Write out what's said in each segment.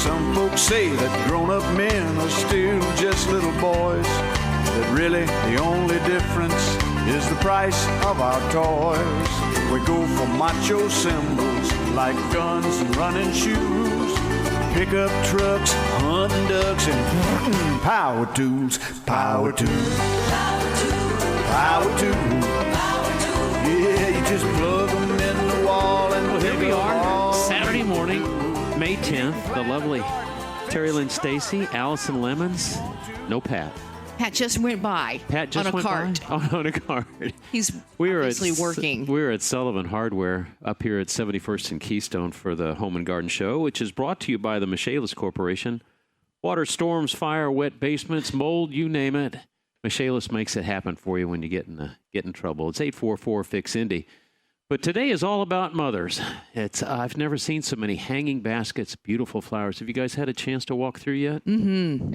Some folks say that grown-up men are still just little boys, but really the only difference is the price of our toys. We go for macho symbols like guns and running shoes, pickup trucks, hunting ducks, and power tools. Power tools. Power tools. Yeah, you just plug them in the wall and well, here we are, Saturday morning, May 10th. The lovely Terry Lynn Stacy, Allison Lemons, no Pat. Pat just went by Pat just on a went cart. By? On a cart. He's obviously working. We're at Sullivan Hardware up here at 71st and Keystone for the Home and Garden Show, which is brought to you by the Michaelis Corporation. Water, storms, fire, wet basements, mold, you name it. Michaelis makes it happen for you when you get in trouble. It's 844-FIX-INDY. But today is all about mothers. I've never seen so many hanging baskets, beautiful flowers. Have you guys had a chance to walk through yet? Mm-hmm.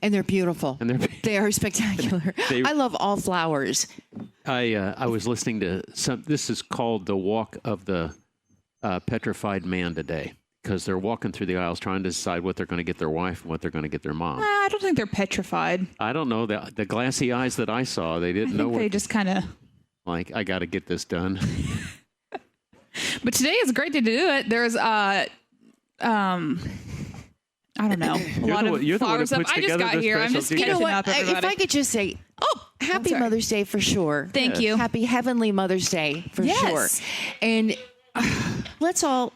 And they're beautiful. They are spectacular. I love all flowers. I was listening to this is called the Walk of the Petrified Man today, because they're walking through the aisles trying to decide what they're going to get their wife and what they're going to get their mom. I don't think they're petrified. I don't know. The glassy eyes that I saw, they didn't know. They just kind of... Like, I got to get this done. But today is a great day to do it. There's, I don't know, a lot of flowers up. I just got here. I'm just catching up, everybody. If I could just say, happy Mother's Day for sure. Thank you. Happy Heavenly Mother's Day for sure. And let's all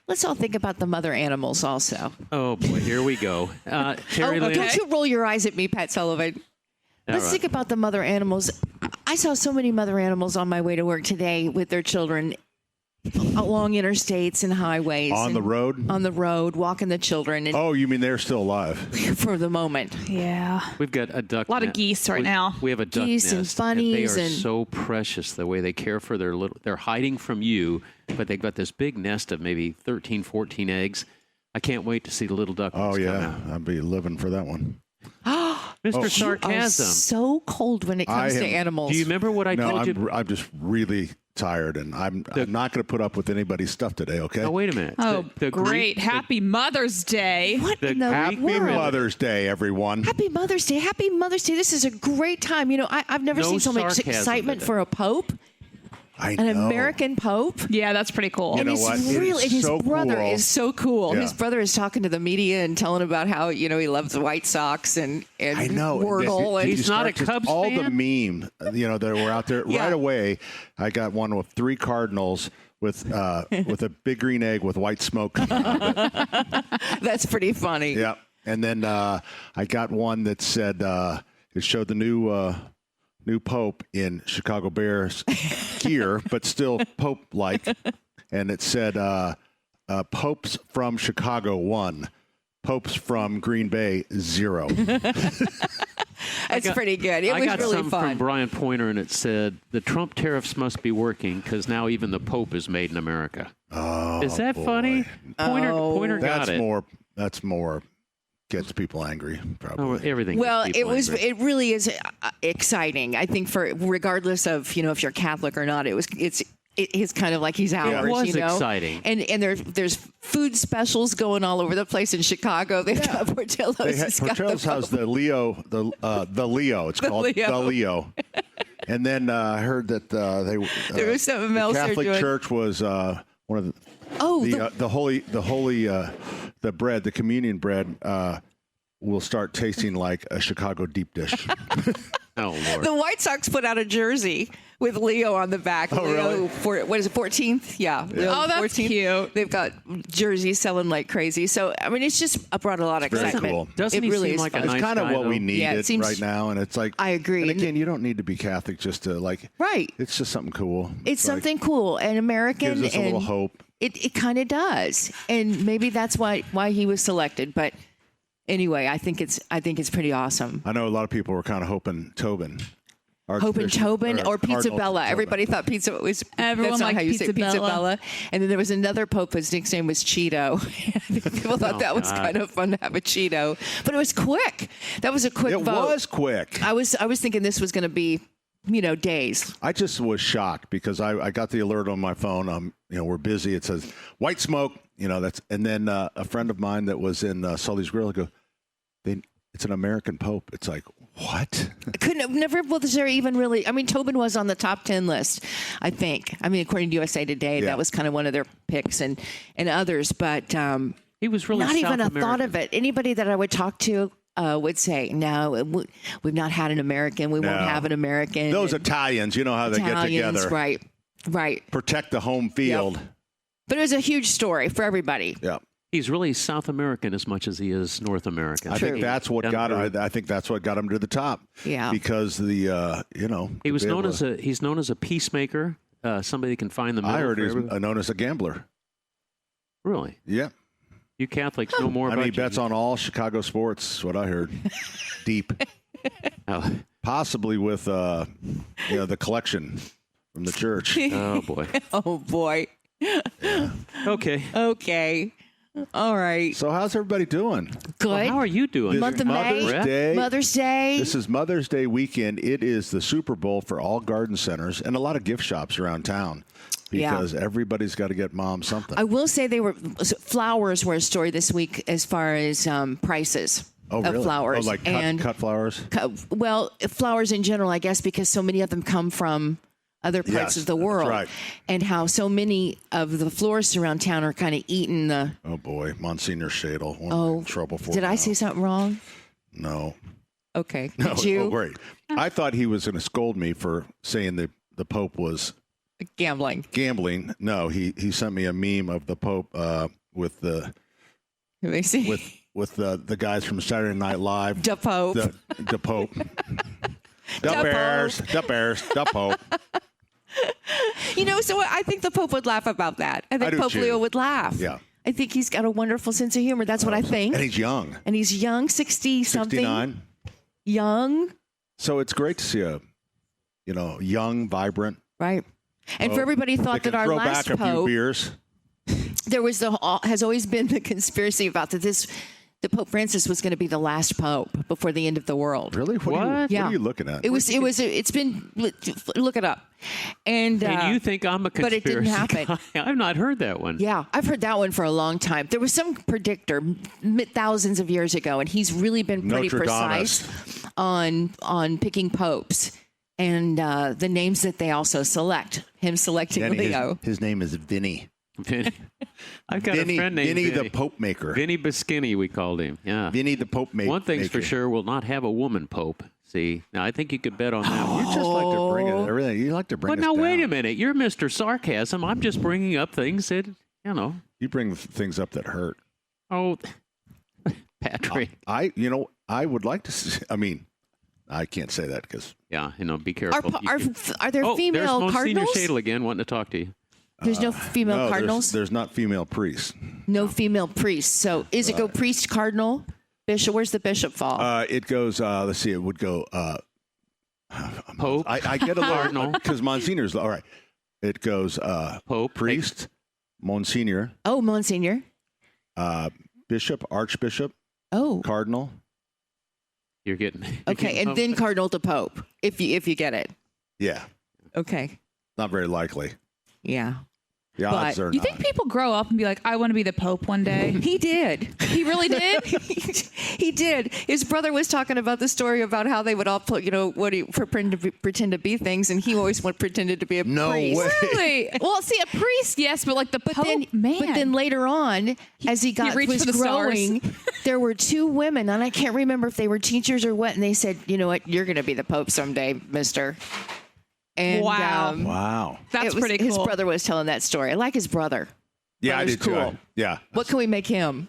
think about the mother animals also. Oh, boy, here we go. Terry Lynn. Don't you roll your eyes at me, Pat Sullivan. Let's think about the mother animals. I saw so many mother animals on my way to work today with their children along interstates and highways. On the road? On the road, walking the children. And oh, you mean they're still alive? For the moment. Yeah. We've got a duck. A lot of geese right now. We have a duck geese nest, and bunnies. And they are so precious, the way they care for their little... They're hiding from you, but they've got this big nest of maybe 13, 14 eggs. I can't wait to see the little duck. Oh, yeah. Come out. I'll be living for that one. Mr. Sarcasm. You are so cold when it comes to animals. Do you remember what I told you? I'm just really tired, and I'm not going to put up with anybody's stuff today, okay? Oh, wait a minute. Oh, great. Happy Mother's Day. What in the Happy world? Mother's Day, everyone. Happy Mother's Day. Happy Mother's Day. This is a great time. You know, I've never seen so much excitement for a pope. I know. An American pope. Yeah, that's pretty cool. You know what? His brother is so cool. Yeah. His brother is talking to the media and telling about how, he loves the White Sox and I know. Wordle. And he's not a Cubs all fan? the meme, that were out there right away. I got one with 3 Cardinals with a big green egg with white smoke coming out of it. That's pretty funny. Yeah. And then I got one that said it showed the new Pope in Chicago Bears gear, but still Pope-like. And it said, Popes from Chicago 1, Popes from Green Bay 0. That's pretty good. It was really fun. I got some from Brian Pointer, and it said, the Trump tariffs must be working because now even the Pope is made in America. Oh, is that funny? Pointer got it. That's more gets people angry, probably. Oh, everything. Well, it really is exciting. I think regardless of, if you're Catholic or not, it's kind of like he's ours. It was exciting. And there's food specials going all over the place in Chicago. They've got Portillo's. Portillo's has the Leo. It's called the Leo. And then I heard that there was something else. The Catholic Church was one of the. The bread, the communion bread, will start tasting like a Chicago deep dish. Oh, Lord. The White Sox put out a jersey with Leo on the back. Oh, Leo, really? what is it, 14th? Yeah. Oh, that's 14th. Cute. They've got jerseys selling like crazy. So, I mean, it's just brought a lot of excitement. Very cool. Doesn't he really seem like a nice It's kind of guy, what we though? need right now. And it's like, I agree. And again, you don't need to be Catholic just to Right. It's just something cool. It's something cool and American. Gives us a little hope. It kind of does. And maybe that's why he was selected. But anyway, I think it's pretty awesome. I know a lot of people were kind of hoping Tobin. Tobin or Pizza Cardinal Bella. Tobin. Everybody thought pizza was. Everyone that's not liked how you Pizza say Pizza Bella. Bella. And then there was another pope whose nickname was Cheeto. People thought that was kind of fun to have a Cheeto, but it was quick. That was a quick vote. It was quick. I was thinking this was going to be days. I just was shocked because I got the alert on my phone. We're busy. It says white smoke. And then a friend of mine that was in Sully's Grill go, it's an American Pope. It's like, what? Never was there even really. I mean, Tobin was on the top 10 list, I think. I mean, according to USA Today, that was kind of one of their picks and others. But he was really not South even a American. thought of it. Anybody that I would talk to would say, no, we've not had an American. We won't have an American. Those Italians, you know how they get together. Right. Protect the home field. Yep. But it was a huge story for everybody. Yeah. He's really South American as much as he is North American. I think that's what got him. I think that's what got him to the top. Yeah. Because he was known as a peacemaker, somebody that can find the middle. I heard he's known as a gambler. Really? Yeah. You Catholics know more about. He bets on all Chicago sports. Is what I heard. Deep. Possibly with the collection from the church. Oh boy. Oh boy. Yeah. Okay. All right. So how's everybody doing? Good. Well, how are you doing? Month of May. Mother's Day. This is Mother's Day weekend. It is the Super Bowl for all garden centers and a lot of gift shops around town because everybody's got to get mom something. I will say flowers were a story this week as far as prices. Oh, really? Of flowers. Oh, like cut flowers? Well, flowers in general, I guess, because so many of them come from other parts of the world. That's right. And how so many of the florists around town are kind of eating the... Oh, boy. Monsignor Shadle. In trouble for Did I say something wrong? No. Okay. No. Did you? Oh, great. I thought he was going to scold me for saying the Pope was... Gambling. No, he sent me a meme of the Pope with the... Let me see. With the guys from Saturday Night Live. The Pope. The Pope. The Pope. So I think the Pope would laugh about that. I think Pope Leo would laugh. Yeah. I think he's got a wonderful sense of humor. That's what I think. And he's young. 60-something. 69. Young. So it's great to see a, young, vibrant. Right. And for everybody thought that our throw last back Pope. a few beers. There has always been the conspiracy about that Pope Francis was going to be the last Pope before the end of the world. Really? What are you looking at? It's been, look it up. And you think I'm a conspiracy but it didn't happen. guy? I've not heard that one. Yeah, I've heard that one for a long time. There was some predictor thousands of years ago, and he's really been pretty precise on picking popes and the names that they also select. Him selecting Leo. His name is Vinny. I've got a friend named Vinny the Pope Maker. Vinny Biscini, we called him. Yeah. Vinny the Pope Maker. One thing's for sure, we'll not have a woman Pope. See, now I think you could bet on that one. You just like to bring it everything. You like to bring. But now wait a minute, you're Mr. Sarcasm. I'm just bringing up things that You bring things up that hurt. Oh, Patrick. I would like to see. I mean, I can't say that because. Yeah, be careful. Are there female there's cardinals? Monsignor Shadle again wanting to talk to you. There's no female cardinals? There's not female priests. No female priests. So is it go priest, cardinal, bishop? Where's the bishop fall? It goes, let's see, it would go... Pope. I get a little... Because Monsignor's... All right. It goes Pope. Priest, Monsignor. Oh, Monsignor. Bishop, Archbishop. Oh. Cardinal. You're getting... Okay, and then cardinal to pope, if you get it. Yeah. Okay. Not very likely. Yeah. The odds are You think people grow up and be like, I want to be the Pope one day? He did. He really did? He did. His brother was talking about the story about how they would all put, pretend to be things, and he always pretended to be a priest. No way. Really? Well, see, a priest, yes, but like the Pope, man. But then later on, as he was growing, there were two women, and I can't remember if they were teachers or what, and they said, you know what, you're going to be the Pope someday, mister. And, wow. That's pretty cool. His brother was telling that story. I like his brother. Yeah, I did cool. too. Yeah. What can we make him?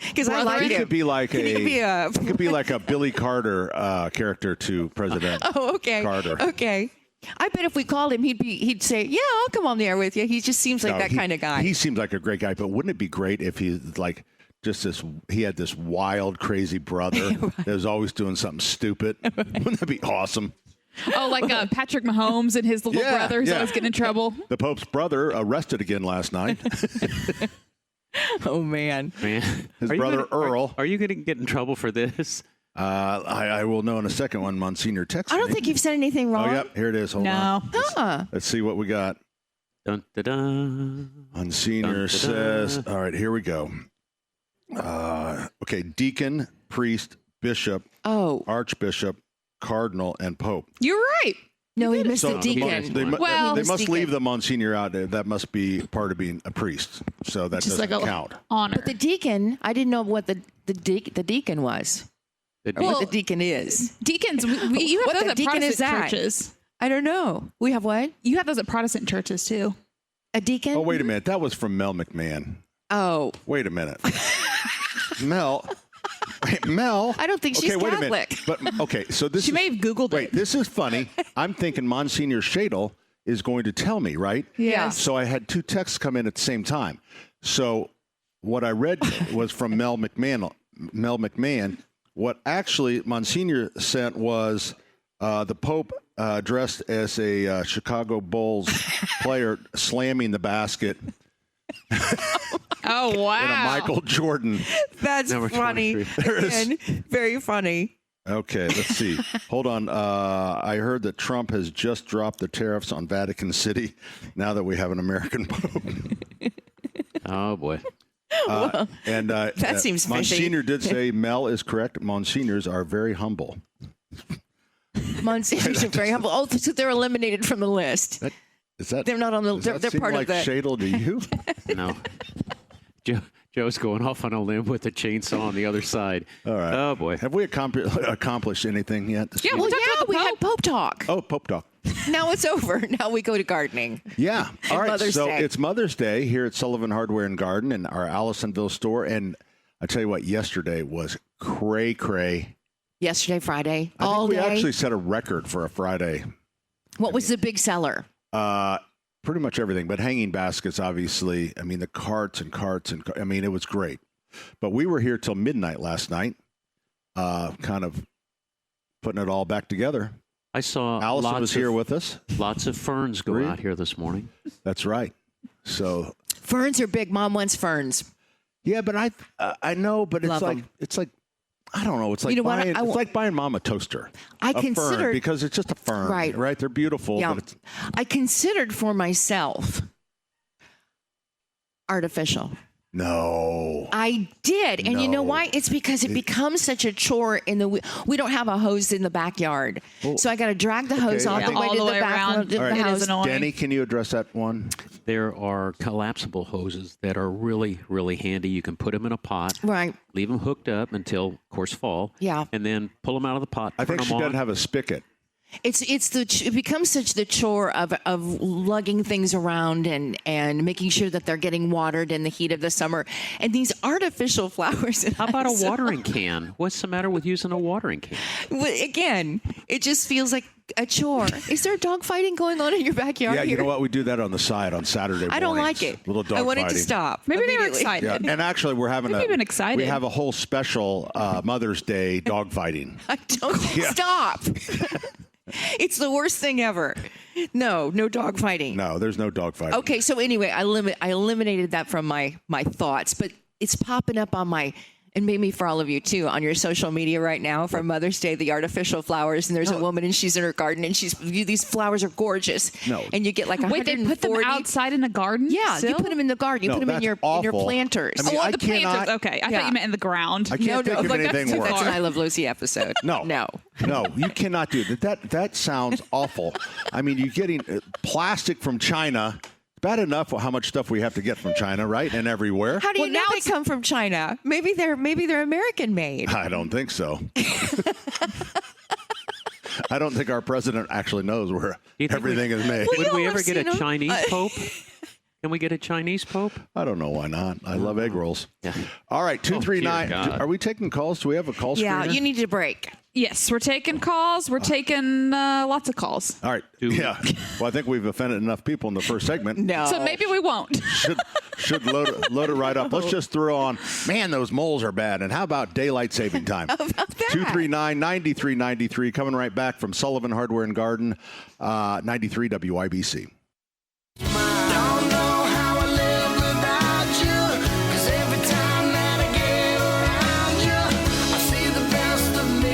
Because I like him. He could be like a Billy Carter character to President Carter. Okay. I bet if we called him, he'd say, "Yeah, I'll come on the air with you." He just seems like that kind of guy. He seems like a great guy, but wouldn't it be great if he's like he had this wild, crazy brother that was always doing something stupid? Wouldn't that be awesome? Oh, like Patrick Mahomes and his little brother who's always getting in trouble. The Pope's brother arrested again last night. Oh, man. His brother Earl. Are you going to get in trouble for this? I will know in a second when Monsignor texts me. I don't think you've said anything wrong. Oh, yep. Here it is. Hold on. Let's see what we got. Dun, dun, dun. Monsignor says, all right, here we go. Okay, deacon, priest, bishop, archbishop, cardinal, and pope. You're right. No, he missed the deacon. They must leave the Monsignor out. That must be part of being a priest. So that doesn't count. Honor. But the deacon, I didn't know what the deacon was. What the deacon is. Deacons, you have those at Protestant churches. I don't know. We have what? You have those at Protestant churches, too. A deacon? Oh, wait a minute. That was from Mel McMahon. Oh. Wait a minute. Mel. I don't think she's wait Catholic. A minute. But, okay, so this She may have Googled it. Wait, this is funny. I'm thinking Monsignor Shadle is going to tell me, right? Yes. So I had two texts come in at the same time. So what I read was from Mel McMahon. What actually Monsignor sent was the Pope dressed as a Chicago Bulls player slamming the basket. Oh, wow. In a Michael Jordan. That's funny. Very funny. Okay, let's see. Hold on. I heard that Trump has just dropped the tariffs on Vatican City now that we have an American Pope. Oh, boy. That seems fishy. Monsignor did say Mel is correct. Monsignors are very humble. Monsignors are very humble. Oh, so they're eliminated from the list. They're not on the. They're part like of the. Shadle to you? No. Joe's going off on a limb with a chainsaw on the other side. All right. Oh, boy. Have we accomplished anything yet? Yeah, we had Pope Talk. Oh, Pope Talk. Now it's over. Now we go to gardening. Yeah. All right. Mother's So Day. it's Mother's Day here at Sullivan Hardware and Garden in our Allisonville store. And I tell you what, yesterday was cray-cray. Yesterday, Friday, I all think we day. actually set a record for a Friday. What was the big seller? Pretty much everything, but hanging baskets, obviously. I mean, the carts. I mean, it was great. But we were here till midnight last night, kind of putting it all back together. I saw Allison was here with us. Lots of ferns go out here this morning. That's right. So Ferns are big. Mom wants ferns. yeah, but I know, but Love 'em. it's like I don't know. It's like You know what? it's like buying Mom a toaster. I a fern, considered- because it's just a fern, Right. Right? They're beautiful. Yeah. But it's, I considered for myself artificial. no. I did. And you know No. why? It's because it becomes such a chore in the we don't have a hose in the backyard. So I got to drag the hose all I the think- way All to the the way back around. of the All right. house. annoying. Danny, can you address that one? There are collapsible hoses that are really, really handy. You can put them in a pot, Right. leave them hooked up until, of course, fall. Yeah. And then pull them out of the pot. I think turn she 'em doesn't on. have a spigot. It becomes such the chore of lugging things around and making sure that they're getting watered in the heat of the summer. And these artificial flowers. How about a watering can? What's the matter with using a watering can? Again, it just feels like a chore. Is there dog fighting going on in your backyard? Yeah, here? you know what? We do that on the side on Saturday mornings. I don't like it. Little dog I want fighting. it to stop. Maybe they were immediately. excited. Yeah, and actually, we're having Maybe even excited. We have a whole special Mother's Day dog fighting. I don't stop. It's the worst thing ever. No dog fighting. No, there's no dog fighting. Okay, so anyway, I eliminated that from my thoughts, but it's popping up on my, and maybe for all of you too, on your social media right now for Mother's Day, the artificial flowers, and there's a woman and she's in her garden and these flowers are gorgeous. No. And you get like 140. Wait, they put them outside in a garden? Yeah, still? you put them in the garden. You No, put them in that's your awful. planters. I mean, Oh, I the cannot- planters. Okay, I Yeah. thought you meant in the ground. I can't think of like, that's anything too worse. That's an far. I Love Lucy episode. No, No. you cannot do that. That sounds awful. I mean, you're getting plastic from China. Bad enough how much stuff we have to get from China, right? And everywhere. How do you know they come from China? Maybe they're American made. I don't think so. I don't think our president actually knows where You think everything is made. Would we I've ever get seen a 'em. Chinese pope? Can we get a Chinese pope? I don't know why not. I love egg rolls. Yeah. All right, 239. God. Are we taking calls? Do we have a call Yeah, screener? you need to break. Yes, we're taking calls. We're taking lots of calls. All right. Yeah. Well, I think we've offended enough people in the first segment. No. So maybe we won't. Should load it right up. Let's just throw on, man, those moles are bad. And how about daylight saving time? How about that? 239-9393. Coming right back from Sullivan Hardware and Garden, 93 WIBC. Every time that I get around you, I see the best of me.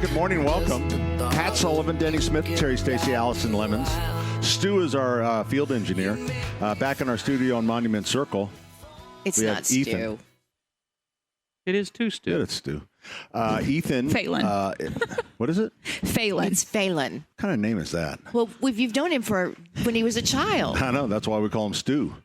Good morning. Welcome. Pat Sullivan, Denny Smith, Terry Stacy, Allison Lemons. Stu is our field engineer. Back in our studio on Monument Circle. It's not Stu. Ethan. It is too, Stu. Yeah, it's Stu. Ethan. Phelan. What is it? Phelan. It's Phelan. What kind of name is that? Well, you've known him for when he was a child. I know. That's why we call him Stu.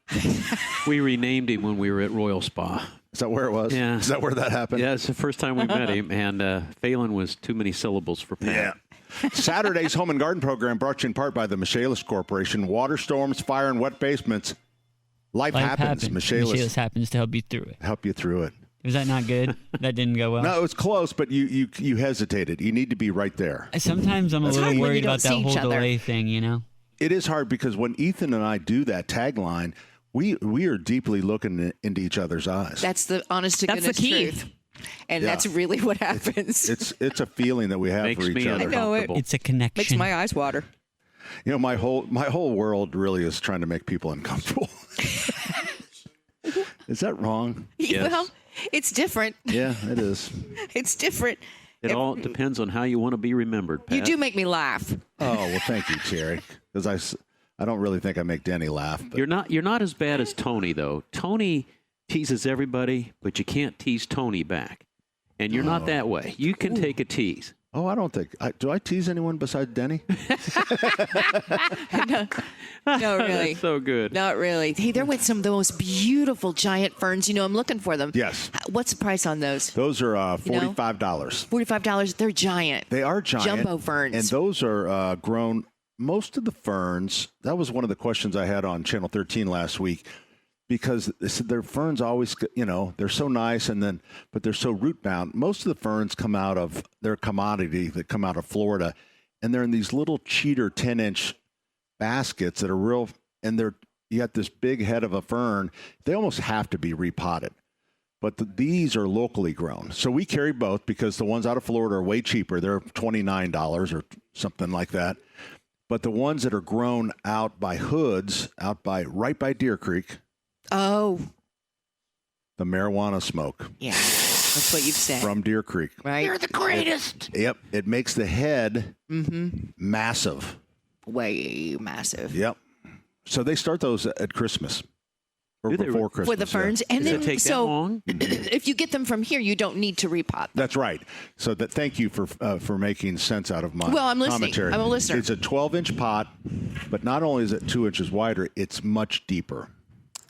We renamed him when we were at Royal Spa. Is that where it was? Yeah. Is that where that happened? Yeah, it's the first time we met him, and Phelan was too many syllables for Pat. Yeah. Saturday's Home and Garden program brought to you in part by the Michaelis Corporation. Water storms, fire, and wet basements. Life happens. Michaelis happens to help you through it. Help you through it. Was that not good? That didn't go well? No, it was close, but you hesitated. You need to be right there. Sometimes I'm a little worried about that whole delay thing, you know? It is hard because when Ethan and I do that tagline, we are deeply looking into each other's eyes. That's the honest to goodness truth. And that's really what happens. It's a feeling that we have Makes for each me other. I know it. It's a connection. Makes my eyes water. You know, my whole world really is trying to make people uncomfortable. Is that wrong? Yes. Well, it's different. Yeah, it is. It's different. It all depends on how you want to be remembered, Pat. You do make me laugh. Oh, well, thank you, Terry. Because I don't really think I make Denny laugh. But. You're not as bad as Tony, though. Tony teases everybody, but you can't tease Tony back. And you're not that way. You can take a tease. Oh, I don't think. Do I tease anyone besides Denny? No, really. That's so good. Not really. Hey, they're with some of the most beautiful giant ferns. You know, I'm looking for them. Yes. What's the price on those? Those are $45. $45. They're giant. They are giant. Jumbo ferns. And those are grown. Most of the ferns, that was one of the questions I had on Channel 13 last week, because they said their ferns always, you know, they're so nice, but they're so root bound. Most of the ferns come out of their commodity that come out of Florida, and they're in these little cheater 10-inch baskets that are real, and you got this big head of a fern. They almost have to be repotted. But these are locally grown. So we carry both because the ones out of Florida are way cheaper. They're $29 or something like that. But the ones that are grown out by Hoods, right by Deer Creek. Oh. The marijuana smoke. Yeah, that's what you've said. From Deer Creek. Right. You're the greatest. Yep. It makes the head massive. Way massive. Yep. So they start those at Christmas. Or Do they before Christmas. For the ferns. Yeah. And Does then, it take that long? if you get them from here, you don't need to repot them. That's right. So thank you for making sense out of my Well, I'm listening. commentary. I'm a listener. It's a 12-inch pot, but not only is it 2 inches wider, it's much deeper.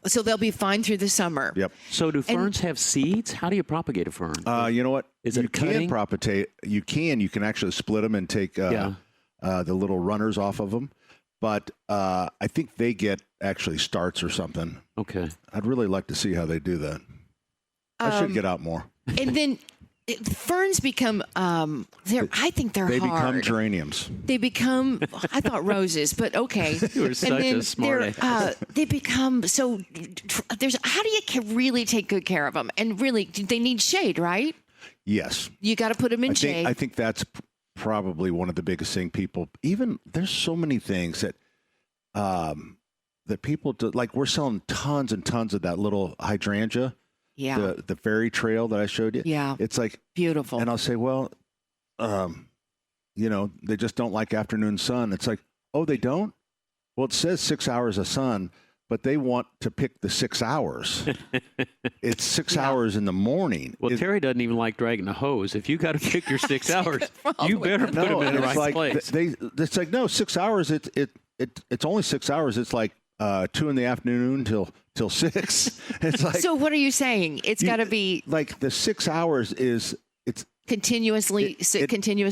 So they'll be fine through the summer. Yep. So do ferns have seeds? How do you propagate a fern? You know what? Is you it cutting? can propagate. You can actually split them and take the little runners off of them. But I think they get actually starts or something. Okay. I'd really like to see how they do that. I should get out more. And then ferns become, I think they're They hard. become geraniums. They become, I thought roses, but okay. You were such a smart they become so, how do you really take good care of them? And really, they need shade, right? Yes. You got to put them in shade. I think that's probably one of the biggest thing people, even there's so many things that that people do, like we're selling tons and tons of that little hydrangea, the fairy trail that I showed you. Yeah. It's like beautiful. And I'll say, well, you know, they just don't like afternoon sun. It's like, oh, they don't? Well, it says 6 hours of sun, but they want to pick the 6 hours. It's 6 hours in the morning. Well, Terry doesn't even like dragging a hose. If you got to pick your 6 hours, you better put them in the right place. It's like, no, 6 hours. It's only 6 hours. It's like 2 in the afternoon till 6. It's like. So what are you saying? It's got to be like the 6 hours is it's. Continuous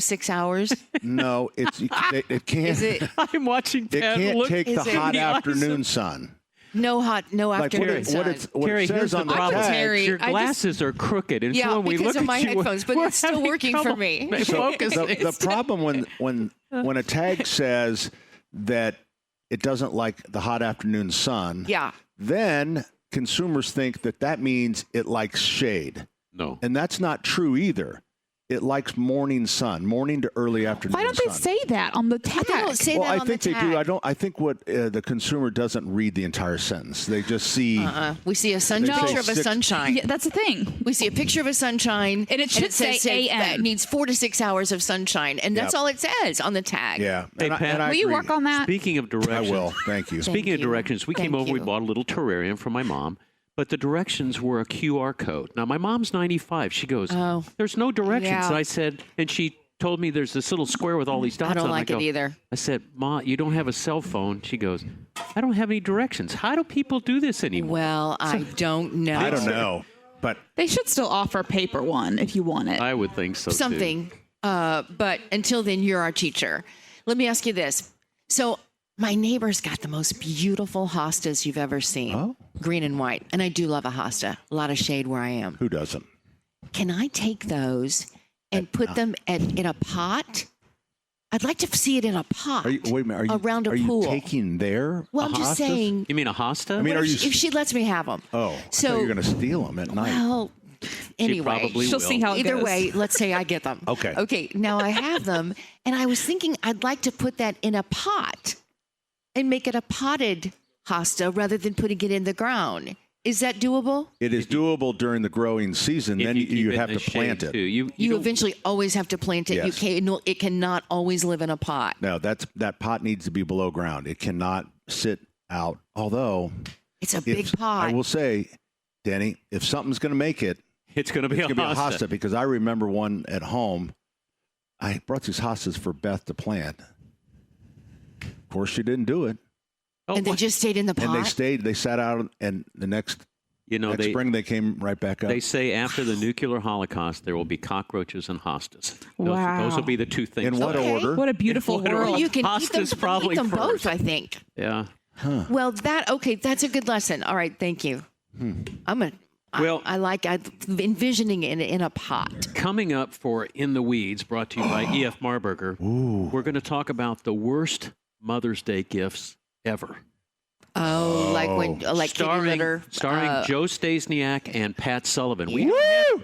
6 hours? No, it can't. Is it? I'm watching Pat. It can't take the hot afternoon eyes. sun. No afternoon sun. What Terry, it says here's the on the problem. tag, Your glasses are crooked, and so when we because look of my at you, headphones, but we're it's still having working trouble for me. focusing. The problem when a tag says that it doesn't like the hot afternoon sun, then consumers think that means it likes shade. No. And that's not true either. it likes morning sun, morning to early afternoon. Why don't they say that on the tag? They don't say that I on think the they tag. do. I think what the consumer doesn't read the entire sentence. They just see. We see a picture of a sunshine. Yeah, that's the thing. We see a picture of a sunshine, and it should say AM. That needs 4 to 6 hours of sunshine, and that's all it says on the tag. Yeah. Hey, Pat, will you work on that? Speaking of directions, I will. Thank you. Speaking of directions, we came over. We you. bought a little terrarium for my mom. But the directions were a QR code. Now, my mom's 95. She goes, there's no directions. Yeah. I said, and she told me there's this little square with all these dots on it. I don't like it either. I said, Ma, you don't have a cell phone. She goes, I don't have any directions. How do people do this anymore? Well, I don't know. I don't know, but They should still offer a paper one if you want it. I would think so, Something. too. But until then, you're our teacher. Let me ask you this. So my neighbor's got the most beautiful hostas you've ever seen. Oh. Green and white. And I do love a hosta. A lot of shade where I am. who doesn't? Can I take those and put them in a pot? I'd like to see it in a pot. Wait a minute. around a are pool. you taking their? Well, I'm just hostas? saying. You mean a hosta? I mean, If she lets me have them. Oh, I So- thought you were going to steal them at night. Well, anyway. probably She'll will. see how it Either goes. way, let's say I get them. Okay. Okay. Now I have them, and I was thinking I'd like to put that in a pot and make it a potted hosta rather than putting it in the ground. Is that doable? It is doable during the growing season. If Then keep you it in have the to plant shade, it. too. You You don't- eventually always have to plant it. Yes. It cannot always live in a pot. No, that pot needs to be below ground. It cannot sit out. Although, It's a big pot. I will say, Danny, if something's going to make it, it's going to be it's a going to be a hosta. hosta. Because I remember one at home. I brought these hostas for Beth to plant. Of course, she didn't do it, Oh, and they what? just stayed in the pot. and they stayed. They sat out, and the next spring they came right back up. They say after the nuclear holocaust, there will be cockroaches and hostas. Wow. Those will be the two things. In what Okay. order? What a beautiful In what order? world. you can Hosta's probably eat them first. both, I think. Yeah. Well, that's a good lesson. All right, thank you. Well- I'm envisioning it in a pot. Coming up for In the Weeds, brought to you by E.F. Marburger, we're going to talk about the worst Mother's Day gifts ever. Oh, like kitty litter. Starring Joe Stasiak and Pat Sullivan.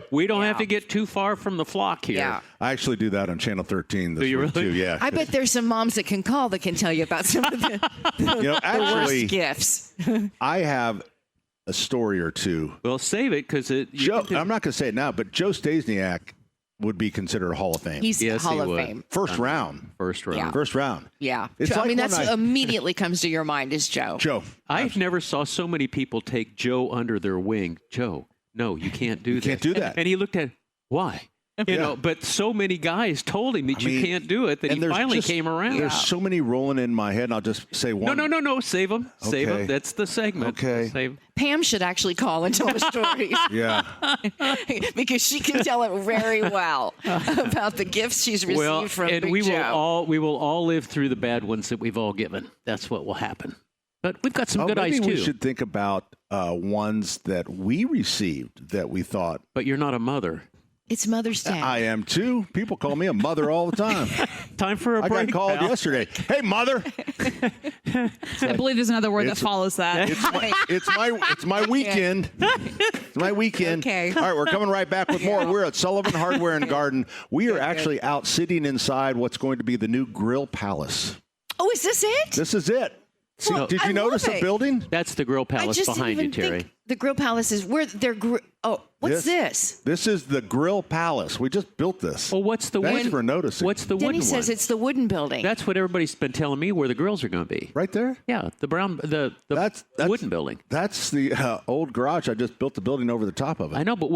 We don't have to get too far from the flock here. Yeah. I actually do that on Channel 13 this Do you week really? too. Yeah. I bet there's some moms that can call that can tell you about some of the actually, worst gifts. I have a story or two. Well, save it because Joe, I'm not going to say it now, but Joe Stasiak would be considered a Hall of Fame. He's Yes, Hall he of would. Fame. First round. First round. Yeah. First round. Yeah. It's I like mean, when that's immediately comes to your mind is Joe. Joe. I never saw so many people take Joe under their wing. Joe, no, you can't do that. can't do that. And he looked at, why? You know, but so many guys told him that you can't do it that he there's finally came around. There's so many rolling in my head, and I'll just say one. No. Save them. Save Okay. them. That's the segment. Okay. Save. Pam should actually call and tell her stories Yeah. because she can tell it very well about the gifts she's received Well, from and Big we Joe. will all live through the bad ones that we've all given. That's what will happen. But we've got some good maybe eyes too. we should think about ones that we received that we thought. But you're not a mother. It's Mother's Day. I am too. People call me a mother all the time. Time for a I break. got called pal. yesterday. Hey, mother. I believe there's another word that It's- follows that. It's my weekend. It's my weekend. Okay. All right, we're coming right back with more. We're at Sullivan Hardware and Garden. We are actually out sitting inside what's going to be the new Grill Palace. Oh, is this it? This is it. See, Well, did I you notice love the it. building? That's the Grill I Palace just behind didn't you, even Terry. think the Grill Palace is where they're. What's this? This is the Grill Palace. We just built this. Well, what's the Thanks wooden? for noticing. What's the Denny wooden says one? it's the wooden building. That's what everybody's been telling me where the grills are going to be. Right there? Yeah, the brown, the That's wooden building. That's the old garage. I just built the building over the top of it. I know, but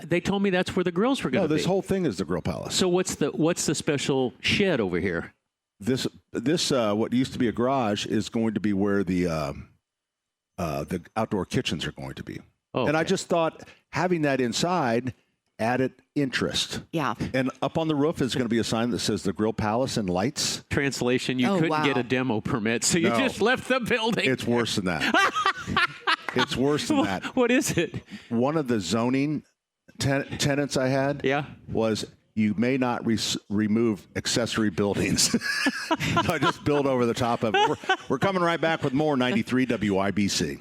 they told me that's where the grills were going No, to be. this whole thing is the Grill Palace. So what's the special shed over here? This what used to be a garage is going to be where the outdoor kitchens are going to be. Oh, And I okay. just thought having that inside added interest. Yeah. And up on the roof is going to be a sign that says the Grill Palace and lights. Translation: you Oh, couldn't wow. get a demo permit, so you No. just left the building. It's worse than that. It's worse than that. What is it? One of the zoning tenants I had Yeah. was you may not remove accessory buildings. So I just built over the top of it. We're coming right back with more 93 WIBC.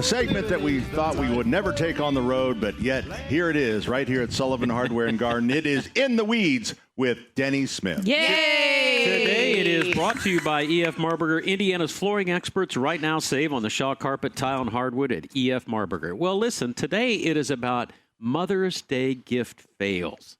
A segment that we thought we would never take on the road, but yet here it is, right here at Sullivan Hardware and Garden. It is In the Weeds with Denny Smith. Yay! Today it is brought to you by E.F. Marburger, Indiana's flooring experts. Right now, save on the Shaw carpet, tile, and hardwood at E.F. Marburger. Well, listen, today it is about Mother's Day gift fails.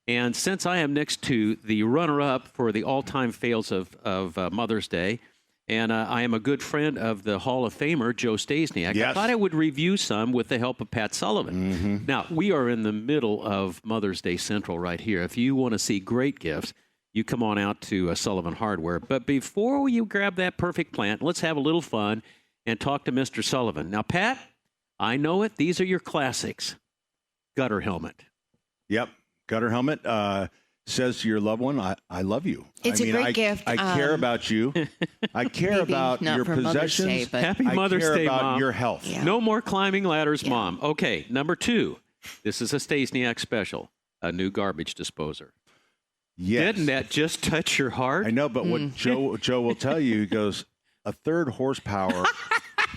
And since I am next to the runner-up for the all-time fails of Mother's Day, and I am a good friend of the Hall of Famer, Joe Stasiak, I thought I would review some with the help of Pat Sullivan. Mm-hmm. Now, we are in the middle of Mother's Day Central right here. If you want to see great gifts, you come on out to Sullivan Hardware. But before you grab that perfect plant, let's have a little fun and talk to Mr. Sullivan. Now, Pat, I know it. These are your classics. Gutter helmet. Yep. Gutter helmet. Says to your loved one, I love you. It's a great gift. I care about you. I care about your possessions. Day, Happy Mother's Day, Mom. Mom. Your health. Yeah. No more climbing ladders, Mom. Okay, number 2. This is a Stasiak special, a new garbage disposer. Yes. Didn't that just touch your heart? I know, but what Joe will tell you, he goes, a third horsepower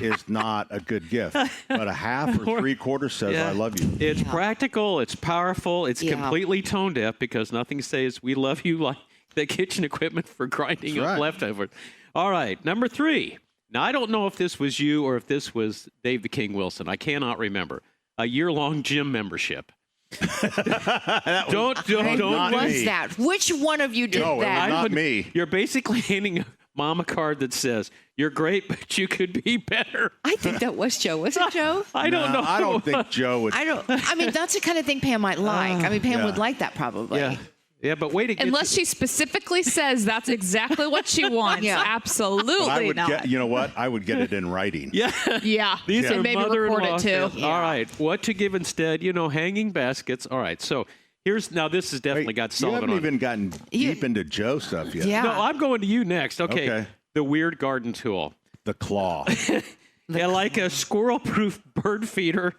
is not a good gift, but a half or 3/4 says, I love you. It's practical, it's powerful, it's completely tone deaf because nothing says we love you like the kitchen equipment for grinding up leftovers. All right, number 3. Now, I don't know if this was you or if this was Dave the King Wilson. I cannot remember. A year-long gym membership. Don't was that? Which one of you did that? Not me. You're basically handing Mom a card that says, you're great, but you could be better. I think that was Joe. Was it Joe? I don't know. I don't think Joe would. I mean, that's the kind of thing Pam might like. I mean, Pam would like that probably. Yeah, but wait to get unless she specifically says that's exactly what she wants. Absolutely not. You know what? I would get it in writing. Yeah. These are maybe record it too. All right. What to give instead? Hanging baskets. All right. So this has definitely got Sullivan on. You haven't even gotten deep into Joe stuff yet. Yeah. No, I'm going to you next. Okay. The weird garden tool. The claw. Like a squirrel-proof bird feeder,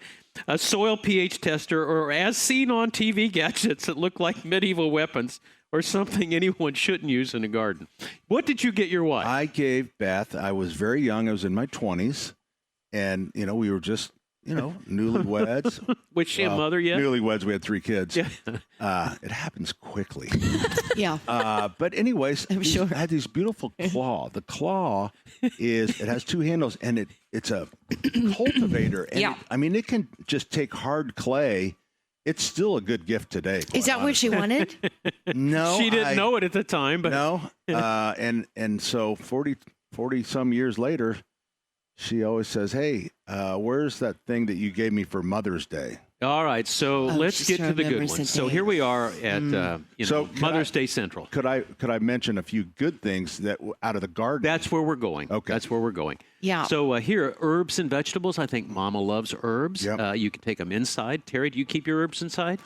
a soil pH tester, or as seen on TV gadgets that look like medieval weapons, or something anyone shouldn't use in a garden. What did you get your wife? I gave Beth, I was very young, I was in my 20s, and, we were just, newlyweds. Was she a mother yet? Newlyweds, we had 3 kids. Yeah. It happens quickly. Yeah. But anyways, I'm sure. It had these beautiful claw. The claw it has 2 handles, and it's a cultivator. And it can just take hard clay. It's still a good gift today. Is that what she wanted? No. She didn't know it at the time. But no. And so 40 some years later, she always says, hey, where's that thing that you gave me for Mother's Day? All right, so let's get to the good ones. So here we are at Mother's Day Central. Could I mention a few good things that out of the garden? That's where we're going. Okay. That's where we're going. Yeah. So here, herbs and vegetables. I think Mama loves herbs. Yep. You can take them inside. Terry, do you keep your herbs inside?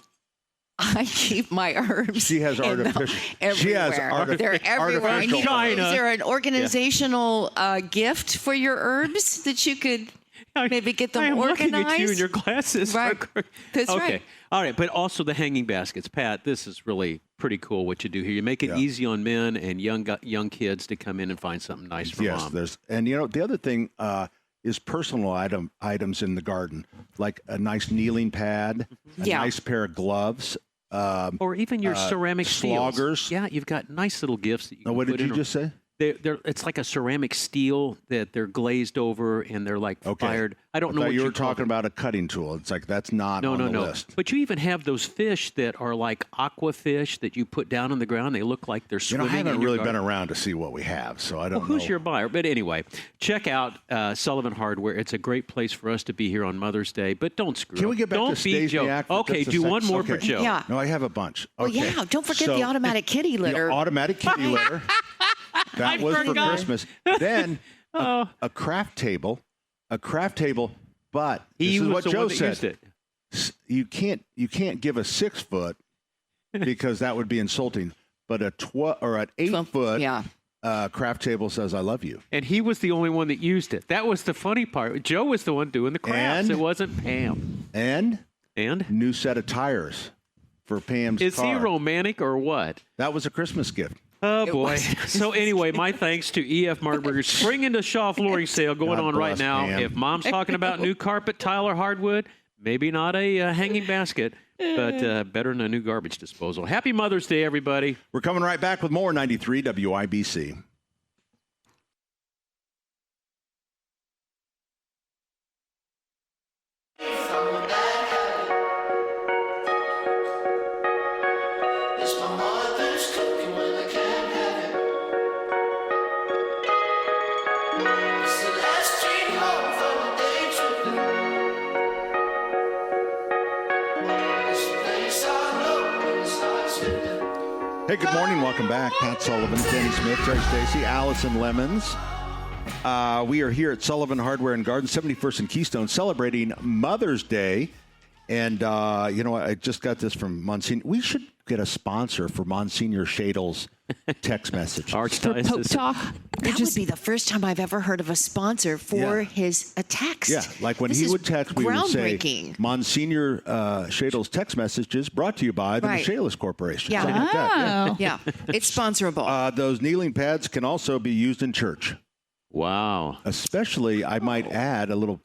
I keep my herbs. She has artificial. Everywhere. She has They're everywhere. artificial. China. Is there an organizational gift for your herbs that you could maybe get them organized? I'm looking at you in your glasses. Right. That's okay. right. All right, but also the hanging baskets. Pat, this is really pretty cool what you do here. You make it easy on men and young kids to come in and find something nice for Mom. Yes, and the other thing is personal items in the garden, like a nice kneeling pad, a nice pair of gloves. Or even your ceramic sloggers. Steels. Yeah, you've got nice little gifts that you can what put did you just say? It's like a ceramic steel that they're glazed over and they're like fired. I don't know what you were talking about a cutting tool. It's like that's not on the list. But you even have those fish that are like aqua fish that you put down on the ground. They look like they're swimming. I haven't in your really garden. been around to see what we have, so I don't know. Who's your buyer? But anyway, check out Sullivan Hardware. It's a great place for us to be here on Mother's Day. But don't screw up. Can we get back don't to beat Joe. Stasiak? Okay, do one more for Joe. Yeah. No, I have a bunch. Well, don't forget the automatic kitty litter. The automatic kitty litter. That was for Christmas. Then a craft table, but this is what Joe said. You can't give a 6-foot because that would be insulting. But an 8-foot craft table says I love you. And he was the only one that used it. That was the funny part. Joe was the one doing the crafts. It wasn't Pam. And new set of tires for Pam's car. Is he romantic or what? That was a Christmas gift. Oh, boy. So anyway, my thanks to EF Markberger's Spring into Shaw flooring sale going on right now. Pam. If Mom's talking about new carpet, tile, or hardwood, maybe not a hanging basket, but better than a new garbage disposal. Happy Mother's Day, everybody. We're coming right back with more 93 WIBC. Hey, good morning. Welcome back. Pat Sullivan, Kenny Smith, Terry Stacy, Allison Lemons. We are here at Sullivan Hardware and Garden, 71st and Keystone, celebrating Mother's Day. And, I just got this from Monsignor. We should get a sponsor for Monsignor Shadle's text message. Archdiocese. Pope Talk. That would be the first time I've ever heard of a sponsor for his text. Yeah, like when he would text, we would say, Monsignor Shadle's text message is brought to you by the Michaelis Corporation. Yeah. Like that. Yeah, it's sponsorable. Those kneeling pads can also be used in church. Wow. Especially, I might add a little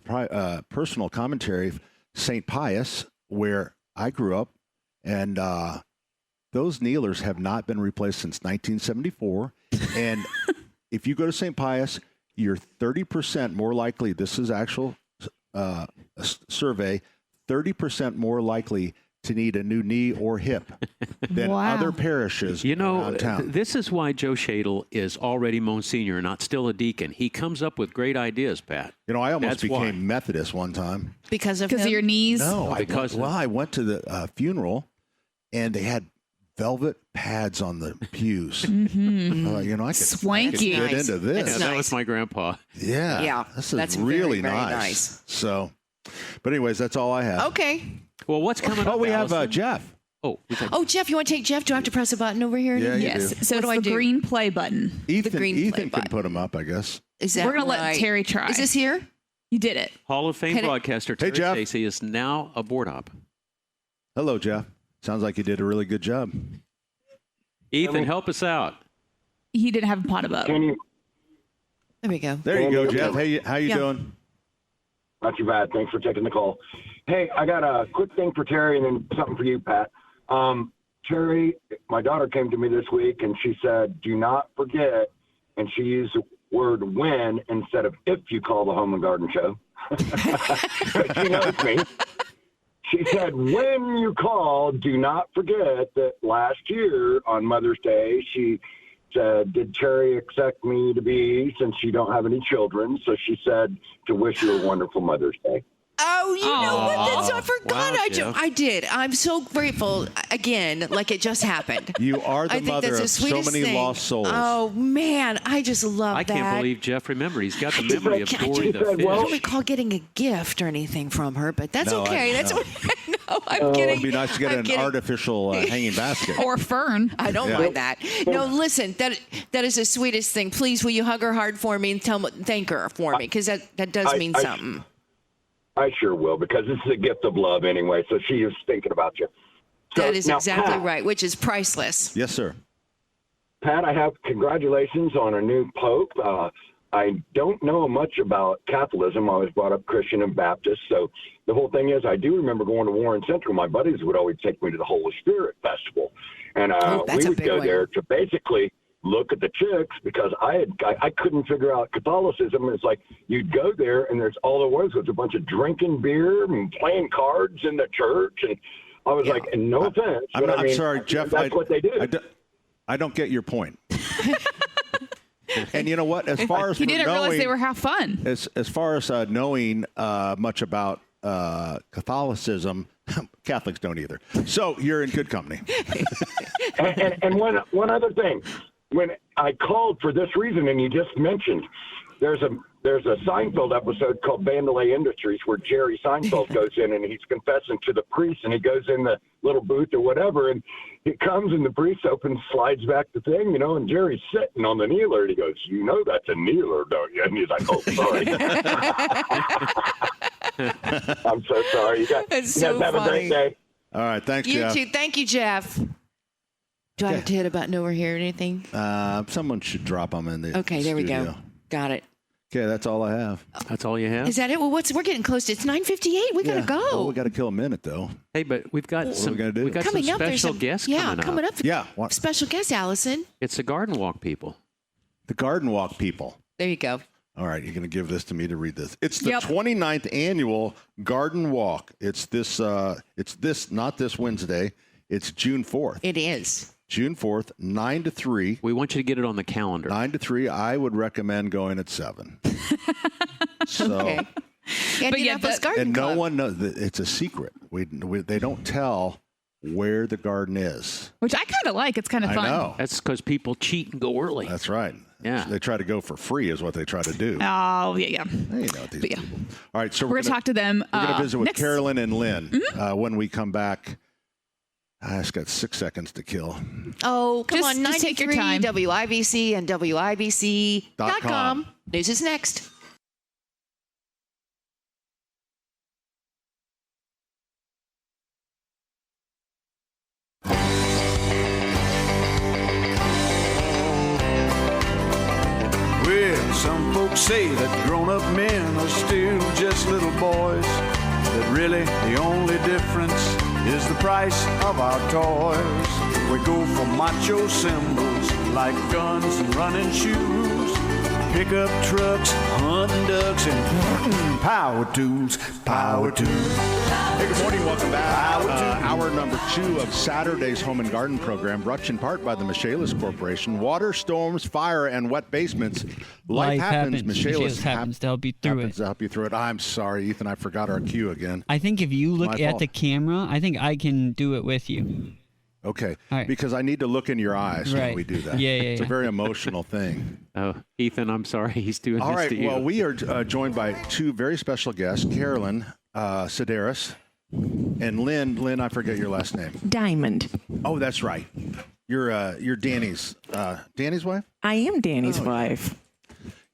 personal commentary, St. Pius, where I grew up, and those kneelers have not been replaced since 1974. And if you go to St. Pius, you're 30% more likely, this is actual survey, 30% more likely to need a new knee or hip than other parishes around town. This is why Joe Shadle is already Monsignor, not still a deacon. He comes up with great ideas, Pat. I almost became Methodist one time. Because of your knees? No, I went to the funeral, and they had velvet pads on the pews. I could Swanky. get into this. That's that was my grandpa. Yeah, this is that's really very, very nice. So, but anyways, that's all I have. Okay. Well, what's coming up? We have Allison? Jeff. Jeff, you want to take Jeff? Do I have to press a button over here? Yeah, you Yes. do. So it's the green play button. Ethan can put them up, I guess. Is that We're going to right? let Terry try. Is this here? You did it. Hall of Fame broadcaster Terry Jeff. Stacy is now a board op. Hello, Jeff. Sounds like you did a really good job. Ethan, help us out. He didn't have a pot above. There we go. There you go, Jeff. Hey, how you doing? Not too bad. Thanks for taking the call. Hey, I got a quick thing for Terry and then something for you, Pat. Terry, my daughter came to me this week and she said, do not forget, and she used the word when instead of if you call the Home and Garden Show. She knows me. She said, when you call, do not forget that last year on Mother's Day, she said, did Terry expect me to be, since you don't have any children? So she said to wish you a wonderful Mother's Day. Oh, you know what? I forgot. Wow, I did. I'm so grateful. Again, like it just happened. You are the mother of so many lost souls. Oh, man. I just love that. I can't believe Jeff remembered. He's got the memory of Dory the fish. I don't recall getting a gift or anything from her, but that's okay. That's okay. No, I'm kidding. It'd be nice to get an artificial hanging basket. Or fern. I don't mind that. No, listen, that is the sweetest thing. Please, will you hug her hard for me and thank her for me? Because that does mean something. I sure will, because this is a gift of love anyway, so she is thinking about you. So, that is now, exactly Pat, right, which is priceless. Yes, sir. Pat, I have congratulations on a new pope. I don't know much about Catholicism. I was brought up Christian and Baptist, so the whole thing is I do remember going to Warren Central. My buddies would always take me to the Holy Spirit Festival, and we would go there to basically look at the chicks, because I couldn't figure out Catholicism. It's like you'd go there and there's all there was a bunch of drinking beer and playing cards in the church, and I was like, and no offense, I'm sorry, Jeff. That's what they do. I don't get your point. And you know what? As far as he didn't realize they were half fun. As far as knowing much about Catholicism, Catholics don't either. So you're in good company. and one other thing. When I called for this reason, and you just mentioned, there's a Seinfeld episode called Vandalay Industries where Jerry Seinfeld goes in and he's confessing to the priest, and he goes in the little booth or whatever, and he comes and the priest slides back the thing, and Jerry's sitting on the kneeler, and he goes, that's a kneeler, don't you? And he's like, oh, sorry. I'm so sorry. You guys have a great day. All right, thanks, You Jeff. too. Thank you, Jeff. Do I have to hit a button over here or anything? Someone should drop them in the Okay, there we go. Got it. Okay, that's all I have. That's all you have? Is that it? Well, we're getting close. It's 9:58. We got to go. Well, we got to kill a minute, though. Hey, but we've got What are we gonna do? We've got Coming some up, there's special guests coming up. Yeah. Special guest, Allison. It's the Garden Walk people. The Garden Walk people. There you go. All right, you're going to give this to me to read this. It's the 29th annual Garden Walk. It's not this Wednesday. It's June 4th. It is. June 4th, 9 to 3. We want you to get it on the calendar. 9 to 3. I would recommend going at 7. So, Okay. Indianapolis Garden and no Club. one knows. It's a secret. They don't tell where the garden is. Which I kind of like. It's kind of fun. I know. That's because people cheat and go early. That's right. Yeah. They try to go for free is what they try to do. Oh, yeah. Hey, you know what these people. All right, so We're going to talk to them. We're going to visit with next. Carolyn and Lynn when we come back. I just got 6 seconds to kill. Oh, come on. Just take your 93 time. WIBC and WIBC.com. News is next. Well, some folks say that grown-up men are still just little boys, that really the only difference is the price of our toys. We go for macho symbols like guns and running shoes, pickup trucks, hunting ducks, and power tools, power tools. Hey, good morning. Welcome back. Power tools. Hour number 2 of Saturday's Home and Garden program, brought to you in part by the Michaelis Corporation. Water, storms, fire, and wet basements. Life happens. Michaelis happens to help you through happens it. to help you through it. I'm sorry, Ethan. I forgot our cue again. I think if you look My at fault. the camera, I think I can do it with you. Okay. All right. Because I need to look in your eyes when Right. we do that. Yeah, It's a yeah. very emotional thing. Oh, Ethan, I'm sorry. He's doing All this right. to you. Well, we are joined by 2 very special guests, Carolyn Sedaris and Lynn. Lynn, I forget your last name. Diamond. Oh, that's right. You're Danny's wife? I am Danny's wife.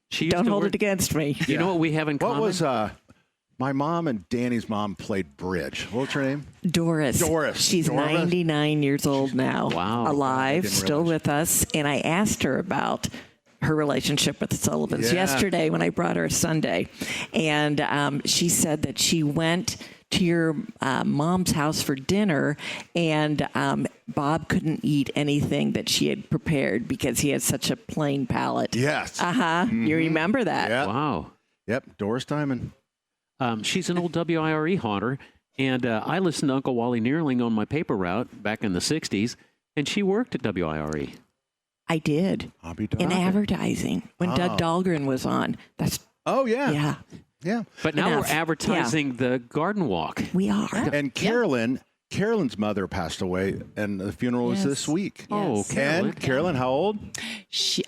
She used Don't to hold work- it against me. You know what we have in What common? was my mom and Danny's mom played bridge. What's her name? Doris. Doris. She's Doris? 99 years old now. Wow. Alive, didn't still realize. with us. And I asked her about her relationship with the Sullivans Yeah. yesterday when I brought her Sunday. And she said that she went to your mom's house for dinner, and Bob couldn't eat anything that she had prepared because he had such a plain palate. Yes. You remember that? Yeah. Wow. Yep. Doris Diamond. She's an old WIRE haunter, and I listened to Uncle Wally Neerling on my paper route back in the 60s, and she worked at WIRE. I did. Hobby In Dog. advertising when Doug Dahlgren was on. That's Oh, yeah. yeah. Yeah. But now Enough. we're advertising the Garden Walk. We are. And Carolyn's mother passed away, and the funeral was Yes. this week. Oh, Yes. Carolyn. And Carolyn, how old?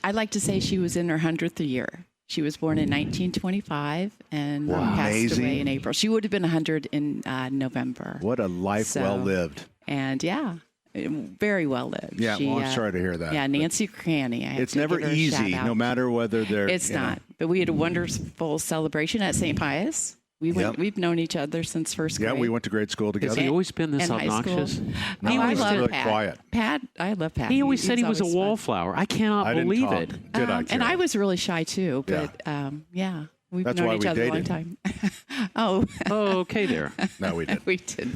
I like to say she was in her 100th year. She was born in 1925 and passed Amazing. away in April. She would have been 100 in November. What a life So- well lived. And yeah, very well lived. Yeah, She, well, I'm sorry to hear that. Yeah, but Nancy Cranny. I have It's to never give her a easy, shout out. no matter whether they're. It's you know. not. But we had a wonderful celebration at St. Pius. Yep. We've known each other since first grade. Yeah, we went to grade school Has together. he always been this in high school. obnoxious? No, He I always was love really Pat. quiet. Pat, I love Pat. He always said he was a always fun. wallflower. I cannot I didn't believe talk. it. Did I, And Carol? I was really shy too, Yeah. but yeah, we've That's known why each we other a long dated. time. Oh, Oh, okay there. No, we didn't. we did.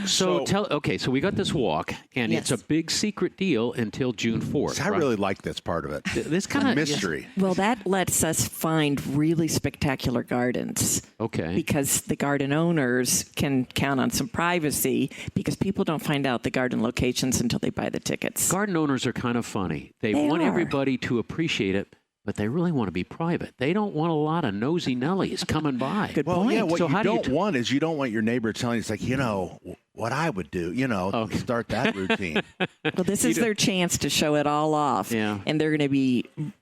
So so we got this walk, and it's Yes. a big secret deal until June 4th. I right? really like this part of it. This kind of mystery. Well, that lets us find really spectacular gardens Okay. because the garden owners can count on some privacy because people don't find out the garden locations until they buy the tickets. Garden owners are kind of funny. They They want are. everybody to appreciate it, but they really want to be private. They don't want a lot of nosy Nellies coming by. Good Well, point. yeah, what So you how do you don't want is you don't want your neighbor telling you, it's like, what I would do, start that routine. Well, this is their chance to show it all off. Yeah. And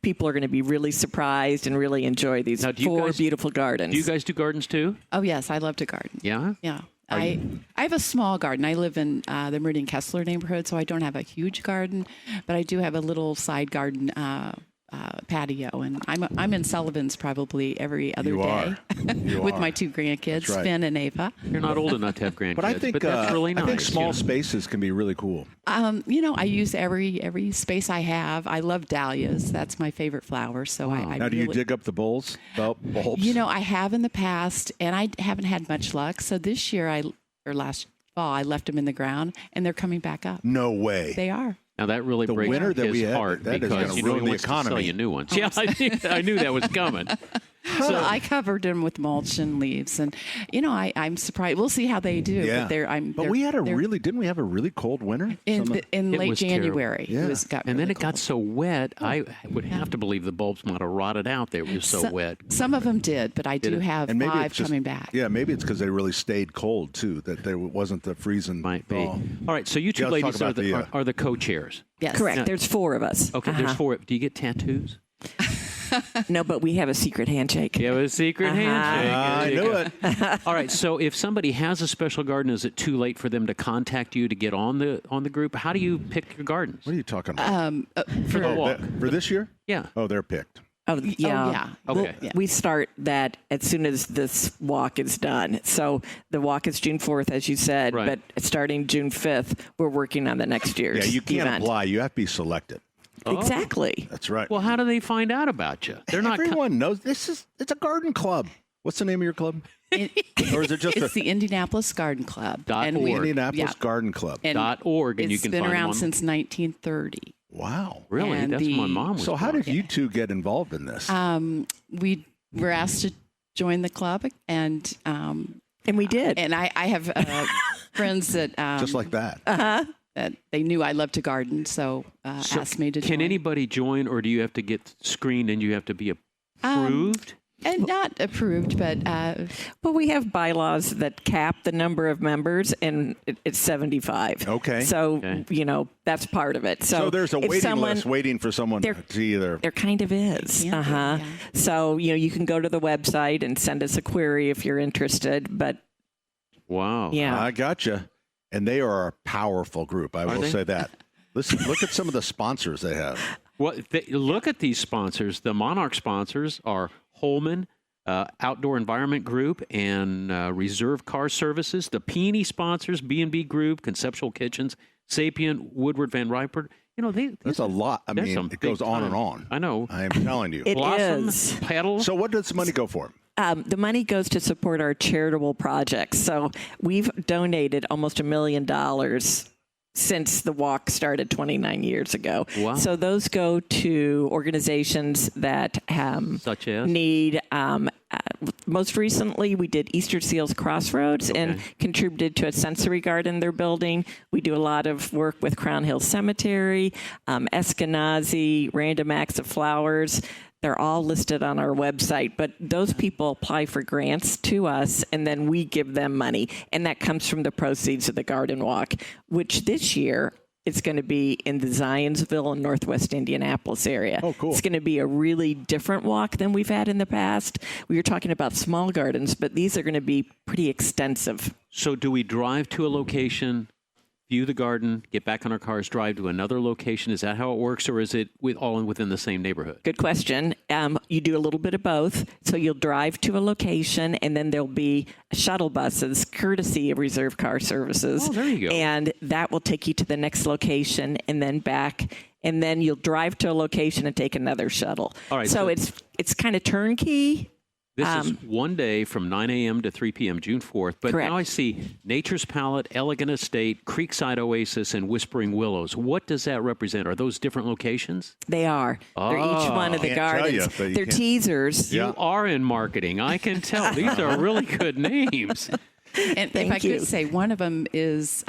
people are going to be really surprised and really enjoy these Now, do you 4 guys- beautiful gardens. Do you guys do gardens too? Oh yes, I love to garden. Yeah? Yeah. I have a small garden. I live in the Meridian Kessler neighborhood, so I don't have a huge garden, but I do have a little side garden patio, and I'm in Sullivan's probably every other day with my 2 grandkids, right. Finn and Ava. You're not old enough to have grandkids, But I think that's really nice. I think small spaces can be really cool. I use every space I have. I love dahlias. That's my favorite flower. So I Now, do you dig up the bulbs? I have in the past, and I haven't had much luck. So this year, last fall, I left them in the ground, and they're coming back up. No way. They are. Now that really breaks winter that his we had, heart that is because gonna he ruin the wants to economy. sell you new ones. Yeah, I knew that was coming. So I covered them with mulch and leaves, and I'm surprised. We'll see how they do. Yeah. But we had didn't we have a really cold winter in late January? Yeah. And then it got so wet. I would have to believe the bulbs might have rotted out. They were so wet. Some of them did, but I do have 5 coming back. Yeah, maybe it's because they really stayed cold too. That there wasn't the freezing. Might be. All right, so you two ladies are the co-chairs. Yes, correct. Now, there's 4 of us. Okay, there's 4. Do you get tattoos? No, but we have a secret handshake. You have a secret handshake. I knew it. All right. So if somebody has a special garden, is it too late for them to contact you to get on the group? How do you pick your gardens? What are you talking about? For the walk. For this year? Yeah. Oh, they're picked. Oh, yeah. Okay. We start that as soon as this walk is done. So the walk is June 4th, as you said, Right. but starting June 5th, we're working on the next year's Yeah, you can't event. apply. You have to be selected. Exactly. That's right. Well, how do they find out about you? They're not. Everyone knows it's a garden club. What's the name of your club? Or is it just it's the Indianapolis Garden Club. .org. Indianapolis Garden Club. .org, and you can It's been find around them since 1930. Wow. Really? And That's when my mom was. So how born. did you two get involved in this? We were asked to join the club, and we did. And I have friends that Just like that. that they knew I loved to garden, so asked me to join. Can anybody join, or do you have to get screened and you have to be approved? And not approved, but well, we have bylaws that cap the number of members, and it's 75. Okay. So that's part of it. So there's a if waiting list waiting for someone to either. There kind of is. Yeah. So you can go to the website and send us a query if you're interested. But wow. Yeah. I gotcha. And they are a powerful group. I will say that. Listen, look at some of the sponsors they have. Look at these sponsors. The Monarch sponsors are Holman, Outdoor Environment Group, and Reserve Car Services. The Peony sponsors, B&B Group, Conceptual Kitchens, Sapient, Woodward, Van Ripert. That's a lot. I mean, it goes on and on. I know. I am telling you. It Blossom, is. Petal. So what does the money go for? The money goes to support our charitable projects. So we've donated almost $1 million since the walk started 29 years ago. Wow. So those go to organizations that such as need. Most recently, we did Easter Seals Crossroads and contributed to a sensory garden they're building. We do a lot of work with Crown Hill Cemetery, Eskenazi, Random Acts of Flowers. They're all listed on our website, but those people apply for grants to us, and then we give them money, and that comes from the proceeds of the garden walk, which this year it's going to be in the Zionsville and Northwest Indianapolis area. Oh, cool. It's going to be a really different walk than we've had in the past. We were talking about small gardens, but these are going to be pretty extensive. So do we drive to a location, view the garden, get back on our cars, drive to another location? Is that how it works, or is it all within the same neighborhood? Good question. You do a little bit of both. So you'll drive to a location, and then there'll be shuttle buses, courtesy of Reserve Car Services. Oh, there you go. And that will take you to the next location and then back. And then you'll drive to a location and take another shuttle. All right. So it's kind of turnkey. This is one day from 9 a.m. to 3 p.m., June 4th. But Correct. Now I see Nature's Palette, Elegant Estate, Creekside Oasis, and Whispering Willows. What does that represent? Are those different locations? They are. They're each one of the gardens. They're teasers. You are in marketing. I can tell. These are really good names. And if I could say, one of them is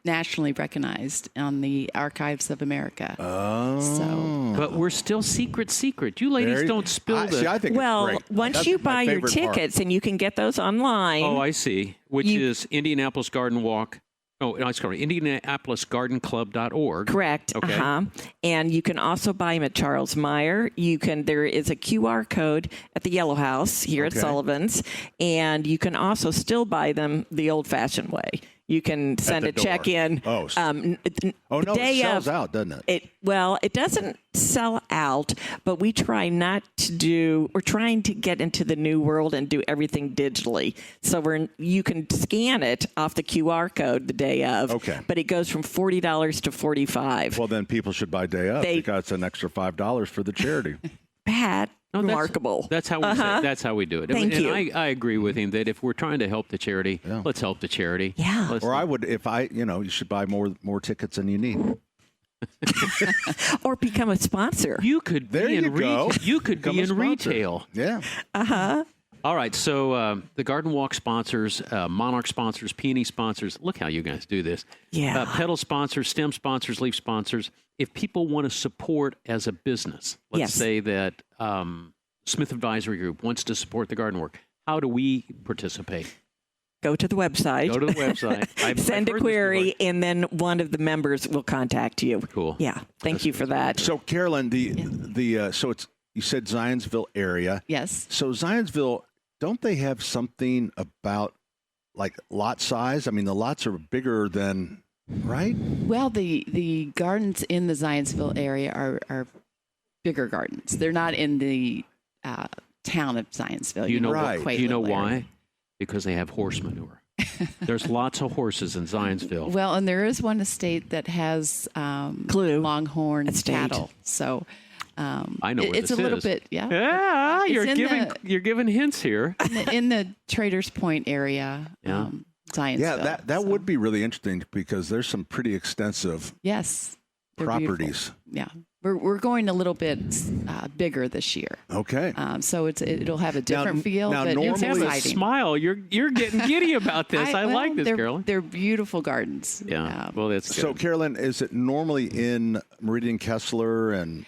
nationally recognized on the Archives of America. Oh. But we're still secret. You ladies don't spill the... See, I think well, it's great. once That's you my buy your favorite tickets, part. and you can get those online. Oh, I see. Which is Indianapolis Garden Walk. Oh, no, sorry, IndianapolisGardenClub.org. Correct. Okay. And you can also buy them at Charles Meyer. There is a QR code at the Yellow House here at Sullivan's, and you can also still buy them the old-fashioned way. You can send a check in. Oh, no, it sells out, doesn't it? It doesn't sell out, but we're trying to get into the new world and do everything digitally. So you can scan it off the QR code the day of. Okay. But it goes from $40 to $45. Well, then people should buy day of because it's an extra $5 for the charity. Pat. No, remarkable. That's how we say, that's how we do it. Thank you. I agree with him that if we're trying to help the charity, let's help the charity. Yeah. Or I would, you should buy more tickets than you need. Or become a sponsor. You could be in retail. You could be in retail. Yeah. All right. So the Garden Walk sponsors, Monarch sponsors, Peony sponsors. Look how you guys do this. Yeah. Petal sponsors, stem sponsors, leaf sponsors. If people want to support as a business, let's say that Smith Advisory Group wants to support the garden work, how do we participate? Go to the website. Go to the website. Send a query, and then one of the members will contact you. Cool. Yeah. Thank you for that. So, Carolyn, so it's you said Zionsville area. Yes. So Zionsville, don't they have something about like lot size? I mean, the lots are bigger than. Right? Well, the gardens in the Zionsville area are bigger gardens. They're not in the town of Zionsville. You know Quaitland why? area. Because they have horse manure. There's lots of horses in Zionsville. Well, and there is one estate that has longhorn cattle. So I know where it's this a little is. bit, yeah. Yeah, you're giving hints here. In the Traders Point area. Yeah. Zionsville. Yeah, that would be really interesting because there's some pretty extensive properties. Beautiful. Yeah, we're going a little bit bigger this year. Okay. So it'll have a different feel. Now but normally, it's exciting. Smile. You're getting giddy about this. I like this, Carolyn. They're beautiful gardens. Yeah. Well, that's good. So, Carolyn, is it normally in Meridian Kessler and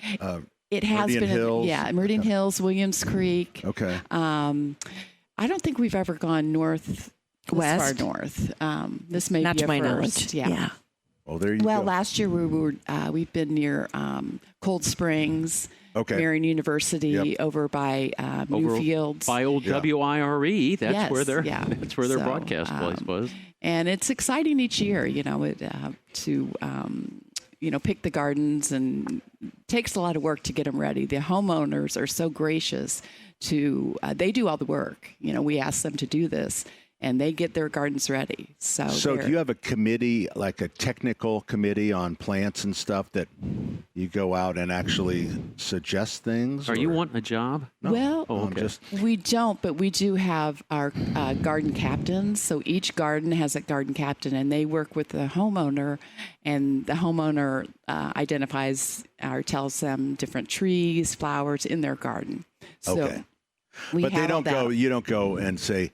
it has Meridian been Hills? Meridian Hills, Williams Creek. Okay. I don't think we've ever gone north. West? Far north. This may Not be to a my first. knowledge. Yeah. Well, there you go. Well, last year we've been near Cold Springs, Marion University, over by Newfields, by old WIRE. That's where their broadcast place was. And it's exciting each year, to pick the gardens, and it takes a lot of work to get them ready. The homeowners are so gracious they do all the work. We ask them to do this, and they get their gardens ready. So do you have a committee, like a technical committee on plants and stuff that you go out and actually suggest things? Are you wanting a job? No. Well, we don't, but we do have our garden captains. So each garden has a garden captain, and they work with the homeowner, and the homeowner identifies or tells them different trees, flowers in their garden. So but they don't go. You don't go and say,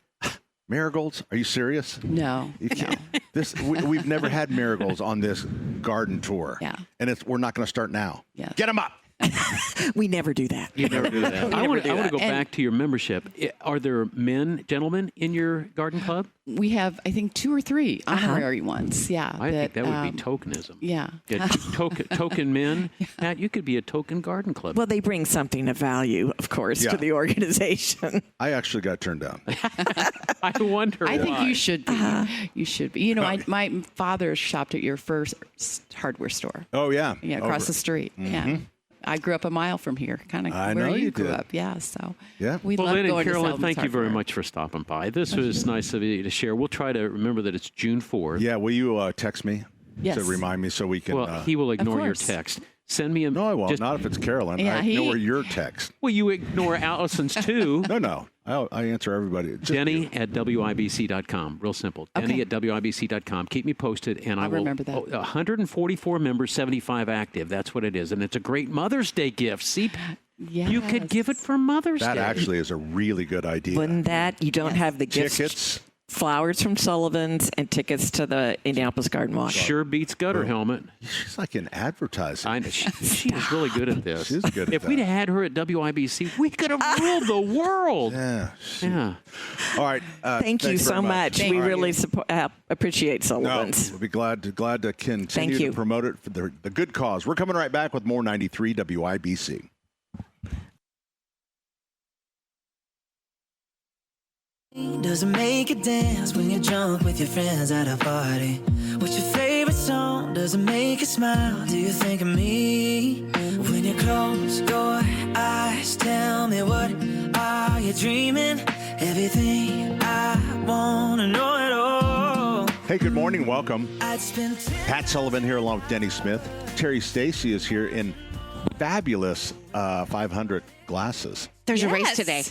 marigolds? Are you serious? No. We've never had marigolds on this garden tour. Yeah. And we're not going to start now. Yes. Get them up. We never do that. You never do that. I want to go back to your membership. Are there gentlemen in your garden club? We have, I think, 2 or 3 honorary ones. Yeah. I think that would be tokenism. Yeah. Token men. Pat, you could be a token garden club. Well, they bring something of value, of course, to the organization. I actually got turned down. I wonder I why. think you should be. You should be. My father shopped at your first hardware store. Oh, yeah. Yeah, across the street. Mm-hmm. Yeah. I grew up a mile from here, kind of where you grew up. Yeah, so we love Lynn going and Carolyn, to thank you very much for stopping by. This was nice of you to share. We'll try to remember that it's June 4th. Yeah, will you text me to remind me so we can... Well, he will ignore your text. Send me a... No, I won't. Not if it's Carolyn. Yeah, I ignore your text. Well, you ignore Allison's too. No. I answer everybody. Denny at WIBC.com. Real simple. Denny at WIBC.com. Keep me posted, and I will remember that. 144 members, 75 active. That's what it is, and it's a great Mother's Day gift. See, you could give it for Mother's Day. That actually is a really good idea. Wouldn't that? You don't have the gifts. Tickets. Flowers from Sullivan's and tickets to the Indianapolis Garden Walk. Sure beats gutter helmet. She's like in advertising. I know. She is really good at this. She's good at If we'd had her at WIBC, we could have ruled the world. Yeah. All right. Thank you so much. We really appreciate Sullivan's. We'll be glad to continue to promote it for the good cause. We're coming right back with more 93 WIBC. Does it make you dance when you're drunk with your friends at a party? What's your favorite song? Does it make you smile? Do you think of me? When you close your eyes, tell me, what are you dreaming? Everything I want to know it all. Hey, good morning. Welcome. Pat Sullivan here along with Denny Smith. Terry Stacy is here in fabulous 500 glasses. There's a race today.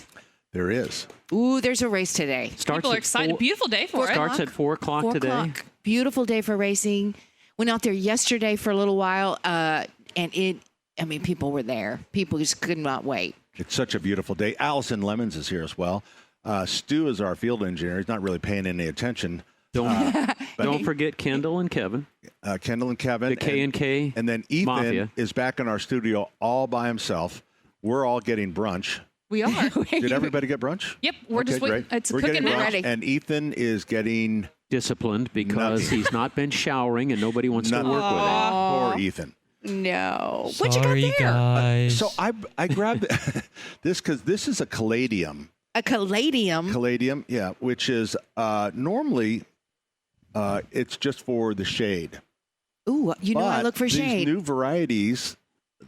There is. Ooh, there's a race today. People are excited. Beautiful day for it. Starts at 4 o'clock today. Beautiful day for racing. Went out there yesterday for a little while, people were there. People just could not wait. It's such a beautiful day. Allison Lemons is here as well. Stu is our field engineer. He's not really paying any attention. Don't forget Kendall and Kevin. Kendall and Kevin. The K&K And then Ethan Mafia. is back in our studio all by himself. We're all getting brunch. We are. Did everybody get brunch? Yep. We're just waiting. It's We're cooking getting now. brunch, and Ethan is getting disciplined because he's not been showering and nobody wants to work with him. Poor Ethan. No. Sorry, what you got there? Guys. So I grabbed this because this is a caladium. A caladium? Caladium, yeah, which is normally it's just for the shade. Ooh, you know I look for shade. These new varieties,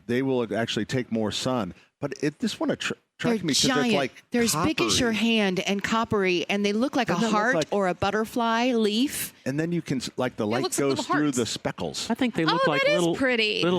they will actually take more sun. But this one attracted me because it's like they're as big as your hand and coppery, and they look like a heart or a butterfly leaf. And then you can, like, the light goes through the speckles. I think they look like little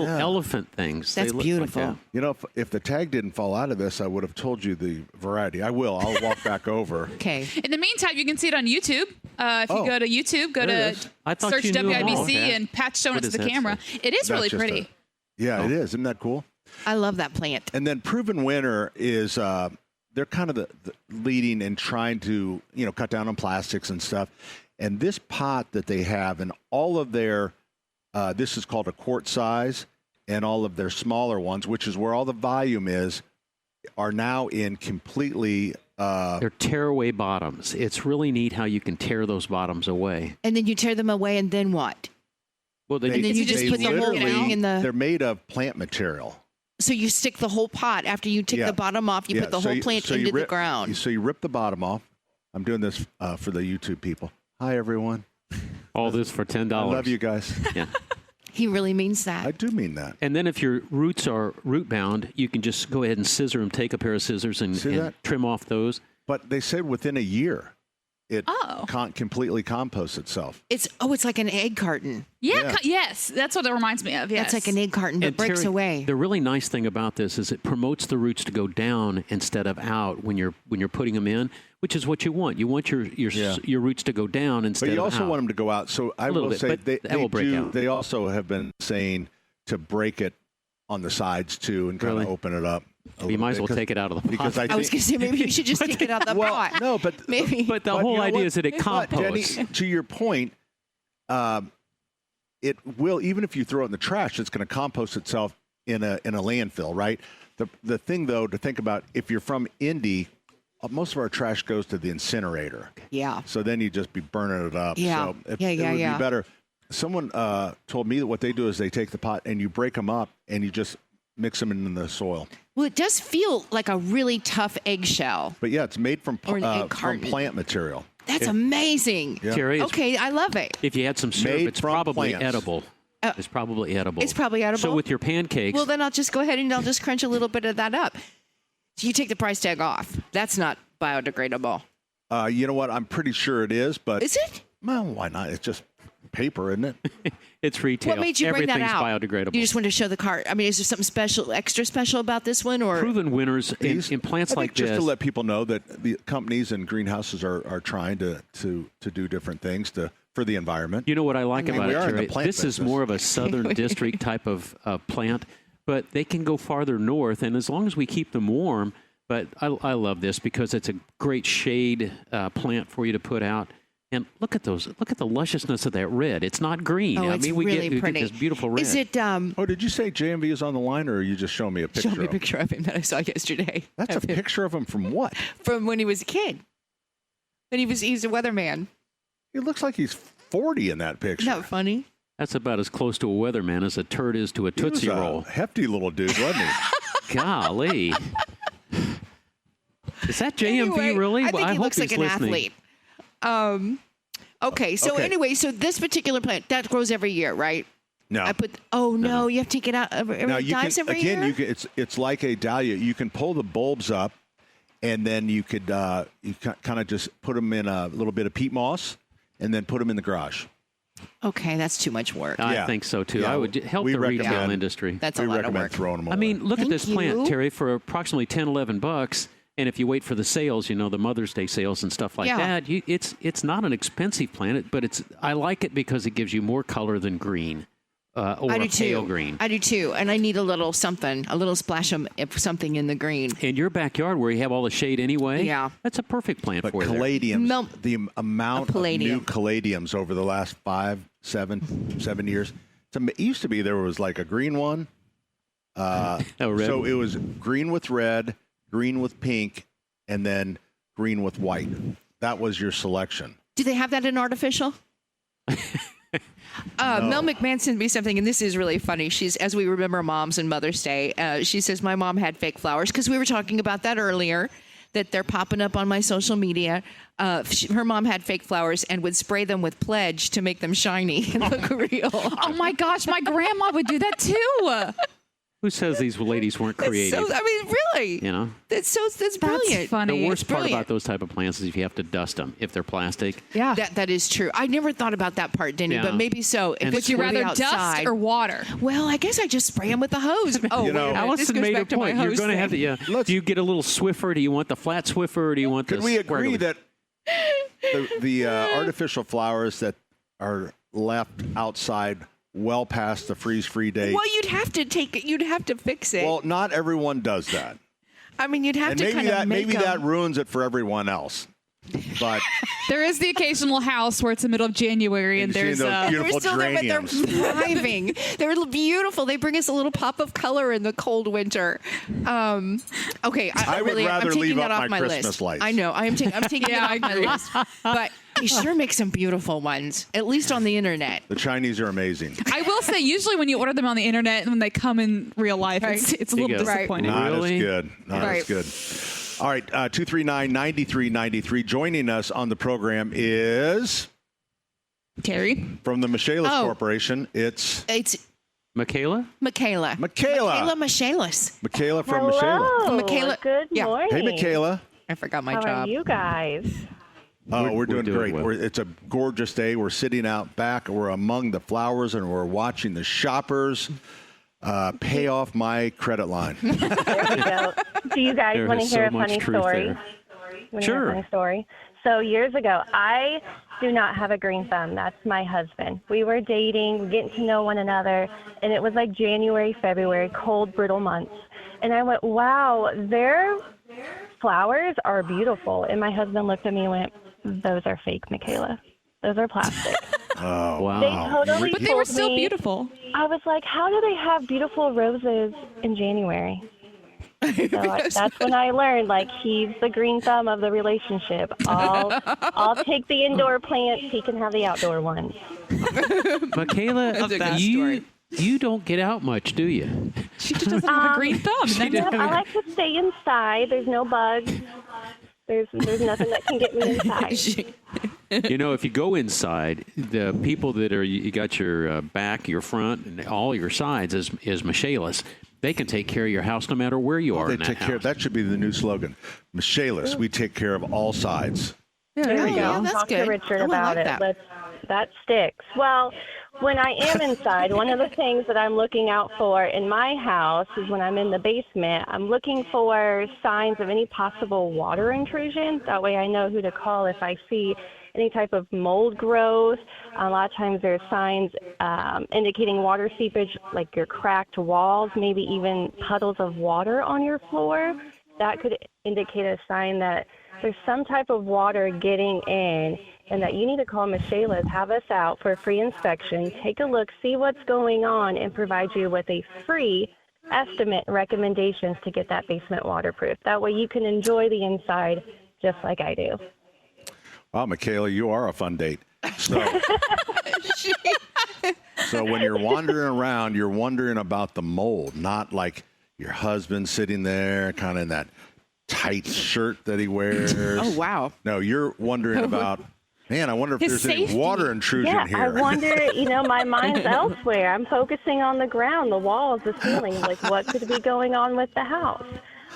Yeah. elephant things. That's They look beautiful. Like that. You know, if the tag didn't fall out of this, I would have told you the variety. I will. I'll walk back over. Okay. In the meantime, you can see it on YouTube. If you go to YouTube, go There it to is. I thought search you knew them all, WIBC Pat. and Pat's showing What it to does the that camera. say? It is really That's just pretty. Yeah, it is. Isn't that cool? I love that plant. And then Proven Winner is they're kind of the leading and trying to, cut down on plastics and stuff. And this pot that they have and all of their, this is called a quart size, and all of their smaller ones, which is where all the volume is, are now in completely. They're tear-away bottoms. It's really neat how you can tear those bottoms away. And then you tear them away, and then what? Well, and then you just put the whole thing in the. They're made of plant material. So you stick the whole pot after you take the bottom off. You put the whole plant into the ground. So you rip the bottom off. I'm doing this for the YouTube people. Hi, everyone. All this for $10. I love you guys. Yeah. He really means that. I do mean that. And then if your roots are root bound, you can just go ahead and scissor them. Take a pair of scissors and trim off those. But they said within a year, it completely composts itself. It's like an egg carton. Yeah. Yes, that's what it reminds me of. Yes, it's like an egg carton that breaks away. The really nice thing about this is it promotes the roots to go down instead of out when you're putting them in, which is what you want. You want your roots to go down instead of out. But you also want them to go out. So I will say they also have been saying to break it on the sides too and kind of open it up. You might as well take it out of the pot. Because I was going to say maybe you should just take it out of the pot. No, but maybe. But the whole idea is that it composts. Jenny, to your point, it will, even if you throw it in the trash, it's going to compost itself in a landfill, right? The thing though to think about, if you're from Indy, most of our trash goes to the incinerator. Yeah. So then you just be burning it up. Yeah. So it would be better. Someone told me that what they do is they take the pot and you break them up and you just mix them in the soil. Well, it does feel like a really tough eggshell. But yeah, it's made from carton. plant material. That's amazing. Yeah. Terry, okay, I love it. If you had some syrup, it's probably edible. It's probably edible. It's probably edible. So with your pancakes. Well, then I'll just go ahead and I'll just crunch a little bit of that up. So you take the price tag off. That's not biodegradable. You know what? I'm pretty sure it is, but is it? Well, why not? It's just paper, isn't it? It's retail. What made you bring that out? Biodegradable. You just wanted to show the cart. I mean, is there something special, extra special about this one, or proven winners in plants like this? Just to let people know that the companies and greenhouses are trying to do different things for the environment. You know what I like about it, Terry? This is business. more of a southern district type of plant, but they can go farther north, and as long as we keep them warm. But I love this because it's a great shade plant for you to put out. And look at those! Look at the lusciousness of that red. It's not green. Oh, I it's mean, we really get pretty. this beautiful red. Is it? Oh, did you say JMV is on the line, or are you just showing me a picture? Show me a picture of him that I saw yesterday. That's a picture of him from what? From when he was a kid. When he's a weatherman. He looks like he's 40 in that picture. Isn't that funny? That's about as close to a weatherman as a turd is to a Tootsie he was Roll. A hefty little dude, wasn't he? Golly. Is that JMV anyway, really? I think he hope looks like he's an listening. athlete. Okay. So anyway, so this particular plant that grows every year, right? No. No, you have to take it out every dies every year. Again, it's like a dahlia. You can pull the bulbs up, and then you could you kind of just put them in a little bit of peat moss, and then put them in the garage. Okay, that's too much work. I think so too. I would help the retail industry. That's a lot of work. Throwing them away. I mean, look at this plant, you. Terry, for approximately $10-11. And if you wait for the sales, the Mother's Day sales and stuff like that, it's not an expensive plant, but I like it because it gives you more color than green. Or a pale green. I do too. And I need a little something, a little splash of something in the green. In your backyard where you have all the shade anyway, that's a perfect plant for you. Caladiums, the amount of new caladiums over the last 7 years. It used to be there was like a green one. Red. So it was green with red, green with pink, and then green with white. That was your selection. Do they have that in artificial? No. Mel McMahon sent me something, and this is really funny. As we remember Moms and Mother's Day, she says, my mom had fake flowers, because we were talking about that earlier, that they're popping up on my social media. Her mom had fake flowers and would spray them with Pledge to make them shiny and look real. Oh, my gosh, my grandma would do that, too. Who says these ladies weren't creative? Really. That's brilliant. That's funny. The worst part about those type of plants is if you have to dust them, if they're plastic. Yeah. That is true. I never thought about that part, Denny, but maybe so. Would you rather dust or water? Well, I guess I just spray them with the hose. Allison made a point. You're going to have the, do you get a little Swiffer? Do you want the flat Swiffer or do you want the Could we agree that the artificial flowers that are left outside well past the freeze-free date. Well, you'd have to fix it. Well, not everyone does that. I mean, you'd have to kind of make maybe them. that ruins it for everyone else. But there is the occasional house where it's the middle of January and there's beautiful they're still there, but they're thriving. They're beautiful. They bring us a little pop of color in the cold winter. Okay, I would rather I'm leave that up off my my Christmas list. lights. I know. I'm taking it off my list. But he sure makes some beautiful ones, at least on the internet. The Chinese are amazing. I will say, usually when you order them on the internet and when they come in real life, it's a little disappointing. Not really? as good. Not as good. All right, 239-9393. Joining us on the program is Terry from the Michaelis Corporation. It's Michaela? Michaela Michaelis. Michaela from Hello. Michaela. Michaela. Good morning. Hey, Michaela. I forgot my How job. are you guys? Oh, we're doing great. well. It's a gorgeous day. We're sitting out back. We're among the flowers, and we're watching the shoppers pay off my credit line. There we go. Do you guys want to hear a funny story? Sure. Funny story. So years ago, I do not have a green thumb. That's my husband. We were dating, getting to know one another, and it was like January, February, cold, brittle months. And I went, wow, their flowers are beautiful. And my husband looked at me and went, those are fake, Michaela. Those are plastic. Oh, wow. They totally But they were still beautiful. I was like, how do they have beautiful roses in January? So that's when I learned, like, he's the green thumb of the relationship. I'll take the indoor plants. He can have the outdoor ones. Michaela, you don't get out much, do you? She just doesn't have a green thumb. I like to stay inside. There's no bugs. There's nothing that can get me inside. If you go inside, the people that you got your back, your front, and all your sides is Michaelis. They can take care of your house no matter where you are in that house. That should be the new slogan. Michaelis, we take care of all sides. There we go. Yeah, that's Talk good. to Richard I about like it. that. That sticks. Well, when I am inside, one of the things that I'm looking out for in my house is when I'm in the basement, I'm looking for signs of any possible water intrusion. That way I know who to call if I see any type of mold growth. A lot of times there's signs indicating water seepage, like your cracked walls, maybe even puddles of water on your floor. That could indicate a sign that there's some type of water getting in and that you need to call Michaelis, have us out for a free inspection, take a look, see what's going on, and provide you with a free estimate and recommendations to get that basement waterproof. That way you can enjoy the inside just like I do. Wow, Michaela, you are a fun date. So when you're wandering around, you're wondering about the mold, not like your husband sitting there kind of in that tight shirt that he wears. Oh, wow. No, you're wondering about, man, I wonder if His there's any safety. water intrusion Yeah, here. I wonder, my mind's elsewhere. I'm focusing on the ground, the walls, the ceiling, like what could be going on with the house.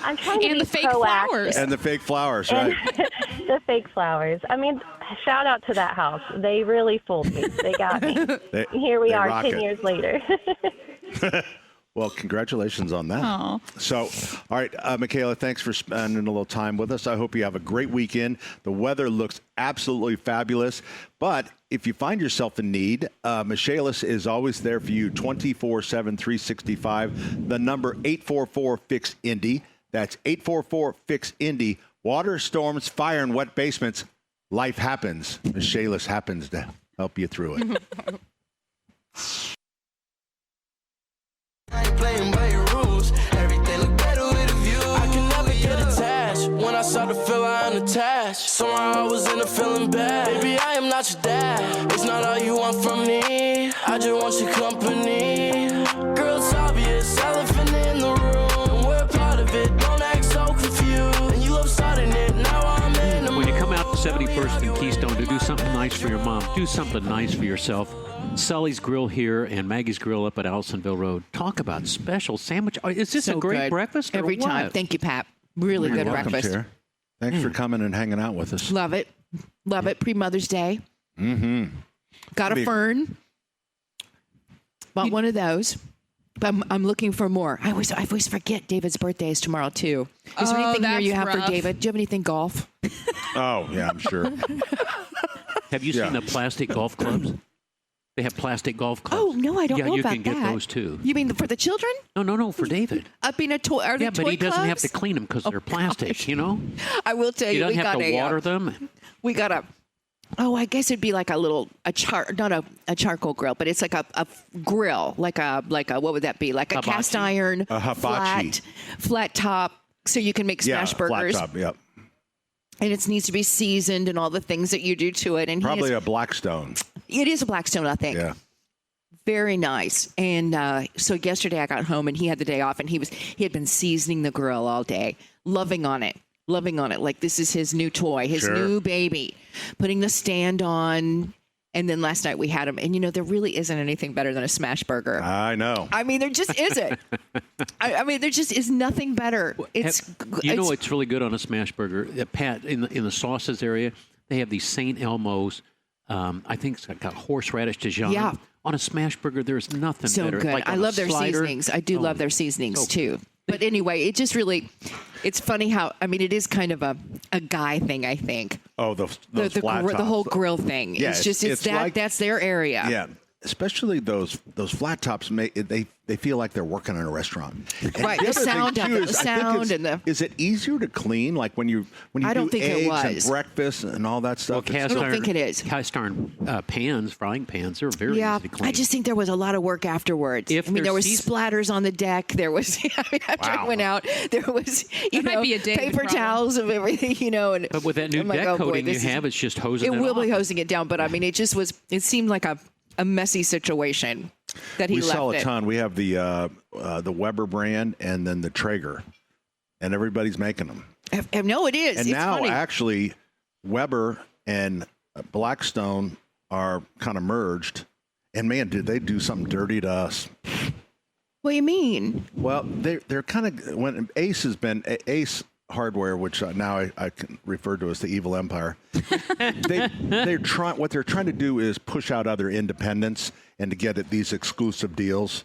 I'm trying to be the fake proactive. flowers. And the fake flowers, right? The fake flowers. I mean, shout out to that house. They really fooled me. They got me. Here we are 10 years later. Well, congratulations on that. Aww. So, all right, Michaela, thanks for spending a little time with us. I hope you have a great weekend. The weather looks absolutely fabulous. But if you find yourself in need, Michaelis is always there for you 24/7, 365. The number 844-FIX-INDY. That's 844-FIX-INDY. Water, storms, fire, and wet basements. Life happens. Michaelis happens to help you through it. I ain't playing by your rules. Everything look better with a view. I can never get attached. When I start to feel I'm unattached, somehow I was in a feeling bad. Baby, I am not your dad. It's not all you want from me. I just want your company. Girl, it's obvious, elephant in the room. We're part of it. Don't act so confused. And you love starting it. Now I'm in the When you come out to 71st and Keystone to do something nice for your mom, do something nice for yourself. Sully's Grill here and Maggie's Grill up at Allisonville Road. Talk about special sandwich. Is this So a great good. breakfast? Every what? time. Thank you, Pat. Really You're good welcome, breakfast. Tara. Thanks for coming and hanging out with us. Love it. Love it. Pre-Mother's Day. Mm-hmm. Got a fern. Bought one of those. But I'm looking for more. I always forget David's birthday is tomorrow, too. Is there anything here you have for David? Do you have anything golf? Oh, yeah, I'm sure. Have you seen the plastic golf clubs? They have plastic golf clubs. Oh, no, I don't know about that. Yeah, you can get those, too. You mean for the children? No, for David. Are they toy Yeah, but he doesn't have clubs? to clean them because they're plastic, you know? I will tell He you, doesn't we have got to water them. We got I guess it'd be like not a charcoal grill, but it's like a grill, like a what would that be? Like a Hibachi. cast iron, A hibachi. flat top, so you can make smash burgers. Flat top, yep. And it needs to be seasoned and all the things that you do to it. And Probably a Blackstone. it is a Blackstone, I think. Yeah. Very nice. And so yesterday I got home and he had the day off and he had been seasoning the grill all day, loving on it. Like this is his new toy, his new baby, putting the stand on. And then last night we had him. And, there really isn't anything better than a smash burger. I know. I mean, there just isn't. I mean, there just is nothing better. It's what's really good on a smash burger? Pat, in the sauces area, they have these St. Elmo's. I think it's got horseradish Dijon. Yeah. On a smash burger, there's nothing so better. good. Like I on love a their slider. seasonings. I do love their seasonings too. But anyway, it just really, it's funny how, I mean, it is kind of a guy thing, I think. Oh, those flat tops. The whole grill thing. Yeah, it's like, that's their area. Yeah. Especially those flat tops, they feel like they're working in a restaurant. And Right, the other thing, sound of too, it, is, the I think sound it's- and the... Is it easier to clean, like when you I don't do think it eggs and was. breakfast and all that stuff? Well, I don't think it is. Cast iron frying pans, they're very Yeah, easy to clean. I just think there was a lot of work afterwards. If I mean, there they're was splatters on the deck. There was, after I went out, there was, might be a David paper problem. towels of everything, and. But with that new I'm like, deck oh, boy, coating you this is- have, it's just hosing It it will be off. hosing it down, but I mean, it seemed like a messy situation that he we left sell a it. ton. We have the Weber brand and then the Traeger, and everybody's making them. No, it is. And it's now, funny. actually, Weber and Blackstone are kind of merged. And man, did they do something dirty to us? What do you mean? Well, they're kind of when Ace has been Ace Hardware, which now I can refer to as the evil empire. They're trying. What they're trying to do is push out other independents and to get at these exclusive deals.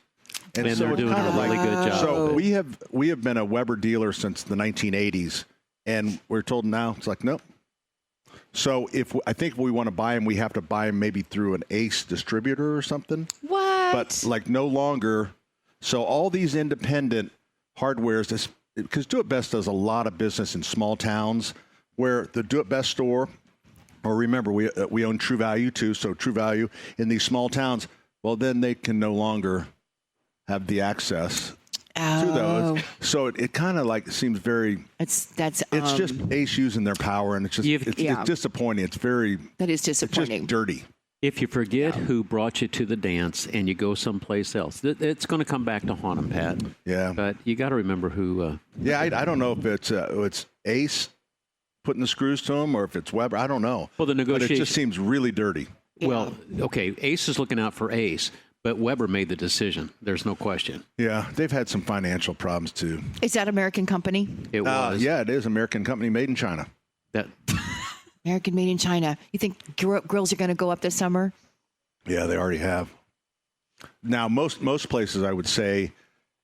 And so they're it's doing kind a of really good job. So of it. we have been a Weber dealer since the 1980s, and we're told now it's like nope. So I think if we want to buy them, we have to buy them maybe through an Ace distributor or something. What? But like no longer. So all these independent hardwares, because Do It Best does a lot of business in small towns where the Do It Best store, or remember we own True Value too. So True Value in these small towns, well then they can no longer have the access to those. So it kind of like seems very. It's just Ace using their power, and it's just it's disappointing. It's very. That is disappointing. It's just dirty. If you forget who brought you to the dance and you go someplace else, it's going to come back to haunt them, Pat. Yeah. But you got to remember who. Yeah, I don't know if it's Ace putting the screws to them or if it's Weber. I don't know. Well, the negotiation. But it just seems really dirty. Yeah. Well, okay, Ace is looking out for Ace, but Weber made the decision. There's no question. Yeah, they've had some financial problems too. Is that American company? It was. Yeah, it is American company made in China. That. American made in China. You think grills are going to go up this summer? Yeah, they already have. Now, most places, I would say,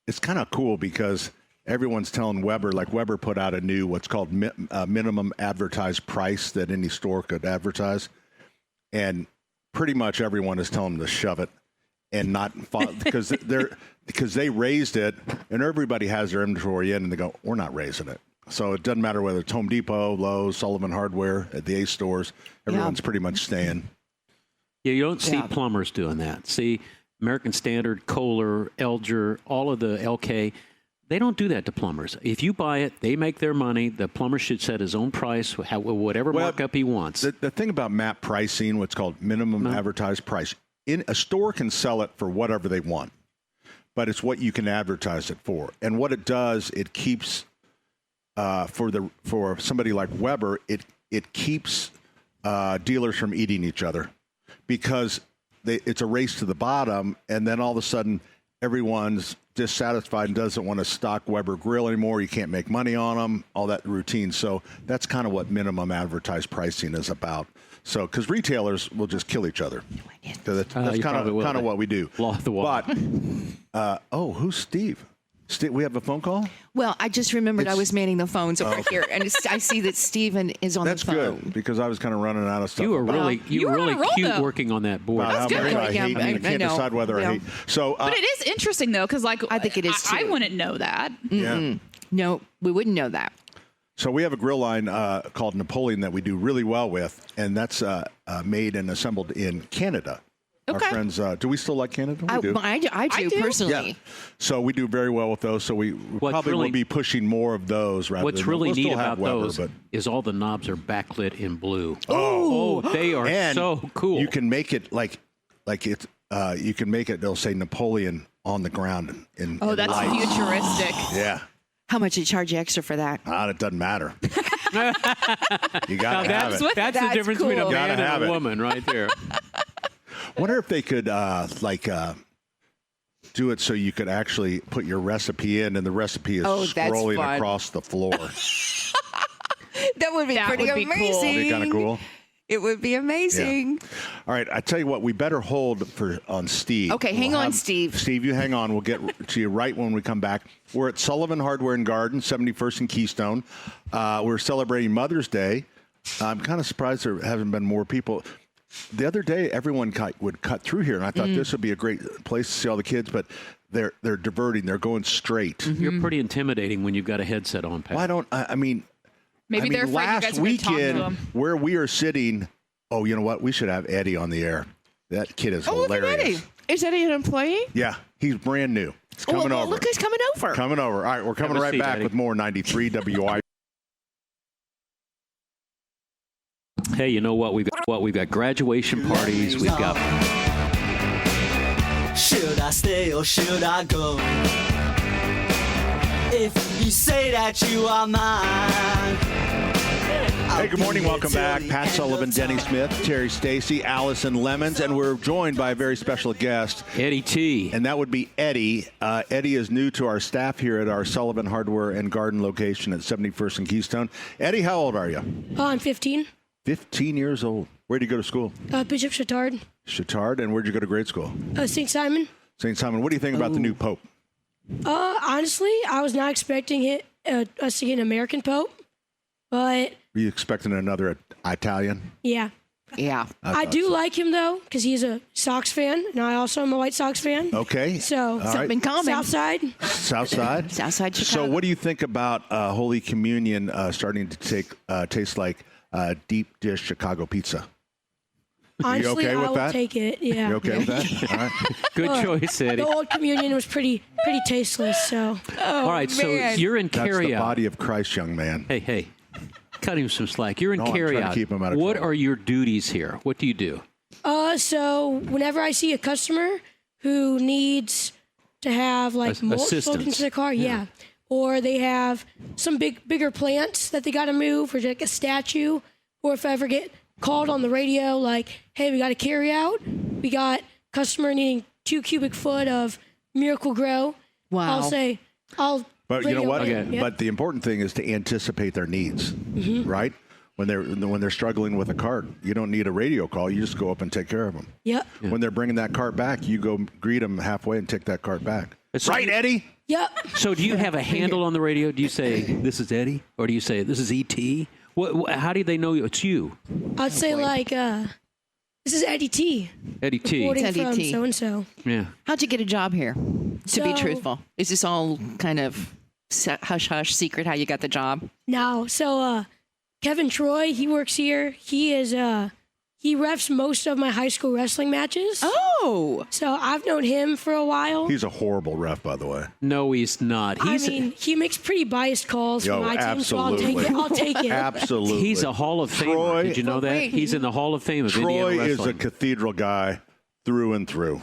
it's kind of cool because everyone's telling Weber, like Weber put out a new what's called minimum advertised price that any store could advertise, and pretty much everyone is telling them to shove it and not follow, because they raised it, and everybody has their inventory in, and they go, we're not raising it. So it doesn't matter whether it's Home Depot, Lowe's, Sullivan Hardware, at the Ace stores. Everyone's pretty much staying. Yeah, you don't see plumbers doing that. See, American Standard, Kohler, Elger, all of the LK, they don't do that to plumbers. If you buy it, they make their money. The plumber should set his own price, whatever markup he wants. The thing about MAP pricing, what's called minimum advertised price, a store can sell it for whatever they want, but it's what you can advertise it for. And what it does, it keeps... for somebody like Weber, it keeps dealers from eating each other because it's a race to the bottom, and then all of a sudden everyone's dissatisfied and doesn't want to stock Weber grill anymore. You can't make money on them, all that routine. So that's kind of what minimum advertised pricing is about. So because retailers will just kill each other. That's kind of what we do. Law of the wall. But who's Steve? We have a phone call? Well, I just remembered I was manning the phones over here, and I see that Steven is on the phone. That's good, because I was kind of running out of stuff. You were really cute though. working on that board. That's good. I can't decide whether I hate. So, but it is interesting, though, because I think it is, too. I wouldn't know that. Yeah. No, we wouldn't know that. So we have a grill line called Napoleon that we do really well with, and that's made and assembled in Canada. Okay. Our friends, do we still like Canada? We do. I do personally. Yeah. So we do very well with those. So we probably will be pushing more of those. What's really neat about those is all the knobs are backlit in blue. Oh, they are so cool. You can make it like it's. You can make it. They'll say Napoleon on the ground. That's lights. Futuristic. Yeah. How much do you charge you extra for that? It doesn't matter. You got to have it. That's the difference between a man and a woman right there. Wonder if they could do it so you could actually put your recipe in, and the recipe is scrolling across the floor. That would be pretty amazing. Cool. That'd be kind of cool. It would be amazing. Yeah. All right, I tell you what, we better hold on Steve. Okay, hang on, Steve. Steve, you hang on. We'll get to you right when we come back. We're at Sullivan Hardware and Garden, 71st and Keystone. We're celebrating Mother's Day. I'm kind of surprised there haven't been more people. The other day, everyone would cut through here, and I thought this would be a great place to see all the kids, but they're diverting. They're going straight. Mm-hmm. You're pretty intimidating when you've got a headset on, Pat. Maybe they're afraid last you guys are going to talk to them. Where we are sitting, you know what? We should have Eddie on the air. That kid is hilarious. Look at Eddie. Is Eddie an employee? Yeah, he's brand new. He's coming over. Look who's coming over. Coming over. All right, we're coming right back with more 93 WI. Hey, you know what? We've got graduation parties. We've got. Should I stay or should I go? If you say that you are mine. Hey, good morning. Welcome back. Pat Sullivan, Denny Smith, Terry Stacy, Allison Lemons, and we're joined by a very special guest, Eddie T. And that would be Eddie. Eddie is new to our staff here at our Sullivan Hardware and Garden location at 71st and Keystone. Eddie, how old are you? I'm 15. 15 years old. Where did you go to school? Bishop Chatard. Chatard, and where'd you go to grade school? St. Simon. St. Simon. What do you think about the new Pope? Honestly, I was not expecting us to get an American Pope, but... Were you expecting another Italian? Yeah. Yeah. I do like him, though, because he's a Sox fan, and I also am a White Sox fan. Okay. So, something in common. Southside. Southside Chicago. So what do you think about Holy Communion starting to taste like deep dish Chicago pizza? Honestly, okay with I will that? Take it, yeah. You okay with that? All right. Good choice, Eddie. The old communion was pretty tasteless, so. All right, so you're in carryout. That's the body of Christ, young man. Hey. Cut him some slack. You're in carryout. I'm trying to keep him out of what trouble. are your duties here? What do you do? So whenever I see a customer who needs to have like mold spoken into their car, or they have some bigger plants that they got to move, or like a statue, or if I ever get called on the radio, like, hey, we got to carry out. We got customer needing 2 cubic foot of Miracle Grow. Wow. I'll say, But you know what? Yep. But the important thing is to anticipate their needs, right? When they're struggling with a cart, you don't need a radio call. You just go up and take care of them. Yep. Yeah. When they're bringing that cart back, you go greet them halfway and take that cart back. Right, Eddie? Yep. So do you have a handle on the radio? Do you say, this is Eddie? Or do you say, this is E.T.? How do they know it's you? I'd say this is Eddie T. Eddie T. Reporting Eddie from T. so-and-so. Yeah. How'd you get a job here? To be truthful, is this all kind of hush-hush secret how you got the job? No. So Kevin Troy, he works here. He refs most of my high school wrestling matches. Oh. So I've known him for a while. He's a horrible ref, by the way. No, he's not. He makes pretty biased calls for my team, so absolutely. I'll take it. Absolutely. He's a Hall of Famer. Did you know that? He's in the Hall of Fame of Indiana Troy wrestling. is a cathedral guy through and through.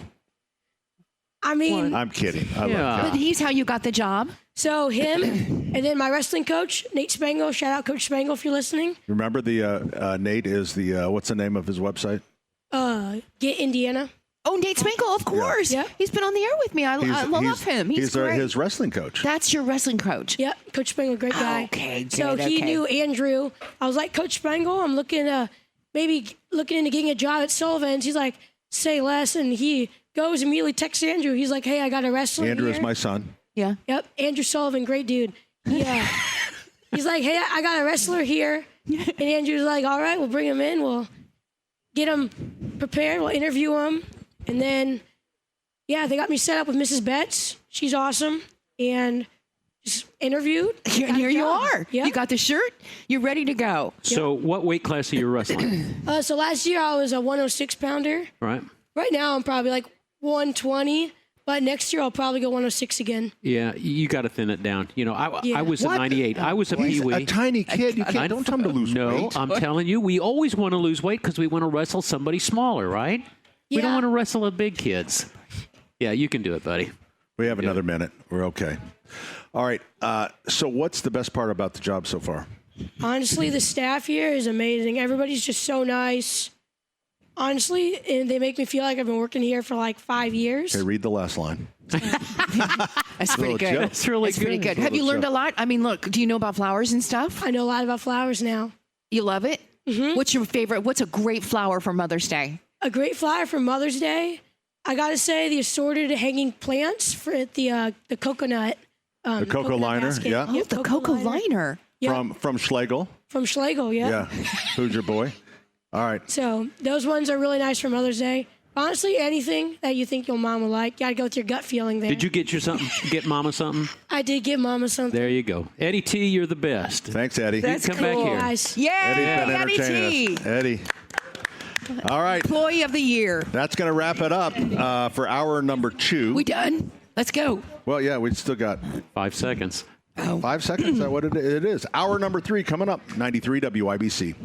I mean, I'm kidding. I love But he's how you got the job. So him, and then my wrestling coach, Nate Spangle. Shout out Coach Spangle if you're listening. Remember Nate is the what's the name of his website? Get Indiana. Oh, Nate Spangle, of course. Yeah. He's been on the air with me. I love him. He's great. His wrestling coach. That's your wrestling coach. Yep, Coach Spangle, great guy. Okay, good, So he knew Andrew. I was like, Coach Spangle, I'm looking into getting a job at Sullivan's. He's like, say less, and he goes immediately texts Andrew. He's like, hey, I got a wrestler Andrew here. is my son. Yeah. Yep, Andrew Sullivan, great dude. Yeah. He's like, hey, I got a wrestler here. And Andrew's like, all right, we'll bring him in. We'll get him prepared. We'll interview him. And then, yeah, they got me set up with Mrs. Betts. She's awesome. And just interviewed. And here you are. Yep. You got the shirt. You're ready to go. So what weight class are you wrestling? So last year I was a 106 pounder. Right. Right now I'm probably like 120. But next year I'll probably go 106 again. Yeah, you got to thin it down. You know, I was at 98. I was a peewee. A tiny kid. You can't. Don't tell him to lose weight. No, I'm telling you, we always want to lose weight because we want to wrestle somebody smaller, right? We don't want to wrestle the big kids. Yeah, you can do it, buddy. We have another minute. We're okay. All right. So what's the best part about the job so far? Honestly, the staff here is amazing. Everybody's just so nice. Honestly, and they make me feel like I've been working here for like 5 years. Okay, read the last line. That's pretty good. Joke. That's really Pretty good. Have you learned a lot? I mean, look, do you know about flowers and stuff? I know a lot about flowers now. You love it? Mm-hmm. What's your favorite? What's a great flower for Mother's Day? A great flower for Mother's Day? I got to say the assorted hanging plants for the coconut. The cocoa liner, basket. yeah. Oh, the cocoa liner. Yep. From Schlegel. From Schlegel, yeah. Yeah. Who's your boy? All right. So those ones are really nice for Mother's Day. Honestly, anything that you think your mom would like, you got to go with your gut feeling there. Did you get Mama something? I did get Mama something. There you go. Eddie T, you're the best. Thanks, Eddie. That's come cool. back here. Guys. Yay, Eddie's been Eddie entertaining T. us. Eddie. All right. Employee of the year. That's going to wrap it up for hour number 2. We done? Let's go. Well, yeah, we still got 5 seconds. 5 seconds. Is that what it is? Hour number 3 coming up. 93 WIBC.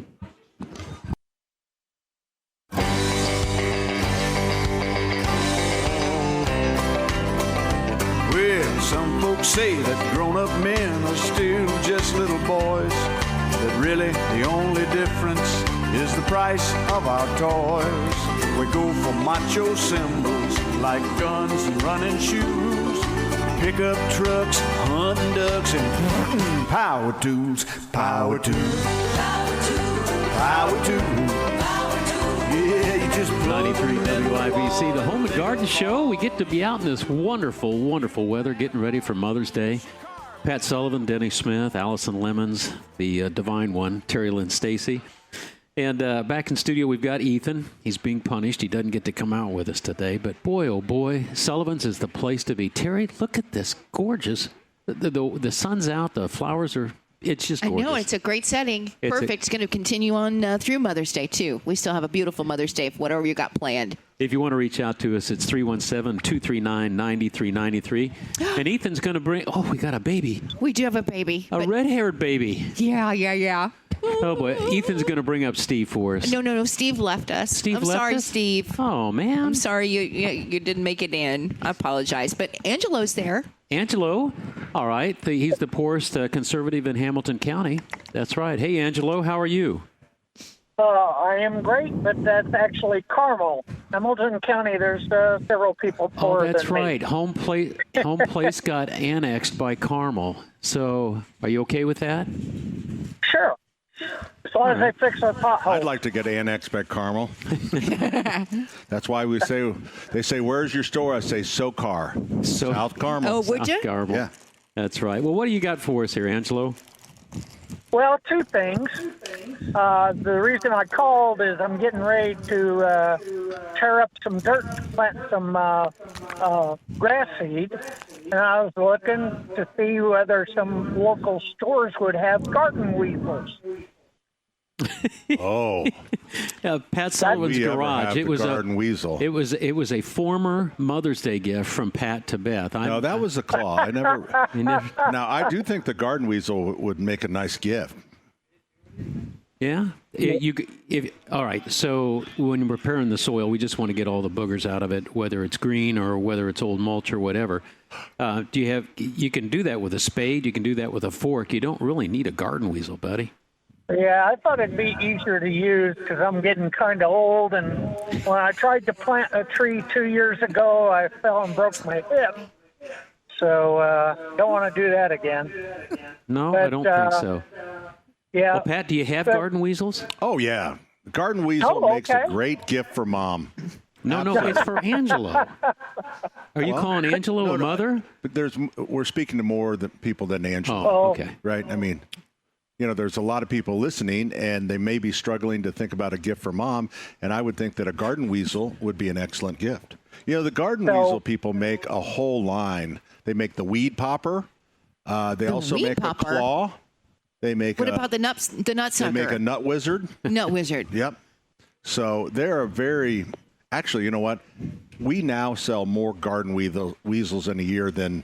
Well, some folks say that grown-up men are still just little boys, that really the only difference is the price of our toys. We go for macho symbols like guns and running shoes, pickup trucks, hunting ducks, and power tools, power tools, power tools. Yeah, you just 93 WIBC, the Home and Garden Show. We get to be out in this wonderful, wonderful weather, getting ready for Mother's Day. Pat Sullivan, Denny Smith, Allison Lemons, the divine one, Terry Lynn Stacy. And back in studio, we've got Ethan. He's being punished. He doesn't get to come out with us today. But boy, oh boy, Sullivan's is the place to be. Terry, look at this gorgeous. The sun's out. The flowers are... It's just gorgeous. I know. It's a great setting. Perfect. It's going to continue on through Mother's Day, too. We still have a beautiful Mother's Day, whatever you got planned. If you want to reach out to us, it's 317-239-9393. And Ethan's going to bring... Oh, we got a baby. We do have a baby. A red-haired baby. Yeah. Oh, boy. Ethan's going to bring up Steve for us. No. Steve left us. I'm sorry, Steve. Oh, man. I'm sorry you didn't make it in. I apologize. But Angelo's there. Angelo? All right. He's the poorest conservative in Hamilton County. That's right. Hey, Angelo, how are you? I am great, but that's actually Carmel. Hamilton County, there's several people poorer than me. Oh, that's right. Home place got annexed by Carmel. So are you okay with that? Sure. As long as they fix our potholes. I'd like to get annexed by Carmel. That's why they say, where's your store? I say, SoCar. South Carmel. Oh, would you? Carmel. Yeah. That's right. Well, what do you got for us here, Angelo? Well, two things. The reason I called is I'm getting ready to tear up some dirt to plant some grass seed. And I was looking to see whether some local stores would have garden weasels. Oh. Pat Sullivan's Garage. It was garden weasel. It was a former Mother's Day gift from Pat to Beth. No, that was a claw. I never. Now I do think the garden weasel would make a nice gift. Yeah. All right. So when you're preparing the soil, we just want to get all the boogers out of it, whether it's green or whether it's old mulch or whatever. You can do that with a spade. You can do that with a fork. You don't really need a garden weasel, buddy. Yeah, I thought it'd be easier to use because I'm getting kind of old. And when I tried to plant a tree 2 years ago, I fell and broke my hip. So don't want to do that again. No, but, I don't think so. Yeah. Well, Pat, do you have garden weasels? Oh, yeah. The garden weasel makes a great gift for Mom. No, it's for Angelo. Are you calling Angelo a mother? But we're speaking to more people than Angelo. Oh, okay. Right? I mean, there's a lot of people listening, and they may be struggling to think about a gift for Mom, and I would think that a garden weasel would be an excellent gift. The garden weasel people make a whole line. They make the weed popper. They also make a claw. They make What about the nut sucker? They make a nut wizard. Nut wizard. Yep. So they're actually, you know what? We now sell more garden weasels in a year than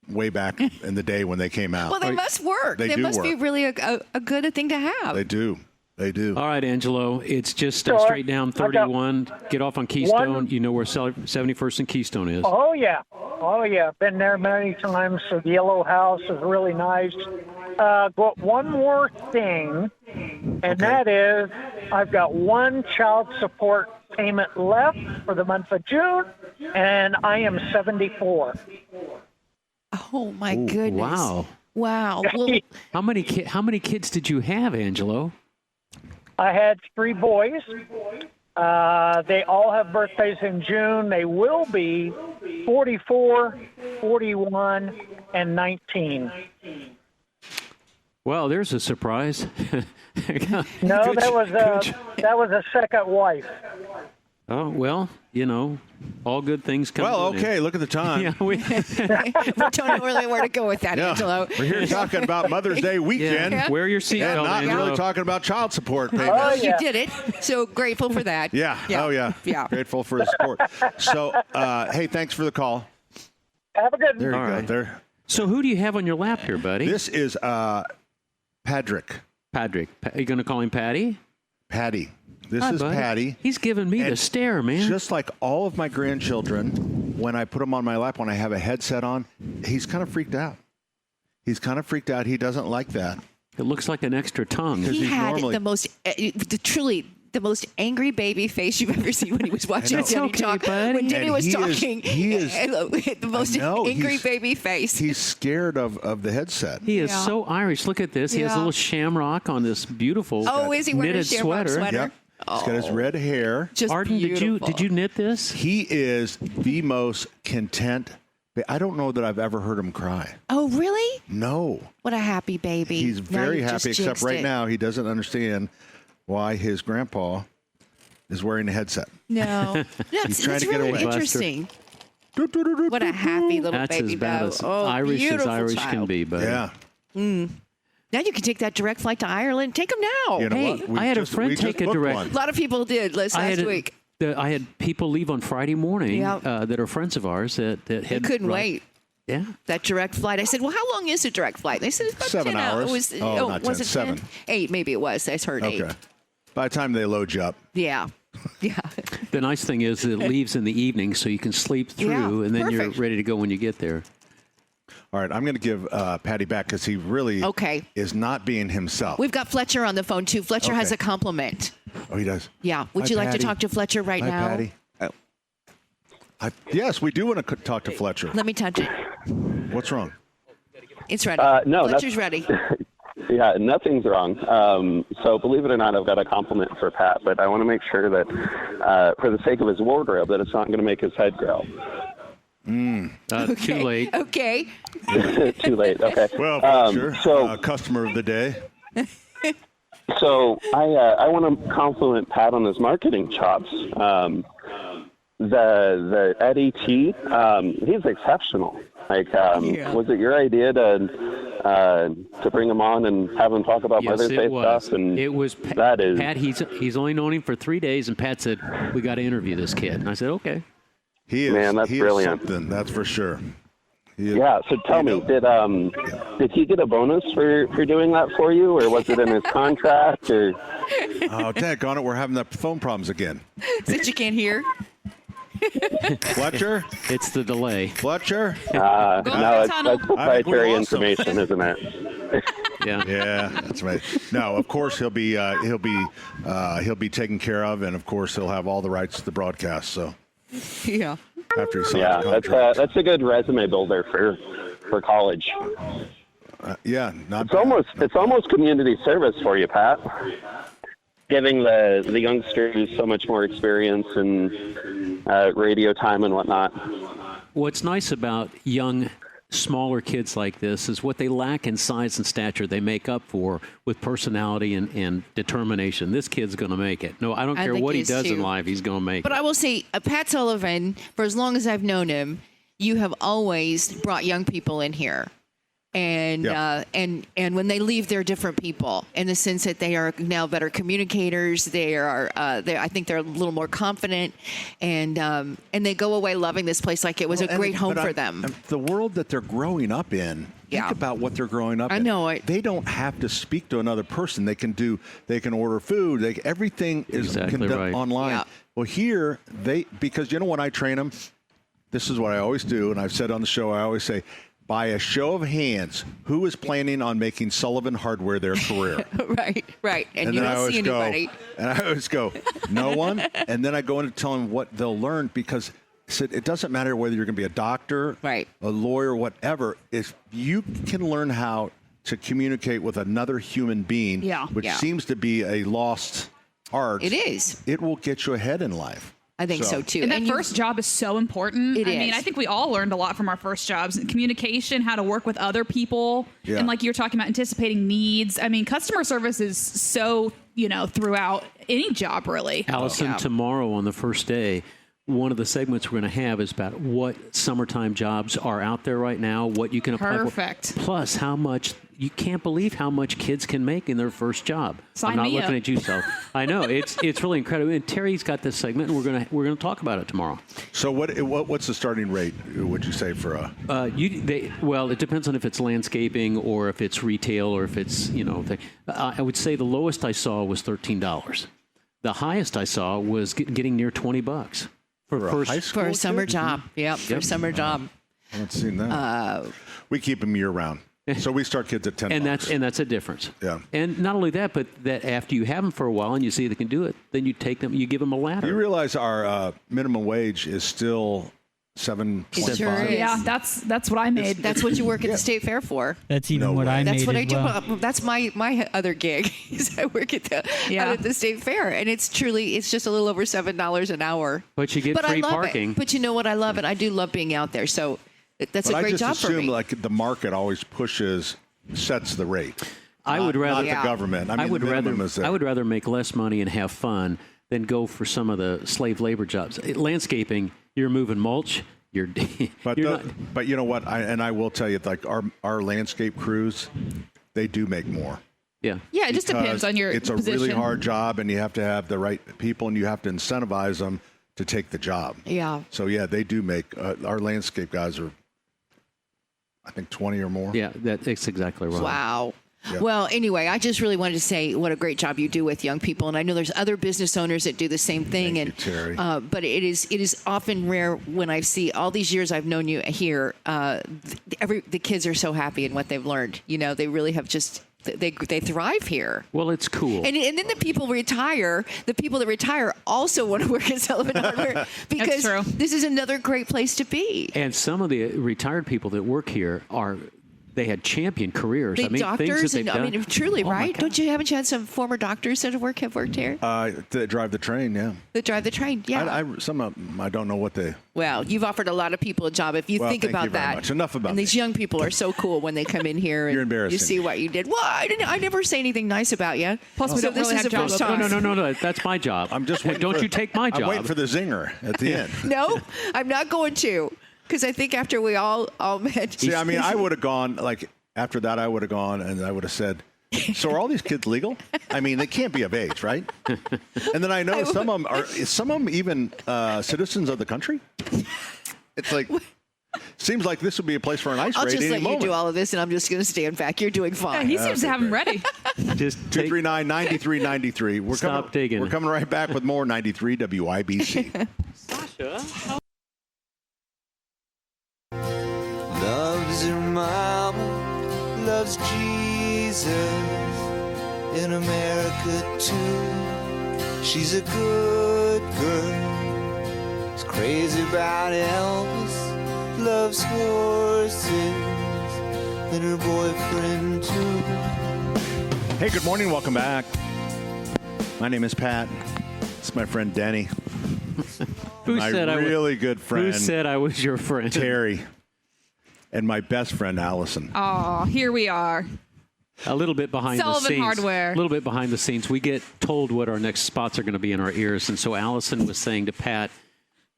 way back in the day when they came out. Well, they must work. They must be really a good thing to have. They do. All right, Angelo. It's just straight down 31. Get off on Keystone. You know where 71st and Keystone is. Oh, yeah. Been there many times. So the yellow house is really nice. But one more thing, and that is I've got one child support payment left for the month of June, and I am 74. Oh, my goodness. Wow. Well, how many kids did you have, Angelo? I had 3 boys. They all have birthdays in June. They will be 44, 41, and 19. Well, there's a surprise. No, that was a second wife. Oh, well, all good things come. Well, okay, look at the time. Yeah, we don't really know where to go with that, Angelo. We're here talking about Mother's Day weekend. Yeah. Wear your seatbelt, and not Angelo. really talking about child support payments. Oh, you did it. So grateful for that. Yeah. Oh, yeah. Grateful for the support. So, hey, thanks for the call. Have a good one. There you go. There. So who do you have on your lap here, buddy? This is Patrick. Are you going to call him Patty? Patty. This Hi, is buddy. Patty. He's giving me the stare, man. Just like all of my grandchildren, when I put him on my lap, when I have a headset on, he's kind of freaked out. He doesn't like that. It looks like an extra tongue. He had the most, truly, the most angry baby face you've ever seen when he was watching Denny talk. When Denny was talking, he is the most angry baby face. He's scared of the headset. He is so Irish. Look at this. He has a little shamrock on this beautiful is he wearing a knitted shamrock sweater? Yep. He's got his red hair. Just Arden, beautiful. did you knit this? He is the most content. I don't know that I've ever heard him cry. Oh, really? No. What a happy baby. He's very happy, except right now he doesn't understand why his grandpa is wearing a headset. No. He's trying to get really away. Interesting. What a happy little baby. That's as Irish as Irish can be, but yeah. Now you can take that direct flight to Ireland. Take them now. You know hey, I had a friend take a direct. A lot of people did last week. I had people leave on Friday morning that are friends of ours that had. Couldn't wait. Yeah. That direct flight. I said, well, how long is a direct flight? They said it's about 7 10 hours. Was not 10, it 7? 10? 8, maybe it was. I heard 8. Okay. By the time they load you up. Yeah. Yeah. The nice thing is it leaves in the evening, so you can sleep through, and then you're ready to go when you get there. All right, I'm going to give Patty back because he really is not being himself. We've got Fletcher on the phone, too. Fletcher has a compliment. Oh, he does? Yeah. Would you like to talk to Fletcher right now? Patty. Yes, we do want to talk to Fletcher. Let me touch it. What's wrong? It's ready. No, Fletcher's ready. Yeah, nothing's wrong. So believe it or not, I've got a compliment for Pat, but I want to make sure that for the sake of his wardrobe, that it's not going to make his head grow. Too late. Okay. Too late. Okay. Well, Fletcher, customer of the day. So I want to compliment Pat on his marketing chops. The Eddie T, he's exceptional. Was it your idea to bring him on and have him talk about Mother's Day stuff? And it was Pat. He's only known him for 3 days, and Pat said, "We got to interview this kid." And I said, "Okay." He is. Man, that's brilliant. Is something, that's for sure. Yeah. So tell me, did he get a bonus for doing that for you, or was it in his contract? Or oh, daggone it, we're having the phone problems again. Since you can't hear. Fletcher? It's the delay. Fletcher? No, that's proprietary information, isn't it? Yeah, that's right. No, of course he'll be taken care of, and of course he'll have all the rights to the broadcast. So yeah, after he signs the contract. That's a good resume builder for college. It's almost community service for you, Pat. Giving the youngsters so much more experience and radio time and whatnot. What's nice about young, smaller kids like this is what they lack in size and stature, they make up for with personality and determination. This kid's going to make it. No, I don't care what he does in life, he's going to make it. But I will say, Pat Sullivan, for as long as I've known him, you have always brought young people in here. And when they leave, they're different people in the sense that they are now better communicators. They are, I think they're a little more confident, and they go away loving this place like it was a great home for them. The world that they're growing up in. Think about what they're growing up in. I know. They don't have to speak to another person. They can order food. Everything is done online. Yeah. Well, here because when I train them, this is what I always do, and I've said on the show, I always say, by a show of hands, who is planning on making Sullivan Hardware their career? Right. And you don't see anybody. And I always go, no one. And then I go in to tell them what they'll learn, because it doesn't matter whether you're going to be a doctor, a lawyer, whatever. If you can learn how to communicate with another human being, which seems to be a lost art. It is. It will get you ahead in life. I think so too. And that first job is so important. I mean, I think we all learned a lot from our first jobs. Communication, how to work with other people. Yeah. And like you were talking about, anticipating needs. I mean, customer service is so, throughout any job, really. Allison, tomorrow on the first day, one of the segments we're going to have is about what summertime jobs are out there right now, what you can apply for. Perfect. Plus, how much, you can't believe how much kids can make in their first job. Sign I'm not me looking up. at you, so it's really incredible. And Terry's got this segment, and we're gonna talk about it tomorrow. So what's the starting rate? Would you say for a? It depends on if it's landscaping or if it's retail or if it's I would say the lowest I saw was $13. The highest I saw was getting near $20. For a summer job. For a summer job. I haven't seen that. We keep them year round. So we start kids at $10. And that's a difference. Yeah. And not only that, but that after you have them for a while and you see they can do it, then you take them, you give them a ladder. You realize our minimum wage is still $7.25. Sure is. Yeah, that's what I made. That's what you work at the state fair for. That's even what I made. That's what I do. Well. That's my other gig. Is I work at the state fair, and it's just a little over $7 an hour. But you get free parking. It. But you know what? I love it. I do love being out there. So that's a great job for me. I just assume like the market always sets the rate. I would rather not the government. I would rather make less money and have fun than go for some of the slave labor jobs. Landscaping. You're moving mulch. But you know what? I will tell you, like our landscape crews, they do make more. Yeah. Yeah, it just depends on your position. It's a really hard job, and you have to have the right people, and you have to incentivize them to take the job. Yeah. So yeah, they do make. Our landscape guys are, I think, 20 or more. Yeah, that's exactly right. Wow. Yeah. Well, anyway, I just really wanted to say what a great job you do with young people, and I know there's other business owners that do the same thing. Thank you, Terry. But it is often rare when I see all these years I've known you here. The kids are so happy in what they've learned. You know, they really have just. They thrive here. Well, it's cool. And then the people that retire also want to work at Sullivan Hardware because this is another great place to be. And some of the retired people that work here they had champion careers. Doctors, things that they've done. Truly, right? Haven't you had some former doctors that have worked here? That drive the train, yeah. That drive the train, yeah. Some of them, I don't know what they... Well, you've offered a lot of people a job. If you think about thank you very that. much. Enough about And these young people are so cool when they come in here and You're embarrassing. you see what you did. Well, I never say anything nice about you. Plus, we don't really have jobs. No, that's my job. I'm just waiting Don't you take my job. I'm waiting for the zinger at the end. No, I'm not going to. Because I think after we all met. See, I mean, I would have gone, after that, I would have gone and I would have said, so are all these kids legal? I mean, they can't be of age, right? And then I know some of them even citizens of the country? It's like, seems like this would be a place for an ice raid. I'll just let moment. you do all of this and I'm just going to stand back. You're doing fine. Yeah, he seems to have them ready. Just 239-9393. We're digging. We're coming right back with more 93 WIBC. Sasha. Loves her mama, loves Jesus, in America too. She's a good girl, is crazy about Elvis, loves horses, and her boyfriend too. Hey, good morning, welcome back. My name is Pat. It's my friend Denny. Who said good friend. Who said I was your friend? Terry. And my best friend, Allison. Oh, here we are. A little bit behind the Sullivan scenes. Hardware. A little bit behind the scenes. We get told what our next spots are going to be in our ears. And so Allison was saying to Pat,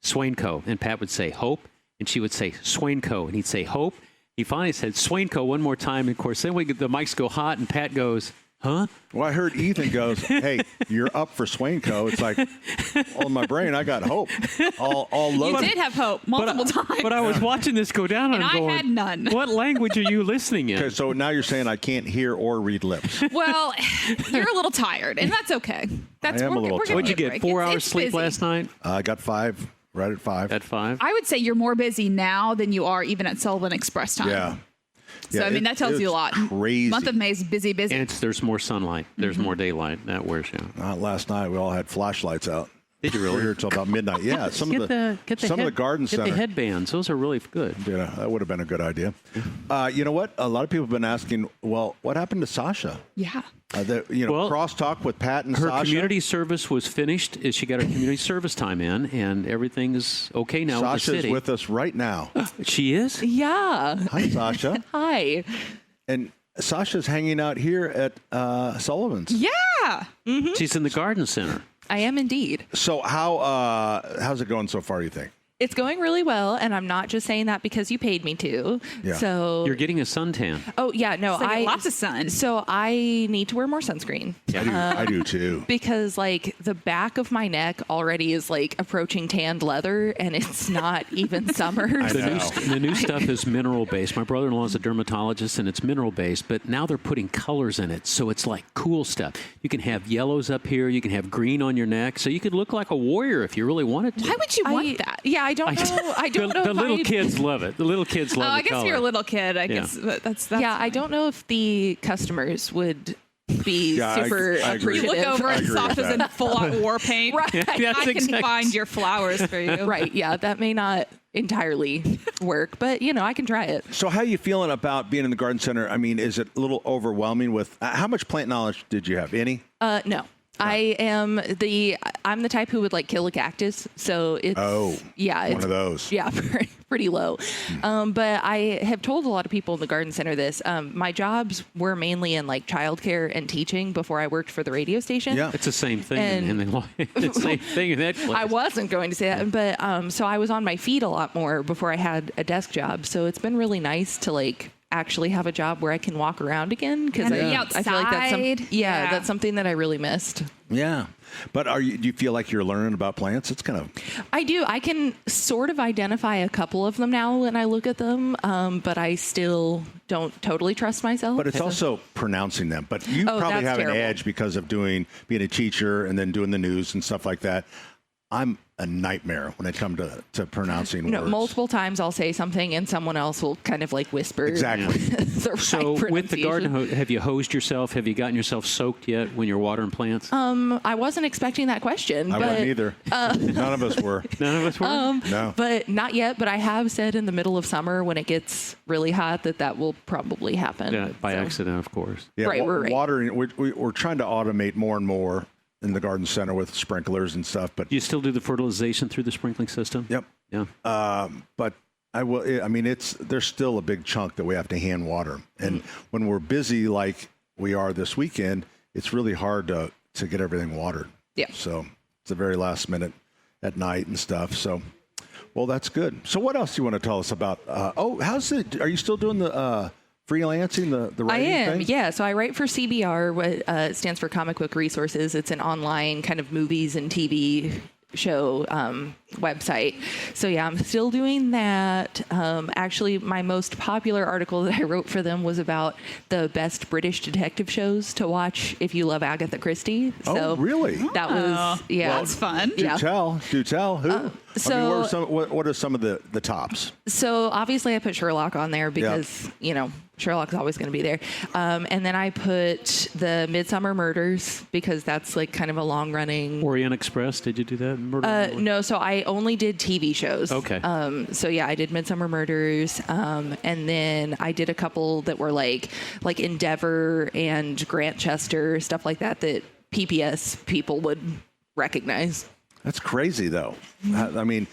Swainco. And Pat would say, Hope. And she would say, Swainco. And he'd say, Hope. He finally said, Swainco one more time. And of course, then the mics go hot and Pat goes, huh? Well, I heard Ethan goes, hey, you're up for Swainco. It's like, in my brain, I got Hope. All loaded. You did have Hope multiple times. But I was watching this go down and I'm going, I had none. What language are you listening in? Okay, so now you're saying I can't hear or read lips. Well, you're a little tired, and that's okay. I am a little tired. What'd you get, 4 hours sleep busy. last night? I got 5, right at 5. At 5? I would say you're more busy now than you are even at Sullivan Express time. Yeah. So, I mean, that tells you a lot. Crazy. Month of May is busy. And there's more sunlight. There's more daylight. That wears you out. Not last night. We all had flashlights out. Did you really? We were here till about midnight. Yeah. Some of the garden center. Get the headbands. Those are really good. Yeah, that would have been a good idea. You know what? A lot of people have been asking, well, what happened to Sasha? Yeah. Crosstalk with Pat and Sasha. Her community service was finished. She got her community service time in, and everything is okay now. Sasha's with us right now. She is? Yeah. Hi, Sasha. Hi. And Sasha's hanging out here at Sullivan's. Yeah. Mm-hmm. She's in the garden center. I am indeed. So how's it going so far, you think? It's going really well, and I'm not just saying that because you paid me to. Yeah. So you're getting a suntan. Oh yeah, no, so lots of sun. So I need to wear more sunscreen. Yeah, I do too. Because the back of my neck already is approaching tanned leather, and it's not even summer. The new stuff is mineral based. My brother-in-law is a dermatologist, and it's mineral based. But now they're putting colors in it, so it's like cool stuff. You can have yellows up here. You can have green on your neck, so you could look like a warrior if you really wanted to. Why would you want that? Yeah, I don't know. I don't know. The little kids love it. The little kids love it. I guess if you're a little kid, I guess that's yeah, I don't know if the customers would be super appreciative. You look over and Sasha's in full-on war paint. Right. Yeah, I can find your flowers for you. Right. Yeah, that may not entirely work, but I can try it. So how are you feeling about being in the garden center? I mean, is it a little overwhelming with how much plant knowledge did you have? Any? No. I'm the type who would kill a cactus, so it's one of those. Yeah, pretty low. But I have told a lot of people in the garden center this. My jobs were mainly in childcare and teaching before I worked for the radio station. Yeah, it's the same thing. It's the same thing in that place. I wasn't going to say that, but so I was on my feet a lot more before I had a desk job. So it's been really nice to actually have a job where I can walk around again, because I feel like that's something that I really missed. Yeah. But do you feel like you're learning about plants? It's kind of... I do. I can sort of identify a couple of them now when I look at them, but I still don't totally trust myself. But it's also pronouncing them. But you probably have an edge because of being a teacher and then doing the news and stuff like that. I'm a nightmare when it comes to pronouncing words. Multiple times I'll say something and someone else will kind of like whisper. Exactly. So with the garden, have you hosed yourself? Have you gotten yourself soaked yet when you're watering plants? I wasn't expecting that question. I wasn't either. None of us were. None of us were? No. But not yet. But I have said in the middle of summer when it gets really hot that will probably happen. Yeah, by accident, of course. Yeah, right. Watering, we're trying to automate more and more in the garden center with sprinklers and stuff. But you still do the fertilization through the sprinkling system? Yep. Yeah. But I will. I mean, there's still a big chunk that we have to hand water, and when we're busy like we are this weekend, it's really hard to get everything watered. Yeah. So it's the very last minute at night and stuff. So, well, that's good. So what else do you want to tell us about? How's it? Are you still doing the freelancing, the writing thing? Yeah. So I write for CBR, what it stands for Comic Book Resources. It's an online kind of movies and TV show website. So yeah, I'm still doing that. Actually, my most popular article that I wrote for them was about the best British detective shows to watch if you love Agatha Christie. So really? That was that's fun. Do tell. Who? What are some of the tops? So obviously I put Sherlock on there because Sherlock's always going to be there. And then I put the Midsummer Murders because that's like kind of a long running. Orient Express. Did you do that? No. So I only did TV shows. Okay. So yeah, I did Midsummer Murders. And then I did a couple that were like Endeavor and Grantchester, stuff like that PBS people would recognize. That's crazy though. I mean,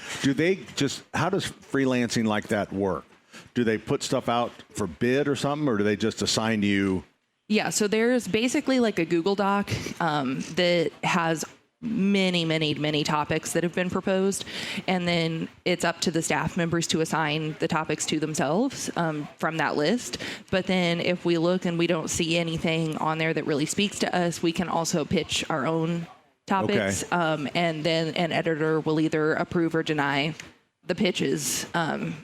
how does freelancing like that work? Do they put stuff out for bid or something, or do they just assign you? Yeah, so there's basically like a Google Doc that has many topics that have been proposed, and then it's up to the staff members to assign the topics to themselves from that list. But then if we look and we don't see anything on there that really speaks to us, we can also pitch our own topics, and then an editor will either approve or deny the pitches.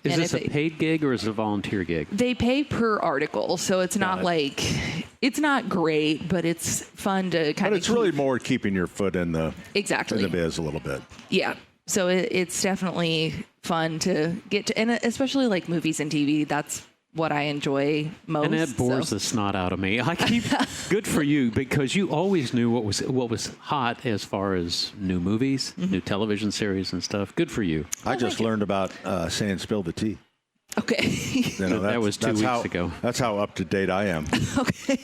Is this a paid gig or is it a volunteer gig? They pay per article, so it's not it's not great, but it's fun to kind of. But it's really more keeping your foot in the biz a little bit. Yeah, so it's definitely fun to get to, and especially like movies and TV. That's what I enjoy most. And that bores the snot out of me. Good for you, because you always knew what was hot as far as new movies, new television series and stuff. Good for you. I just learned about saying "spill the tea." Okay. That was 2 weeks ago. That's how up to date I am. Okay.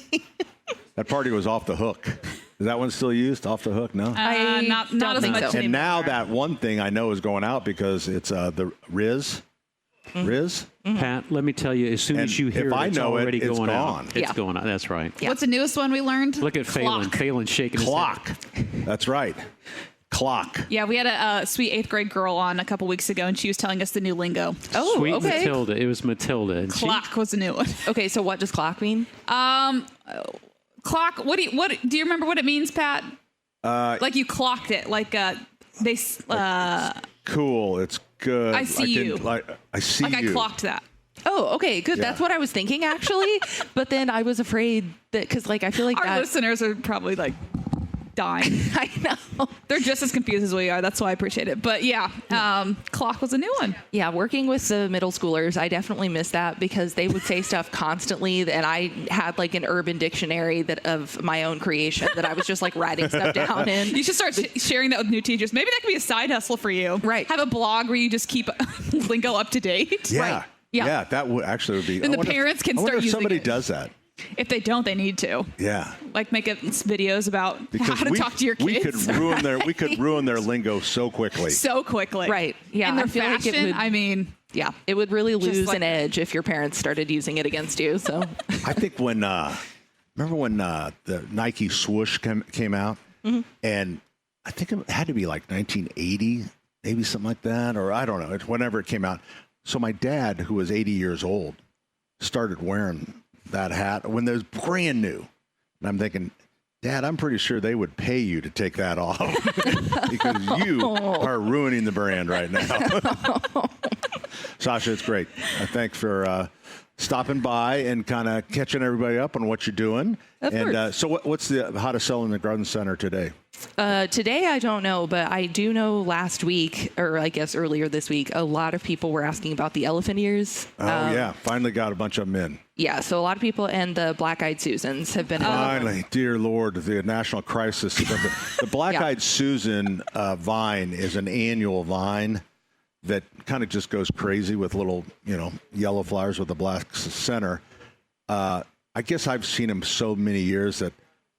That party was Off the Hook. Is that one still used? Off the Hook? No. Not as much. And now that one thing I know is going out because it's the Riz. Riz? Pat, let me tell you, as soon as you hear if I it's know already it's going gone. out. It's going out. That's right. Yeah. What's the newest one we learned? Look at Phelan. Phelan's shaking his head. That's right. Clock. Yeah, we had a sweet 8th grade girl on a couple weeks ago, and she was telling us the new lingo. Oh, Sweet okay. Matilda. It was Matilda. And clock was a new one. Okay, so what does clock mean? Clock. What do you remember what it means, Pat? Like you clocked it. Like they. Cool. It's good. I see you. I see you. Like I clocked that. Oh, okay, good. Yeah. That's what I was thinking, actually. But then I was afraid that, because I feel like our listeners are probably like dying. I know. They're just as confused as we are. That's why I appreciate it. But yeah, clock was a new one. Yeah, working with the middle schoolers, I definitely miss that because they would say stuff constantly, and I had like an urban dictionary of my own creation that I was just like writing stuff down in. You should start sharing that with new teachers. Maybe that could be a side hustle for you. Right. Have a blog where you just keep lingo up to date. Yeah. Right. Yeah, that would actually be. And the parents can start using it. Somebody does that. If they don't, they need to. Yeah. Like make videos about how to talk to your kids. We could ruin their lingo so quickly. So quickly. Right. Yeah. And their I feel fashion, like it would really lose an edge if your parents started using it against you. So I think remember when the Nike swoosh came out, and I think it had to be like 1980, maybe something like that, or I don't know. It's whenever it came out. So my dad, who was 80 years old, started wearing that hat when it was brand new. And I'm thinking, Dad, I'm pretty sure they would pay you to take that off because you are ruining the brand right now. Sasha, it's great. Thanks for stopping by and kind of catching everybody up on what you're doing. So what's the how to sell in the garden center today? Today, I don't know, but I do know last week, or I guess earlier this week, a lot of people were asking about the elephant ears. Oh, yeah. Finally got a bunch of them in. Yeah, so a lot of people, and the black-eyed Susans have been. Finally, dear Lord, the national crisis. The black-eyed Susan vine is an annual vine that kind of just goes crazy with little, yellow flowers with a black center. I guess I've seen them so many years that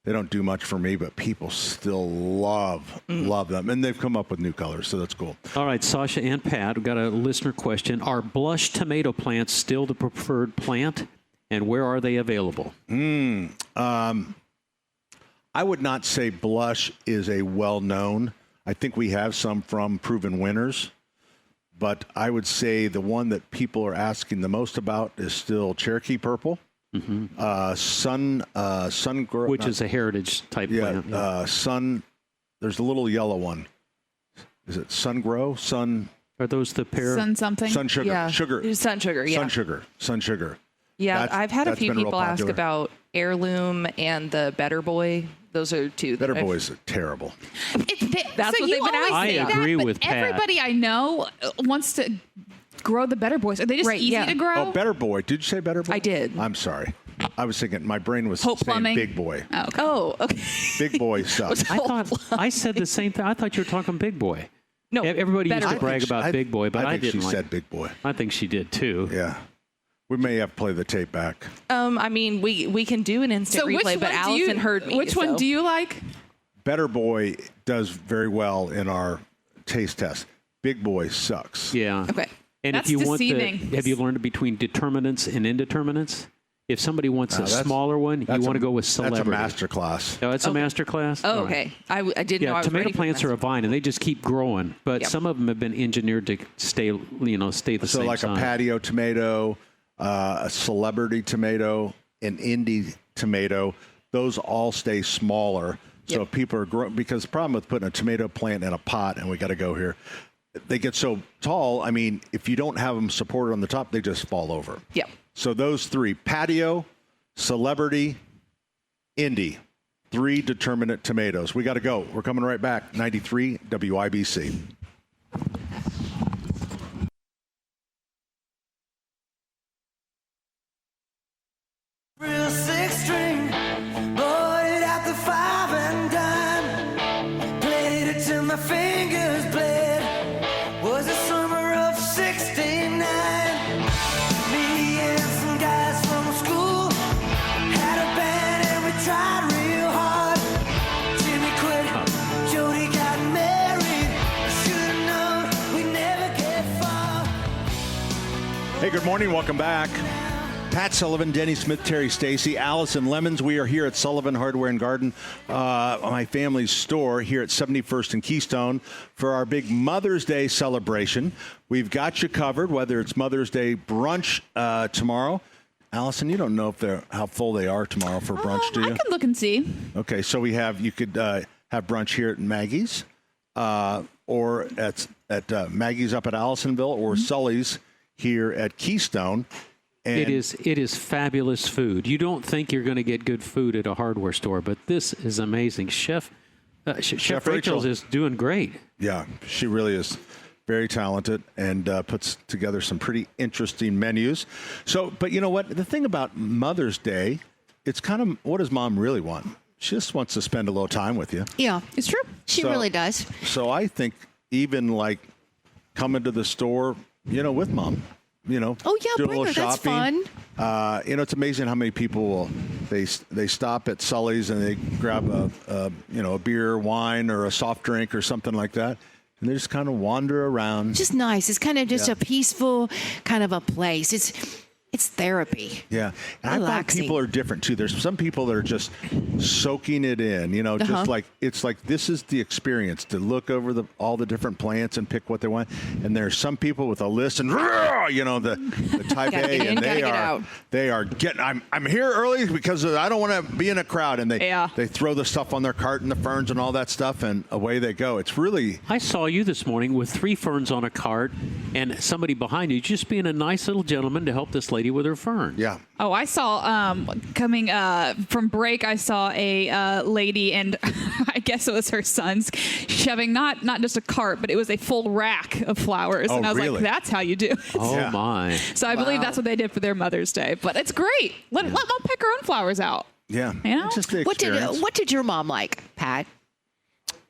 they don't do much for me, but people still love them. And they've come up with new colors, so that's cool. All right, Sasha and Pat, we've got a listener question. Are blush tomato plants still the preferred plant, and where are they available? I would not say blush is a well-known. I think we have some from Proven Winners, but I would say the one that people are asking the most about is still Cherokee Purple. Sun Grow, which is a heritage type plant. There's a little yellow one. Is it Sun Grow? Are those the pair? Sun something? Sun Sugar. Yeah. Sun Sugar, yeah. Sun Sugar. Yeah, I've had a few people ask about Heirloom and the Better Boy. Those are two. Better Boys are terrible. That's what they've been asking. I agree with Pat. Everybody I know wants to grow the Better Boys. Are they just easy to grow? Oh, Better Boy. Did you say Better Boy? I did. I'm sorry. I was thinking, my brain was Hope saying Plumbing. Big Boy. Oh, okay. Big Boy sucks. I said the same thing. I thought you were talking Big Boy. No, everybody used to Better brag about Big Boy, but I didn't. She said Big Boy. I think she did too. Yeah. We may have to play the tape back. I mean, we can do an instant replay, but Allison heard me. Which one do you like? Better Boy does very well in our taste test. Big Boy sucks. Yeah. Okay. And That's if you deceiving. have you learned between determinants and indeterminants? If somebody wants a smaller one, you want to go with Celebrity. That's a master class. Oh, it's a master class? Oh, okay. I didn't know I was tomato ready for plants the are a vine, and they just keep growing. But some of them have been engineered to stay the same So like size. a patio tomato, a Celebrity tomato, an Indie tomato, those all stay smaller. So if people are growing, because the problem with putting a tomato plant in a pot, and we got to go here, they get so tall. I mean, if you don't have them supported on the top, they just fall over. Yeah. So those three, patio, Celebrity, Indie, 3 determinate tomatoes. We got to go. We're coming right back. 93 WIBC. Real six string, bought it at the 5 and dime. Played it till my fingers bled. Was the summer of '69. Me and some guys from school had a band and we tried real hard. Jimmy quit, Jody got married. Should've known we'd never get far. Hey, good morning. Welcome back. Pat Sullivan, Denny Smith, Terry Stacy, Allison Lemons. We are here at Sullivan Hardware and Garden, my family's store here at 71st and Keystone for our big Mother's Day celebration. We've got you covered, whether it's Mother's Day brunch tomorrow. Allison, you don't know if how full they are tomorrow for brunch, do you? I can look and see. Okay, so you could have brunch here at Maggie's or at Maggie's up at Allisonville or Sully's here at Keystone. And it is fabulous food. You don't think you're going to get good food at a hardware store, but this is amazing. Chef Rachel's is doing great. Yeah, she really is very talented and puts together some pretty interesting menus. So, but you know what? The thing about Mother's Day, it's kind of, what does Mom really want? She just wants to spend a little time with you. Yeah, it's true. She really does. So I think even like coming to the store, with Mom. Oh yeah, do a bring little her. shopping. That's fun. It's amazing how many people they stop at Sully's and they grab a beer, wine, or a soft drink or something like that, and they just kind of wander around. Just nice. It's kind of just a peaceful kind of a place. It's therapy. Yeah. And Relaxing. I find people are different too. There's some people that are just soaking it in, just like, it's like, this is the experience to look over all the different plants and pick what they want. And there's some people with a list and, the type A, and they are getting, I'm here early because I don't want to be in a crowd. And they throw the stuff on their cart and the ferns and all that stuff, and away they go. It's really. I saw you this morning with 3 ferns on a cart and somebody behind you just being a nice little gentleman to help this lady with her ferns. Yeah. Oh, I saw coming from break. I saw a lady, and I guess it was her son's, shoving not just a cart, but it was a full rack of flowers. Oh, and I was really? like, "That's how you do it." Oh my! So I believe that's what they did for their Mother's Day. But it's great. Let them pick her own flowers out. Yeah. You know? It's just the experience. What did your mom like, Pat?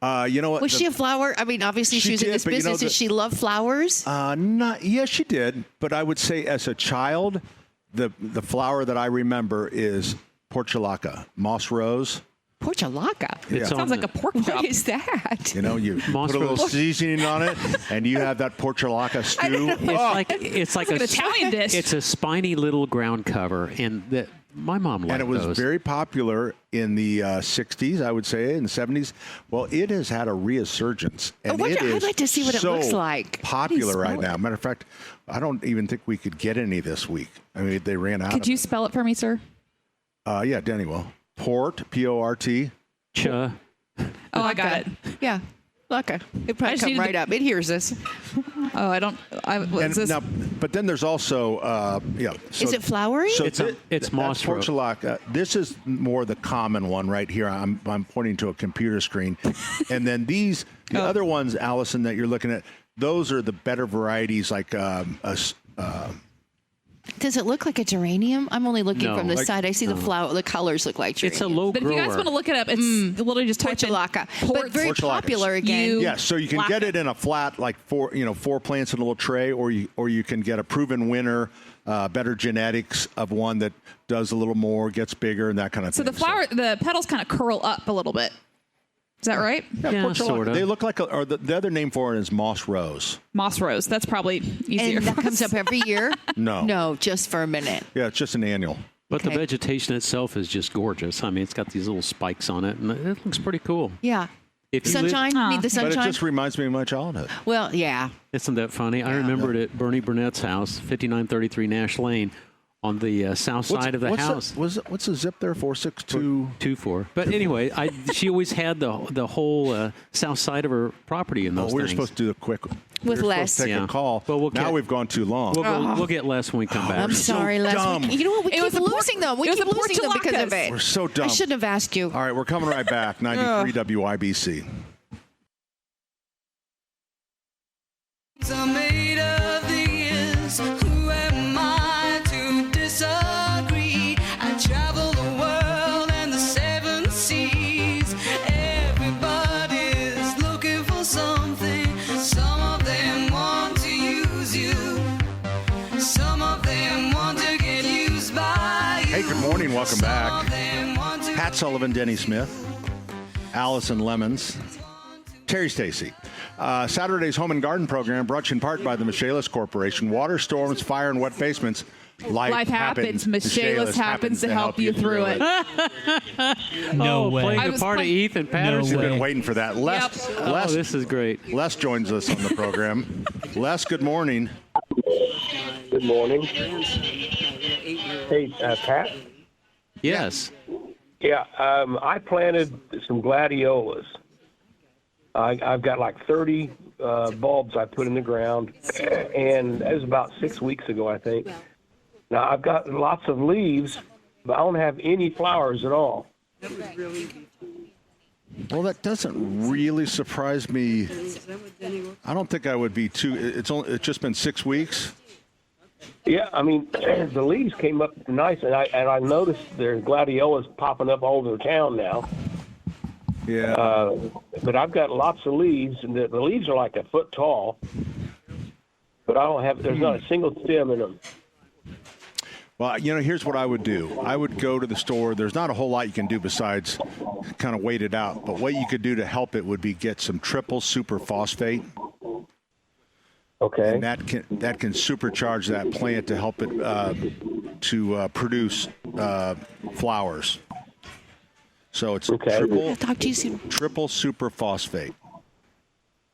You know what? Was she a flower? I mean, obviously she was in this business. Did she love flowers? Yeah, she did. But I would say as a child, the flower that I remember is portulaca, moss rose. Portulaca? Yeah. Sounds like a pork chop. What is that? You put a little seasoning on it, and you have that portulaca stew. It's like an Italian dish. It's a spiny little ground cover, and my mom liked And it was those. very popular in the 60s, I would say, in the 70s. Well, it has had a resurgence. And I'd like to see what it looks like. Popular right now. Matter of fact, I don't even think we could get any this week. I mean, they ran out. Could you spell it for me, sir? Yeah, Denny will. Port, P-O-R-t. Ch. Oh, I got it. Yeah. Okay. It probably come right up. It hears us. Oh, I don't. Now, but then there's also, is it flowery? So it's moss rose. Portulaca. This is more the common one right here. I'm pointing to a computer screen. And then the other ones, Allison, that you're looking at, those are the better varieties like Does it look like a geranium? I'm only looking from the side. I see the flower. The colors look like geranium. It's a low But grower. if you guys want to look it up, it's literally just type Portulaca. But very popular again. Yeah, so you can get it in a flat, like 4 plants in a little tray, or you can get a proven winner, better genetics of one that does a little more, gets bigger, and that kind of so thing. The petals kind of curl up a little bit. Is that right? Yeah, sort of. They look like, or the other name for it is moss rose. Moss rose. That's probably easier. And that comes up every year? No, just for a minute. Yeah, it's just an annual. But the vegetation itself is just gorgeous. I mean, it's got these little spikes on it, and it looks pretty cool. Yeah. If you sunshine? Need the sunshine? But it just reminds me of my childhood. Well, yeah. Isn't that funny? I remember it at Bernie Burnett's house, 5933 Nash Lane, on the south side of the house. What's the zip there? 46224. But anyway, she always had the whole south side of her property in those we were things. supposed to do a quick. With Les. Supposed to take a call. But we've gone too long. We'll get Les when we come back. I'm sorry, Les. You know what? We keep losing them. We keep losing them because of it. We're so dumb. I shouldn't have asked you. All right, we're coming right back. 93 WIBC. I'm made of these. Who am I to disagree? I travel the world and the 7 seas. Everybody's looking for something. Some of them want to use you. Some of them want to get used by you. Hey, good morning. Welcome back. Pat Sullivan, Denny Smith, Allison Lemons, Terry Stacy. Saturday's Home and Garden program brought to you in part by the Michaelis Corporation. Water, storms, fire, and wet basements. Life happens. Michaelis happens to help you through it. No way. Playing the part of Ethan Patterson. We've been waiting for that. Les, this is great. Les joins us on the program. Les, good morning. Good morning. Hey, Pat? Yes. Yeah, I planted some gladiolas. I've got like 30 bulbs I put in the ground, and that was about 6 weeks ago, I think. Now, I've got lots of leaves, but I don't have any flowers at all. Well, that doesn't really surprise me. I don't think I would be too. It's just been 6 weeks. Yeah, I mean, the leaves came up nice, and I noticed there's gladiolas popping up all over town now. Yeah. But I've got lots of leaves, and the leaves are like a foot tall. But I don't have. There's not a single stem in them. Well, here's what I would do. I would go to the store. There's not a whole lot you can do besides kind of wait it out. But what you could do to help it would be get some triple superphosphate. Okay. And that can supercharge that plant to help it to produce flowers. So it's triple superphosphate.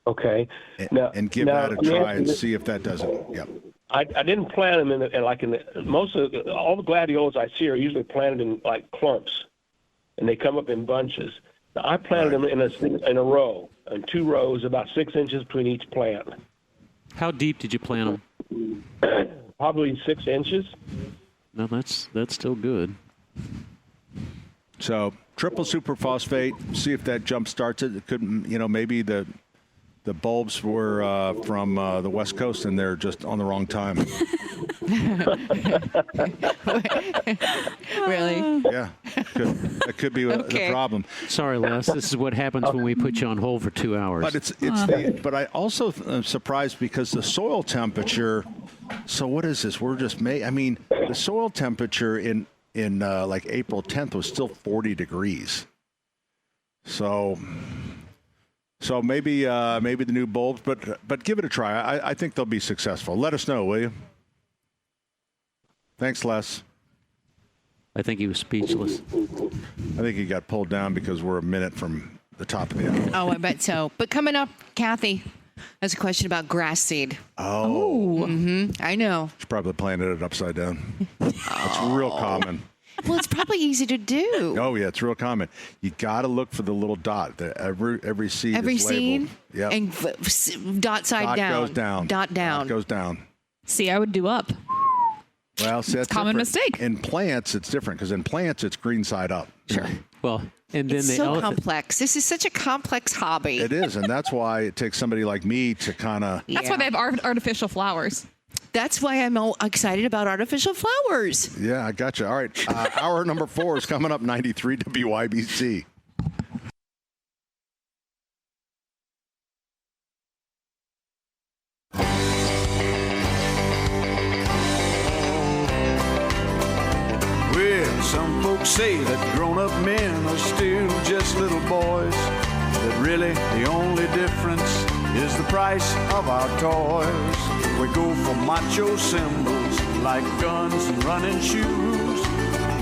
Okay. And give that a try and see if that does it. Yep. I didn't plant them most of all the gladiolas I see are usually planted in like clumps, and they come up in bunches. Now, I planted them in a row, in 2 rows, about 6 inches between each plant. How deep did you plant them? Probably 6 inches. No, that's still good. So triple superphosphate. See if that jump starts it. It could, maybe the bulbs were from the West Coast and they're just on the wrong time. Really? Yeah. That could be the problem. Sorry, Les. This is what happens when we put you on hold for 2 hours. But but I also am surprised because the soil temperature. So what is this? We're just the soil temperature in like April 10th was still 40 degrees. So maybe the new bulbs, but give it a try. I think they'll be successful. Let us know, will you? Thanks, Les. I think he was speechless. I think he got pulled down because we're a minute from the top of the hour. Oh, I bet so. But coming up, Kathy has a question about grass seed. Oh. Mm-hmm. I know. She's probably planted it upside down. It's real common. Well, it's probably easy to do. Oh, yeah, it's real common. You got to look for the little dot. Every seed Every is labeled. seed? Yep. And dot side Dot down. goes down. Dot down. Dot goes down. See, I would do up. Well, see, that's common different. mistake. In plants, it's different because in plants, it's green side up. Sure. Well, and then it's so complex. This is such a complex hobby. It is, and that's why it takes somebody like me to kind of. That's why they have artificial flowers. That's why I'm all excited about artificial flowers. Yeah, I got you. All right. Hour number 4 is coming up, 93 WIBC. Well, some folks say that grown-up men are still just little boys. That really the only difference is the price of our toys. We go for macho symbols like guns and running shoes,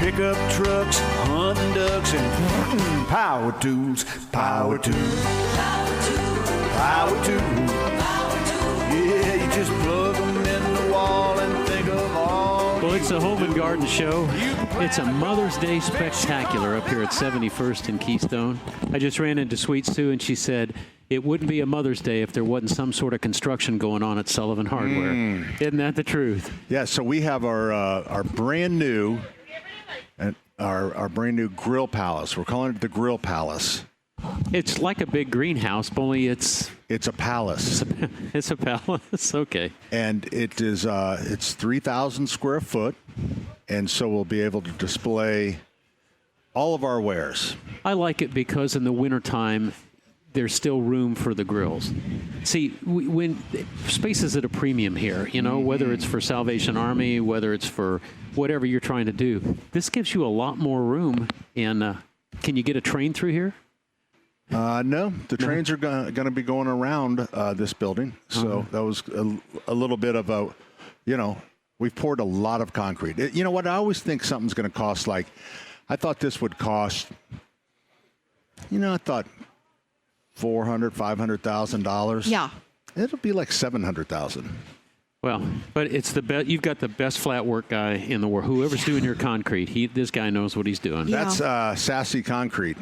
pickup trucks, hunting ducks, and power tools. Power tools. Power tools. Yeah, you just plug them in the wall and think of all. Well, it's a home and garden show. It's a Mother's Day spectacular up here at 71st and Keystone. I just ran into Sweet Sue and she said it wouldn't be a Mother's Day if there wasn't some sort of construction going on at Sullivan Hardware. Isn't that the truth? Yeah, so we have our brand new our brand new grill palace. We're calling it the Grill Palace. It's like a big greenhouse, only it's a palace. It's a palace. Okay. And it is it's 3,000 square foot, and so we'll be able to display all of our wares. I like it because in the wintertime, there's still room for the grills. See, when space is at a premium here, whether it's for Salvation Army, whether it's for whatever you're trying to do, this gives you a lot more room. And can you get a train through here? No, the trains are going to be going around this building. So that was a little bit of a, we've poured a lot of concrete. You know what? I always think something's going to cost I thought this would cost, I thought $400,000-$500,000. Yeah. It'll be like $700,000. Well, but it's the best. You've got the best flat work guy in the world. Whoever's doing your concrete, this guy knows what he's doing. Yeah. That's Sassy Concrete.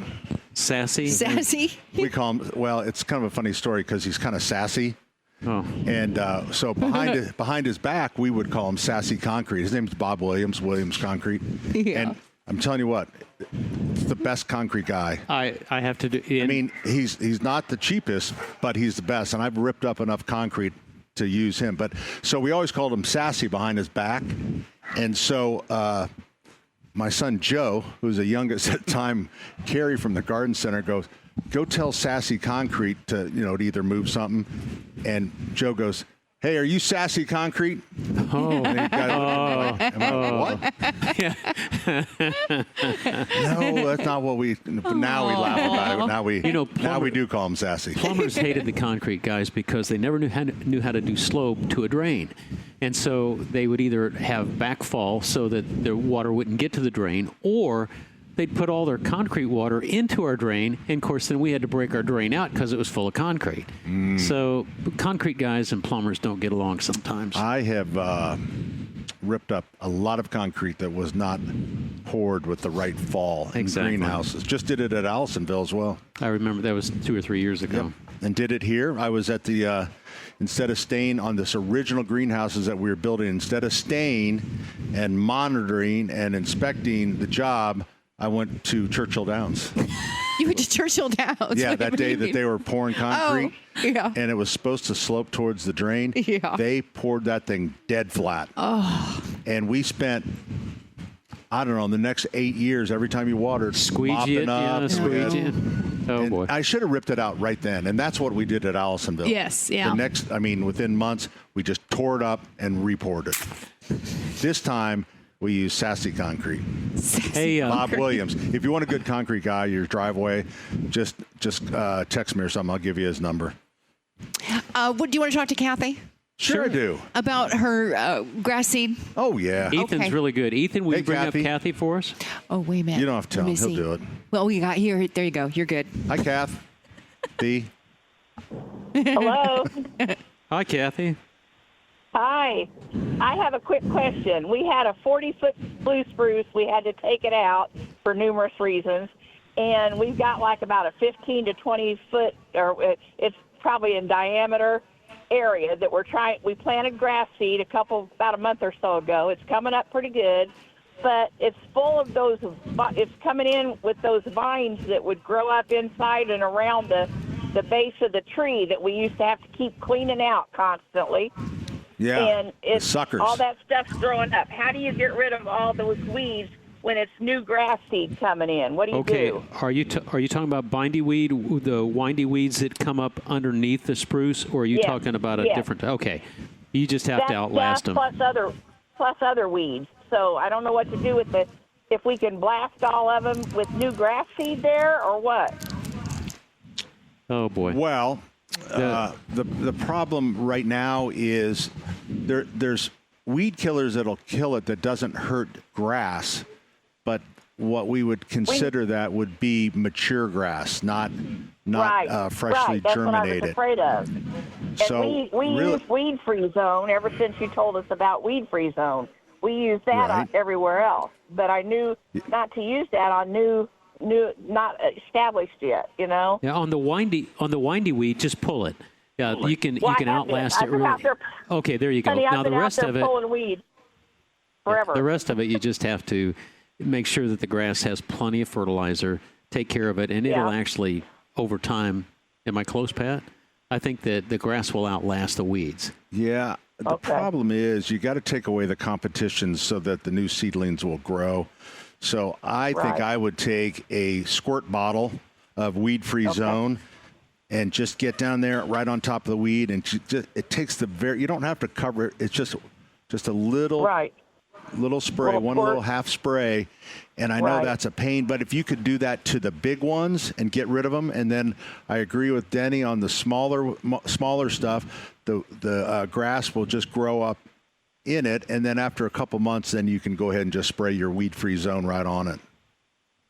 Sassy? Sassy? We call him. Well, it's kind of a funny story because he's kind of sassy. Oh. And so behind his back, we would call him Sassy Concrete. His name's Bob Williams Concrete. Yeah. And I'm telling you what, it's the best concrete guy. I have to do. He's not the cheapest, but he's the best. And I've ripped up enough concrete to use him. But so we always called him Sassy behind his back. And so my son Joe, who's the youngest at the time, Carrie from the garden center, goes, "Go tell Sassy Concrete to either move something." And Joe goes, "Hey, are you Sassy Concrete?" Oh. And what? No, that's not Well, now we laugh about it. Now we now we do call them sassy. Plumbers hated the concrete guys because they never knew how to do slope to a drain. And so they would either have backfall so that the water wouldn't get to the drain, or they'd put all their concrete water into our drain, and of course then we had to break our drain out because it was full of concrete. So concrete guys and plumbers don't get along sometimes. I have ripped up a lot of concrete that was not poured with the right fall in greenhouses. Just did it at Allisonville as well. I remember that was 2 or 3 years ago. Yep. And did it here. I was at the, instead of staying on this original greenhouses that we were building, instead of staying and monitoring and inspecting the job, I went to Churchill Downs. You went to Churchill Downs? Yeah, that day that they were pouring concrete. Oh, yeah. And it was supposed to slope towards the drain. Yeah. They poured that thing dead flat. Oh. And we spent, I don't know, the next 8 years, every time you watered, squeegee it, squeegee it. Oh, boy. I should have ripped it out right then. And that's what we did at Allisonville. Yes, yeah. Within months, we just tore it up and re-poured it. This time, we use sassy concrete. Hey, Bob Williams. If you want a good concrete guy, your driveway, just text me or something. I'll give you his number. Do you want to talk to Kathy? Sure, I do. About her grass seed? Oh, yeah. Ethan's really good. Ethan, will you bring Kathy. up Kathy for us? Oh, wait a minute. You don't have to tell him. He'll do it. Well, we got here. There you go. You're good. Hi, Kath. D. Hello. Hi, Kathy. Hi. I have a quick question. We had a 40-foot blue spruce. We had to take it out for numerous reasons. And we've got like about a 15 to 20 foot, or it's probably in diameter, area that we planted grass seed about a month or so ago. It's coming up pretty good, but it's full of it's coming in with those vines that would grow up inside and around the base of the tree that we used to have to keep cleaning out constantly. Yeah, and it's suckers. All that stuff's growing up. How do you get rid of all those weeds when it's new grass seed coming in? What do you do? Are you talking about bindy weed, the windy weeds that come up underneath the spruce, or are you talking about a different? Okay, you just have to outlast them. Plus other weeds. So I don't know what to do with it. If we can blast all of them with new grass seed there, or what? Oh boy. Well, the problem right now is there's weed killers that'll kill it that doesn't hurt grass. But what we would consider that would be mature grass, not freshly That's germinated. What I was afraid of. And So we use Weed Free Zone ever since you told us about Weed Free Zone. We use that everywhere else, but I knew not to use that on new not established yet. You know. Yeah, on the windy weed, just pull it. Yeah, you can outlast it. Really. Okay, there you go. Honey, now I've been the rest out there of it. pulling weed forever. The rest of it, you just have to make sure that the grass has plenty of fertilizer, take care of it, and it'll actually, over time, am I close, Pat? I think that the grass will outlast the weeds. Yeah. The problem is you got to take away the competition so that the new seedlings will grow. So I think I would take a squirt bottle of Weed-Free Zone and just get down there right on top of the weed, and it takes you don't have to cover it. It's just a little little spray, one little half spray, and I know that's a pain, but if you could do that to the big ones and get rid of them, and then I agree with Denny on the smaller stuff, the grass will just grow up in it, and then after a couple months, then you can go ahead and just spray your weed-free zone right on it.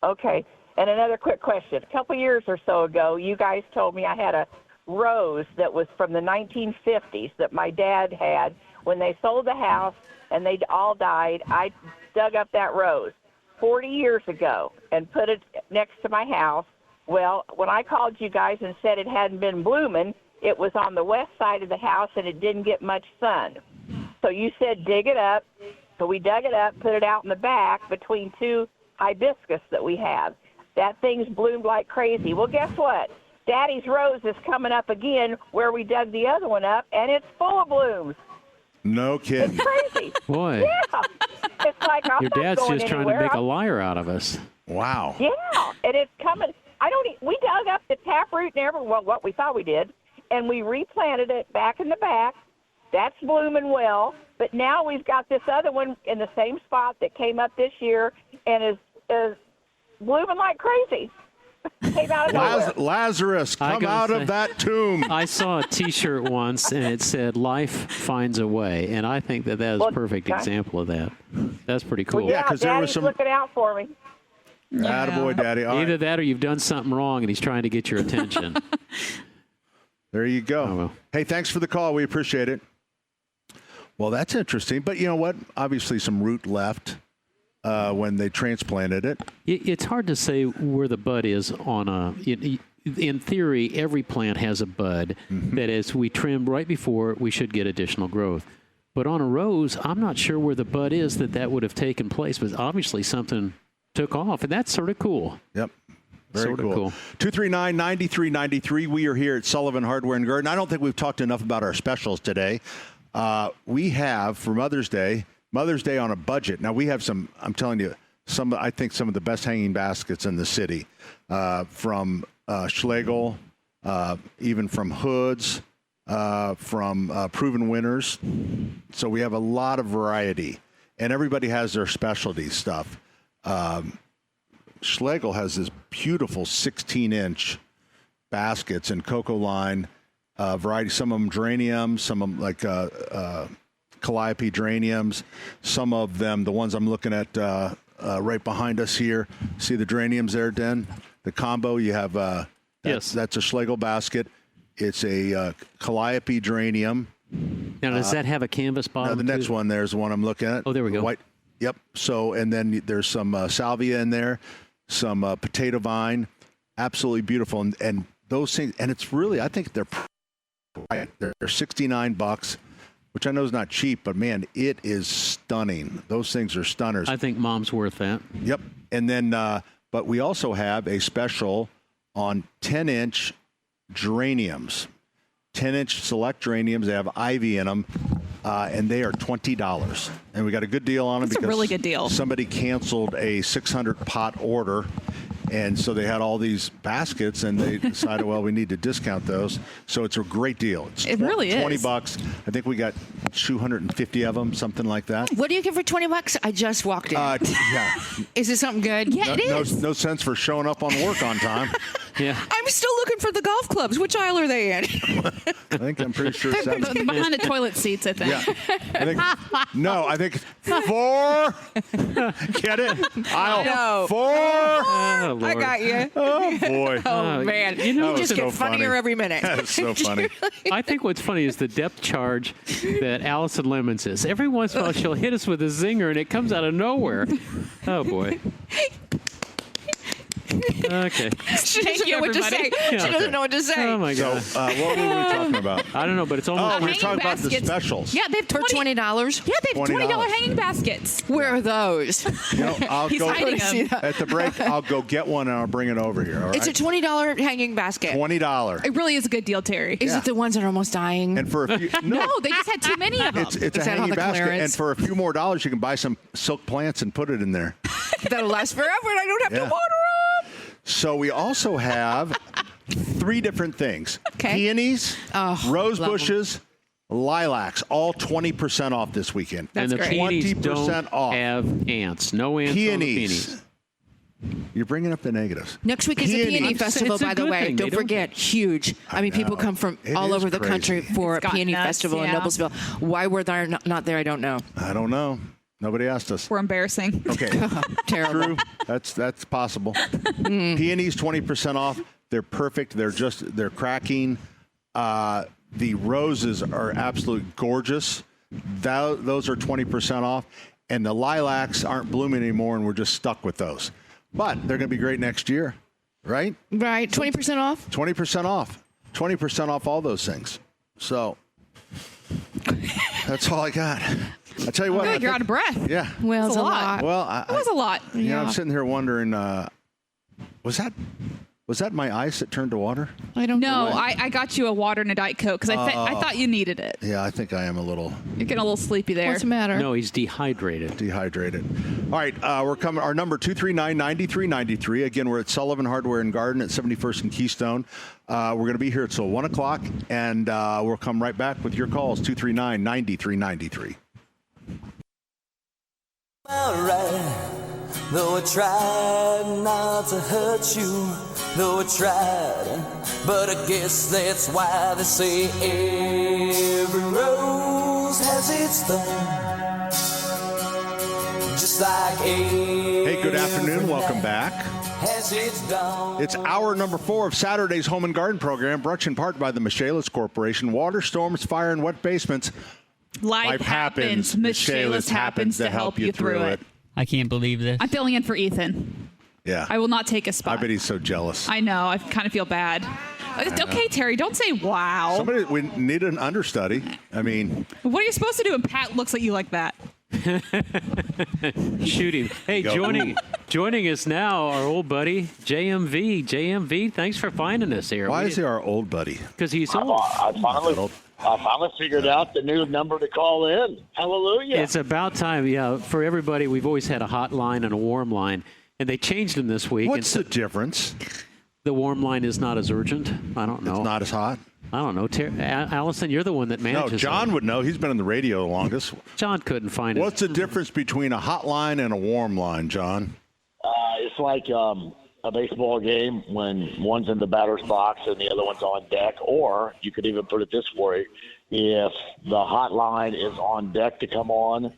Okay, and another quick question. A couple years or so ago, you guys told me I had a rose that was from the 1950s that my dad had. When they sold the house and they all died, I dug up that rose 40 years ago and put it next to my house. Well, when I called you guys and said it hadn't been blooming, it was on the west side of the house and it didn't get much sun. So you said dig it up. So we dug it up, put it out in the back between two hibiscus that we have. That thing's bloomed like crazy. Well, guess what? Daddy's rose is coming up again where we dug the other one up, and it's full of blooms. No kidding. It's crazy. Boy. Yeah. It's like I'm Your not dad's going just anywhere. trying to make a liar out of us. Wow. Yeah, and it's coming. We dug up the taproot and what we thought we did, and we replanted it back in the back. That's blooming well, but now we've got this other one in the same spot that came up this year and is blooming like crazy. Came out of nowhere. Lazarus, come out of that tomb. I saw a T-shirt once, and it said, "Life finds a way," and I think that is a perfect example of that. That's pretty cool. Well, yeah, because there was some looking out for me. Attaboy, Daddy. All Either right. that or you've done something wrong, and he's trying to get your attention. There you go. Oh, well. Hey, thanks for the call. We appreciate it. Well, that's interesting. But you know what? Obviously, some root left when they transplanted it. It's hard to say where the bud is on a. In theory, every plant has a bud that as we trim right before, we should get additional growth. But on a rose, I'm not sure where the bud is that would have taken place. But obviously, something took off, and that's sort of cool. Yep. Very sort of cool. 239-9393. We are here at Sullivan Hardware and Garden. I don't think we've talked enough about our specials today. We have, for Mother's Day on a budget. Now, we have some, I'm telling you, I think some of the best hanging baskets in the city, from Schlegel, even from Hoods, from Proven Winners. So we have a lot of variety, and everybody has their specialty stuff. Schlegel has this beautiful 16-inch baskets in cocoa line variety. Some of them geraniums, some of them like calliope geraniums. Some of them, the ones I'm looking at right behind us here. See the geraniums there, Den? The combo, you have yes. That's a Schlegel basket. It's a calliope geranium. Now, does that have a canvas bottom? No, the next one there's the one I'm looking at. Oh, there we go. White. Yep. So, and then there's some salvia in there, some potato vine, absolutely beautiful, and those things. And it's really, I think they're $69, which I know is not cheap, but man, it is stunning. Those things are stunners. I think Mom's worth that. Yep. And then, but we also have a special on 10-inch geraniums, 10-inch select geraniums. They have ivy in them. And they are $20, and we got a good deal on them. That's a really good deal. Somebody canceled a 600-pot order, and so they had all these baskets, and they decided, well, we need to discount those. So it's a great deal. It really is. $20. I think we got 250 of them, something like that. What do you get for $20? I just walked in. Yeah. Is it something good? Yeah, it is. No sense for showing up on work on time. Yeah. I'm still looking for the golf clubs. Which aisle are they in? I'm pretty sure it's behind the toilet seats, I think. Yeah. I think 4. Get it? Aisle 4. Oh, Lord. I got you. Oh, boy. Oh, man. You just get funnier every minute. That's so funny. I think what's funny is the depth charge that Allison Lemon says. Every once in a while, she'll hit us with a zinger, and it comes out of nowhere. Oh, boy. Okay. She doesn't know what to say. Yeah, She doesn't know what to say. Oh, my God. So, what were we talking about? I don't know, but it's almost... we were talking about the specials. Yeah, they have For $20? Yeah, they have $20 $20 hanging baskets. Where are those? I'll He's go hiding them. at the break. I'll go get one and I'll bring it over here. All right? It's a $20 hanging basket. $20. It really is a good deal, Terry. Is it the ones that are almost dying? And for a few, No, they just had too many of them. it's Is a that on hanging the basket, clearance? and for a few more dollars, you can buy some silk plants and put it in there. That'll last forever, and I don't have to Yeah. water them. So we also have 3 different things: peonies, rose bushes, lilacs, all 20% off this weekend. And the peonies don't have ants. No ants on the peonies. You're bringing up the negatives. Next week is the Peony Festival, it's a by the good way. thing. Don't They don't- forget, huge. I mean, people come from It all is over the country crazy. for a It's gotten Peony nuts, Festival in yeah. Noblesville. Why we're there not there, I don't know. I don't know. Nobody asked us. We're embarrassing. Okay. Terrible. True. That's possible. Peonies 20% off. They're perfect. They're cracking. The roses are absolutely gorgeous. Those are 20% off. And the lilacs aren't blooming anymore, and we're just stuck with those. But they're going to be great next year, right? Right. 20% off? 20% off. 20% off all those things. So that's all I got. I tell you what. I feel like you're out of breath. Yeah. Well, It's a lot. Well, That was a lot. You know, I'm sitting here wondering, was that my ice that turned to water? I don't No, know. I got you a water and a Diet Coke because I thought you needed it. Yeah, I think I am a little You're getting a little sleepy there. What's the matter? No, he's dehydrated. All right, we're coming. Our number 239-9393. Again, we're at Sullivan Hardware and Garden at 71st and Keystone. We're going to be here until 1 o'clock, and we'll come right back with your calls. 239-9393. Alright, Though I tried not to hurt you, though I tried, but I guess that's why they say every rose has its thorn. Just like Hey, good afternoon. Welcome back. It's hour number 4 of Saturday's Home and Garden program, brought to you in part by the Michaelis Corporation. Water, storms, fire, and wet basements. Life happens. Michaelis happens to help you through it. I can't believe this. I'm filling in for Ethan. Yeah. I will not take a spot. I bet he's so jealous. I know. I kind of feel bad. Okay, Terry, don't say wow. We need an understudy. I mean. What are you supposed to do when Pat looks at you like that? Shooting. Hey, joining us now, our old buddy, JMV. JMV, thanks for finding us here. Why is he our old buddy? Because he's old. I finally figured out the new number to call in. Hallelujah. It's about time. Yeah, for everybody, we've always had a hot line and a warm line, and they changed them this week. What's the difference? The warm line is not as urgent. I don't know. It's not as hot? I don't know. Allison, you're the one that manages. No, John would know. He's been in the radio the longest. John couldn't find it. What's the difference between a hot line and a warm line, John? It's like a baseball game when one's in the batter's box and the other one's on deck. Or you could even put it this way. If the hot line is on deck to come on,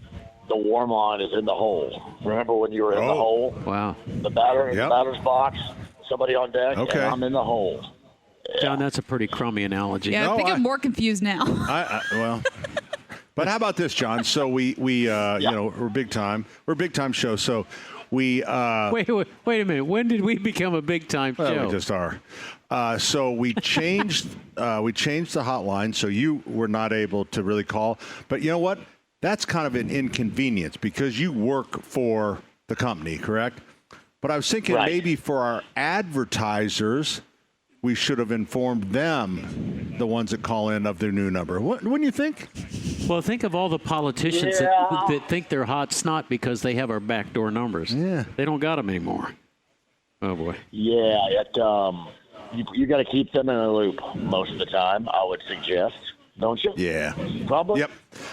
the warm line is in the hole. Remember when you were in the hole? Wow. The batter in the batter's box, somebody on deck, and I'm in the hole. Yeah. John, that's a pretty crummy analogy. Yeah, I think I'm more confused now. Well, but how about this, John? So we you know, we're big time. We're a big time show. So we wait a minute. When did we become a big time show? We just are. So we changed the hotline, so you were not able to really call. But you know what? That's kind of an inconvenience because you work for the company, correct? But I was thinking maybe for our advertisers, we should have informed them, the ones that call in, of their new number. Wouldn't you think? Well, think of all the politicians that think they're hot snot because they have our backdoor numbers. Yeah. They don't got them anymore. Oh, boy. Yeah, you got to keep them in a loop most of the time, I would suggest. Don't you? Yeah. Probably? Yep.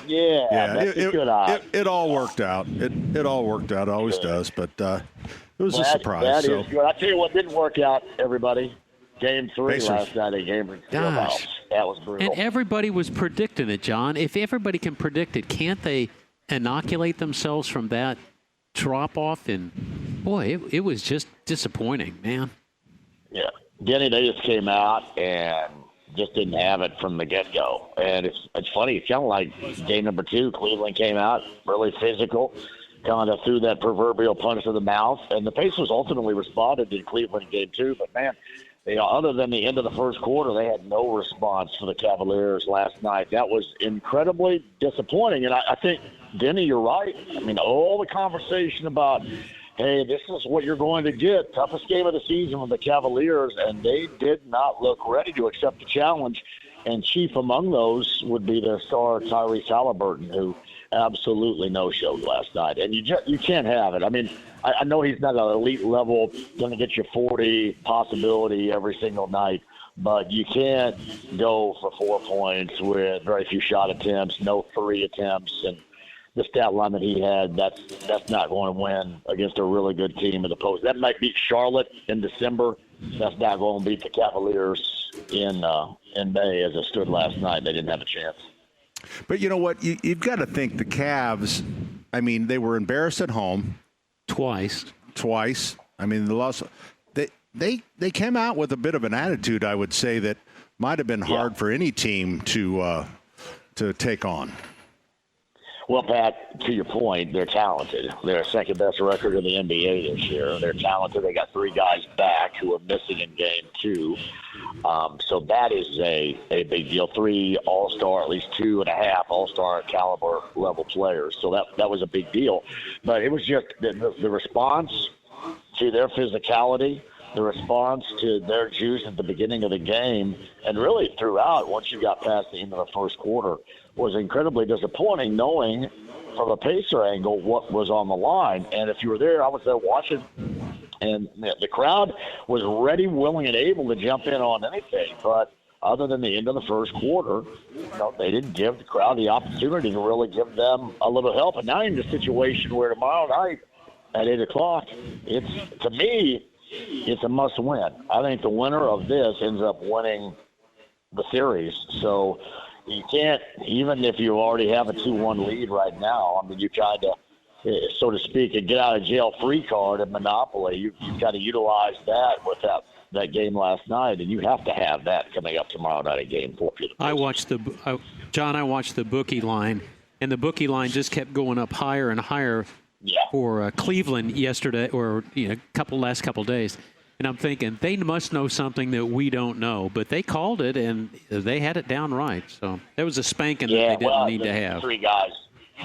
Yeah. That's a good eye. It all worked out. It all worked out. It always does. But it was a surprise. That is good. I tell you what didn't work out, everybody. Game 3 last night at Game Gosh. That was brutal. And everybody was predicting it, John. If everybody can predict it, can't they inoculate themselves from that drop-off? And, boy, it was just disappointing, man. Yeah. Denny Davis came out and just didn't have it from the get-go. And it's funny. It's kind of like game number 2. Cleveland came out really physical, kind of threw that proverbial punch to the mouth. And the Pacers ultimately responded in Cleveland game 2. But, man, other than the end of the first quarter, they had no response for the Cavaliers last night. That was incredibly disappointing. And I think, Denny, you're right. I mean, all the conversation about, hey, this is what you're going to get. Toughest game of the season with the Cavaliers, and they did not look ready to accept the challenge. And chief among those would be their star, Tyrese Halliburton, who absolutely no-showed last night. And you can't have it. I mean, I know he's not an elite level, going to get you 40 possibility every single night, but you can't go for 4 points with very few shot attempts, no 3 attempts, and the stat line that he had, that's not going to win against a really good team in the post. That might beat Charlotte in December. That's not going to beat the Cavaliers in May as it stood last night. They didn't have a chance. But you know what? You've got to think the Cavs, I mean, they were embarrassed at home. Twice. I mean, the loss. They came out with a bit of an attitude, I would say, that might have been hard for any team to take on. Well, Pat, to your point, they're talented. They're second best record in the NBA this year. They're talented. They got 3 guys back who are missing in game 2. So that is a big deal. 3 all-star, at least 2.5 all-star caliber level players. So that was a big deal. But it was just the response to their physicality, the response to their juice at the beginning of the game, and really throughout, once you got past the end of the first quarter, was incredibly disappointing, knowing from a Pacer angle what was on the line. And if you were there, I was there watching, and the crowd was ready, willing, and able to jump in on anything. But other than the end of the first quarter, they didn't give the crowd the opportunity to really give them a little help. And now you're in a situation where tomorrow night, at 8 o'clock. To me, it's a must-win. I think the winner of this ends up winning the series. So you can't, even if you already have a 2-1 lead right now, I mean, you kind of, so to speak, a get-out-of-jail-free card in Monopoly. You've got to utilize that with that game last night, and you have to have that coming up tomorrow night at Game 4. I watched the bookie line, and the bookie line just kept going up higher and higher for Cleveland yesterday, or last couple days. And I'm thinking they must know something that we don't know, but they called it and they had it down right. So there was a spanking that they didn't need to have. Three guys.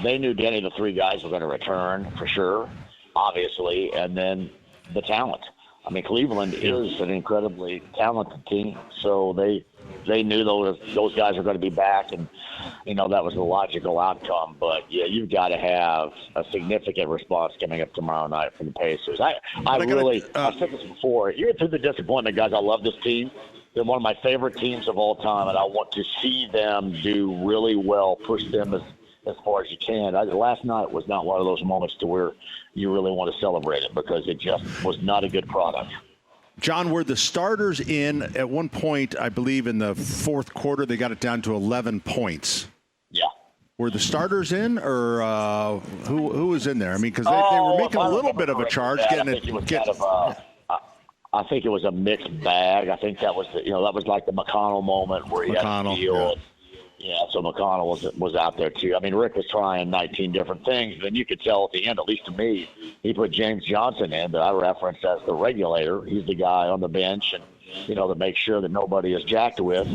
They knew, Denny, the three guys were going to return for sure, obviously, and then the talent. I mean, Cleveland is an incredibly talented team, so they knew those guys were going to be back, and that was the logical outcome. But yeah, you've got to have a significant response coming up tomorrow night from the Pacers. I've said this before. Even through the disappointment, guys, I love this team. They're one of my favorite teams of all time, and I want to see them do really well, push them as far as you can. Last night was not one of those moments to where you really want to celebrate it, because it just was not a good product. John, were the starters in at one point, I believe in the fourth quarter, they got it down to 11 points. Yeah. Were the starters in, or who was in there? I mean, because they were making a little bit of a charge. I think it was a mixed bag. I think that was that was like the McConnell moment where he had to deal. Yeah, so McConnell was out there too. I mean, Rick was trying 19 different things. Then you could tell at the end, at least to me, he put James Johnson in, that I referenced as the regulator. He's the guy on the bench, and to make sure that nobody is jacked with.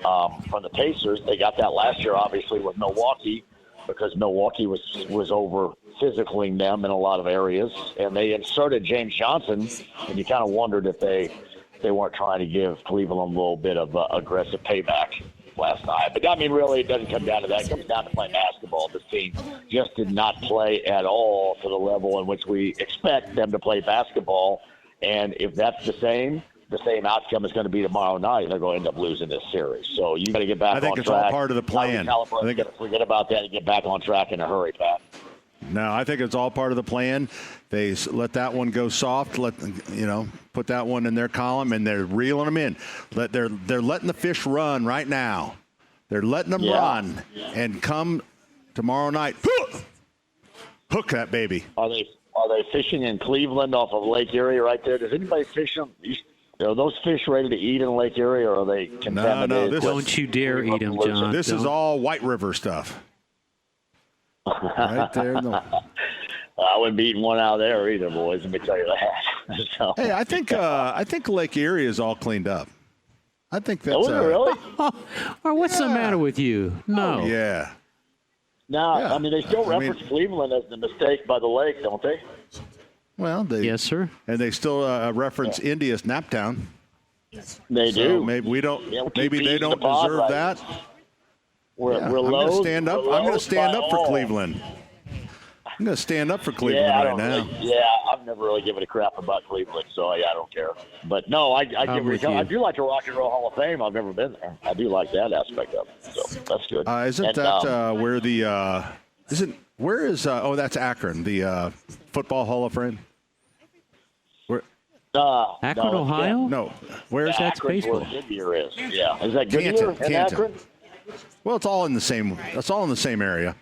From the Pacers, they got that last year, obviously, with Milwaukee, because Milwaukee was over physicaling them in a lot of areas, and they inserted James Johnson, and you kind of wondered if they weren't trying to give Cleveland a little bit of aggressive payback last night. But, I mean, really, it doesn't come down to that. It comes down to playing basketball. This team just did not play at all to the level in which we expect them to play basketball. And if that's the same outcome is going to be tomorrow night. They're going to end up losing this series. So you got to get back on track. I think it's all part of the plan. Forget about that and get back on track in a hurry, Pat. No, I think it's all part of the plan. They let that one go soft. Put that one in their column, and they're reeling them in. They're letting the fish run right now. They're letting them run, and come tomorrow night, hook that baby. Are they fishing in Cleveland off of Lake Erie right there? Does anybody fish them? Are those fish ready to eat in Lake Erie, or are they contaminated? No, don't you dare eat them, John. This is all White River stuff. Right there. I wouldn't be eating one out there either, boys. Let me tell you that. So. Hey, I think Lake Erie is all cleaned up. I think that's. Was it really? Or what's the matter with you? No. Oh, yeah. No, I mean, they still reference Cleveland as the mistake by the lake, don't they? Well, yes, sir. And they still reference India as Naptown. They do. Maybe we don't. Maybe they don't deserve that. I'm going to stand up. I'm going to stand up for Cleveland. I'm going to stand up for Cleveland right now. I've never really given a crap about Cleveland, so I don't care. But no, I do like the Rock and Roll Hall of Fame. I've never been there. I do like that aspect of it, so that's good. Where the where is that's Akron, the Football Hall of Fame? Where? Akron, Ohio? No. Where is that? Akron's baseball? Where Goodyear is. Yeah. Is that Goodyear in Akron? Well, it's all in the same. It's all in the same area.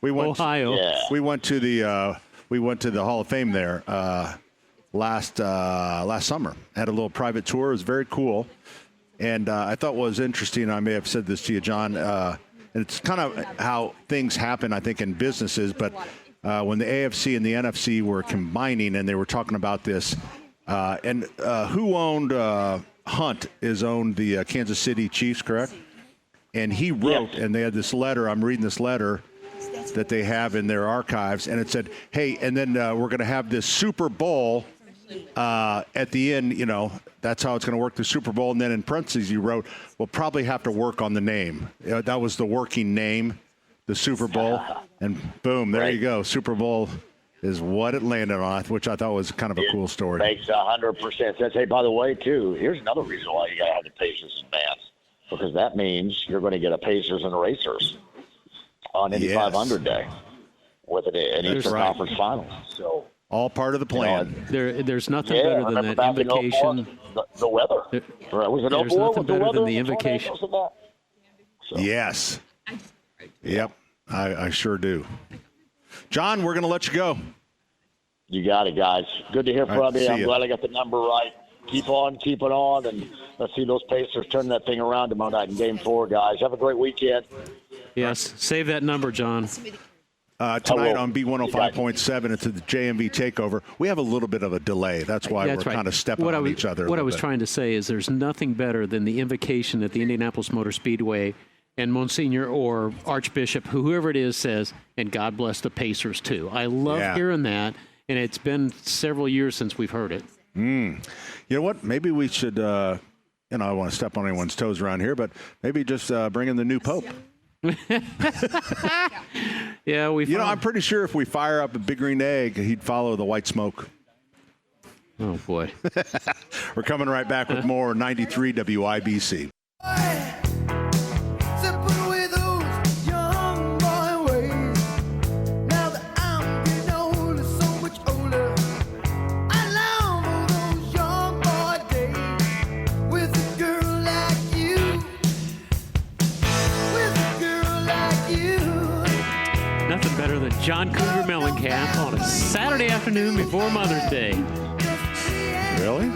We went Ohio. We went to the Hall of Fame there last summer. Had a little private tour. It was very cool, and I thought what was interesting. I may have said this to you, John. And it's kind of how things happen, I think, in businesses. But when the AFC and the NFC were combining, and they were talking about this, and who owned Hunt owned the Kansas City Chiefs, correct? And he wrote, and they had this letter. I'm reading this letter that they have in their archives, and it said, "Hey, and then we're going to have this Super Bowl at the end. That's how it's going to work. The Super Bowl." And then in parentheses, you wrote, "We'll probably have to work on the name." That was the working name, the Super Bowl, and boom, there you go. Super Bowl is what it landed on, which I thought was kind of a cool story. Makes 100% sense. Hey, by the way, too, here's another reason why you got to have the Pacers in advance. Because that means you're going to get a Pacers and Racers on Indy 500 day with an Eastern Conference Finals. So All part of the plan. There's nothing better than that invocation. The weather. Was it There's nothing better than the invocation. Yes. Yep, I sure do. John, we're going to let you go. You got it, guys. Good to hear from you. I'm glad I got the number right. Keep on keeping on, and let's see those Pacers turn that thing around tomorrow night in Game 4, guys. Have a great weekend. Yes, save that number, John. Tonight on B105.7, it's the JMV Takeover. We have a little bit of a delay. That's why we're kind of stepping on each other. What I was trying to say is there's nothing better than the invocation at the Indianapolis Motor Speedway and Monsignor or Archbishop, whoever it is, says, and God bless the Pacers, too. I love hearing that, and it's been several years since we've heard it. You know what? Maybe we should, I don't want to step on anyone's toes around here, but maybe just bring in the new Pope. Yeah, I'm pretty sure if we fire up a big green egg, he'd follow the white smoke. Oh, boy. We're coming right back with more 93 WIBC. Nothing better than John Cougar Mellencamp on a Saturday afternoon before Mother's Day. Really?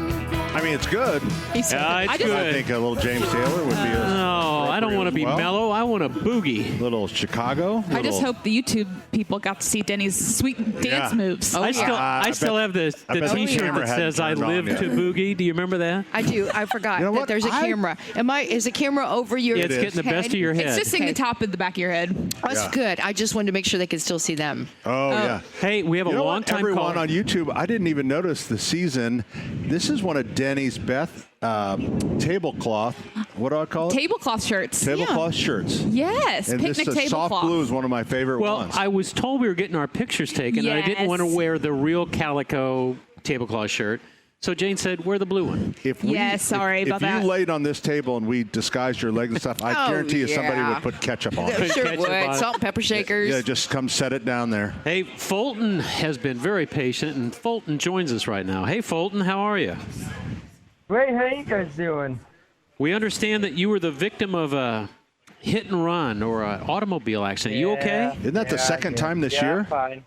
I mean, it's good. It's good. I think a little James Taylor would be a... No, I don't want to be mellow. I want a boogie. Little Chicago. I just hope the YouTube people got to see Denny's sweet dance moves. I still have the T-shirt that says "I live to boogie." Do you remember that? I do. I forgot that there's a camera. Is a camera over your head? It's getting the best of your head. It's just seeing the top of the back of your head. That's good. I just wanted to make sure they could still see them. Oh, yeah. Hey, we have a long time everyone caller on YouTube. I didn't even notice the season. This is one of Denny's tablecloth. What do I call it? Tablecloth shirts. Tablecloth shirts. Yes, and picnic this tablecloth. Soft blue is one of my favorite ones. Well, I was told we were getting our pictures taken, and I didn't want to wear the real calico tablecloth shirt. So Jane said, wear the blue one. If you laid on this table and we disguised your legs and stuff, I guarantee you somebody would put ketchup on it. Sure would. Salt and pepper shakers. Yeah, just come set it down there. Hey, Fulton has been very patient, and Fulton joins us right now. Hey, Fulton, how are you? Great. How you guys doing? We understand that you were the victim of a hit and run or an automobile accident. You okay? Isn't that the second time this year? I'm fine.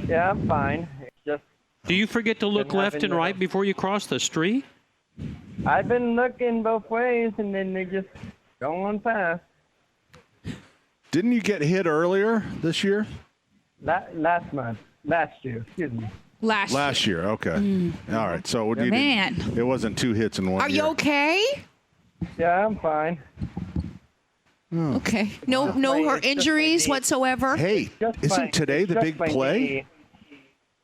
Yeah, I'm fine. It's just. Do you forget to look left and right before you cross the street? I've been looking both ways, and then they just go on past. Didn't you get hit earlier this year? Last year. Excuse me. Last year, okay. All right, so it wasn't two hits in one Are year. you okay? Yeah, I'm fine. Oh. Okay. No injuries whatsoever? Hey, isn't today the big play?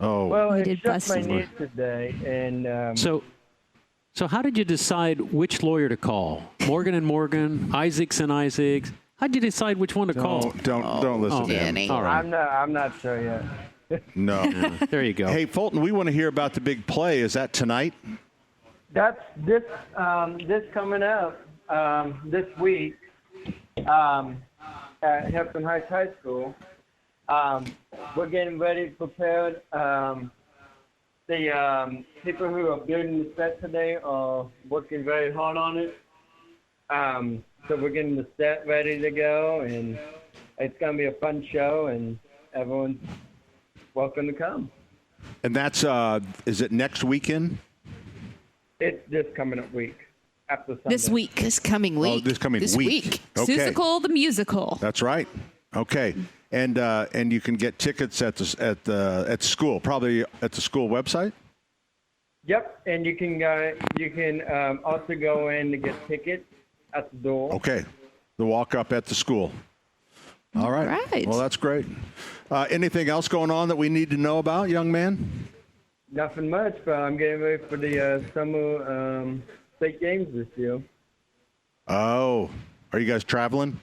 Oh. Well, it's just my knee today, and So how did you decide which lawyer to call? Morgan and Morgan, Isaacs and Isaacs. How did you decide which one to call? Don't listen to him. All right. I'm not sure yet. No. There you go. Hey, Fulton, we want to hear about the big play. Is that tonight? That's this coming up this week at Hampton Heights High School. We're getting ready, prepared. The people who are building the set today are working very hard on it. So we're getting the set ready to go, and it's going to be a fun show, and everyone's welcome to come. And that's, is it next weekend? It's this coming up week. After Sunday. This week. This coming week. Oh, this coming week. Okay. Susical the musical. That's right. Okay. And you can get tickets at the school, probably at the school website? Yep. And you can also go in to get tickets at the door. Okay. The walk up at the school. All right. Right. Well, that's great. Anything else going on that we need to know about, young man? Nothing much, but I'm getting ready for the summer state games this year. Oh, are you guys traveling?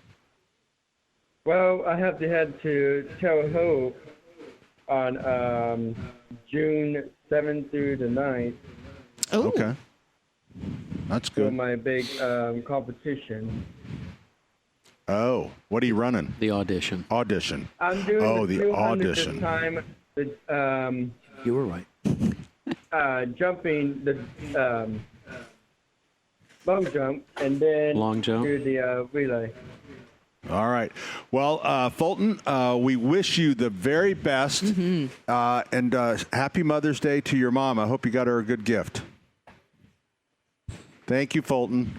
Well, I have to head to Terre Haute on June 7th through the 9th. Oh. Okay. That's good. For my big competition. Oh, what are you running? The audition. Audition. I'm doing the 200 audition. this time. You were right. Jumping the long jump and then long jump do the relay. All right. Well, Fulton, we wish you the very best, and happy Mother's Day to your mom. I hope you got her a good gift. Thank you, Fulton.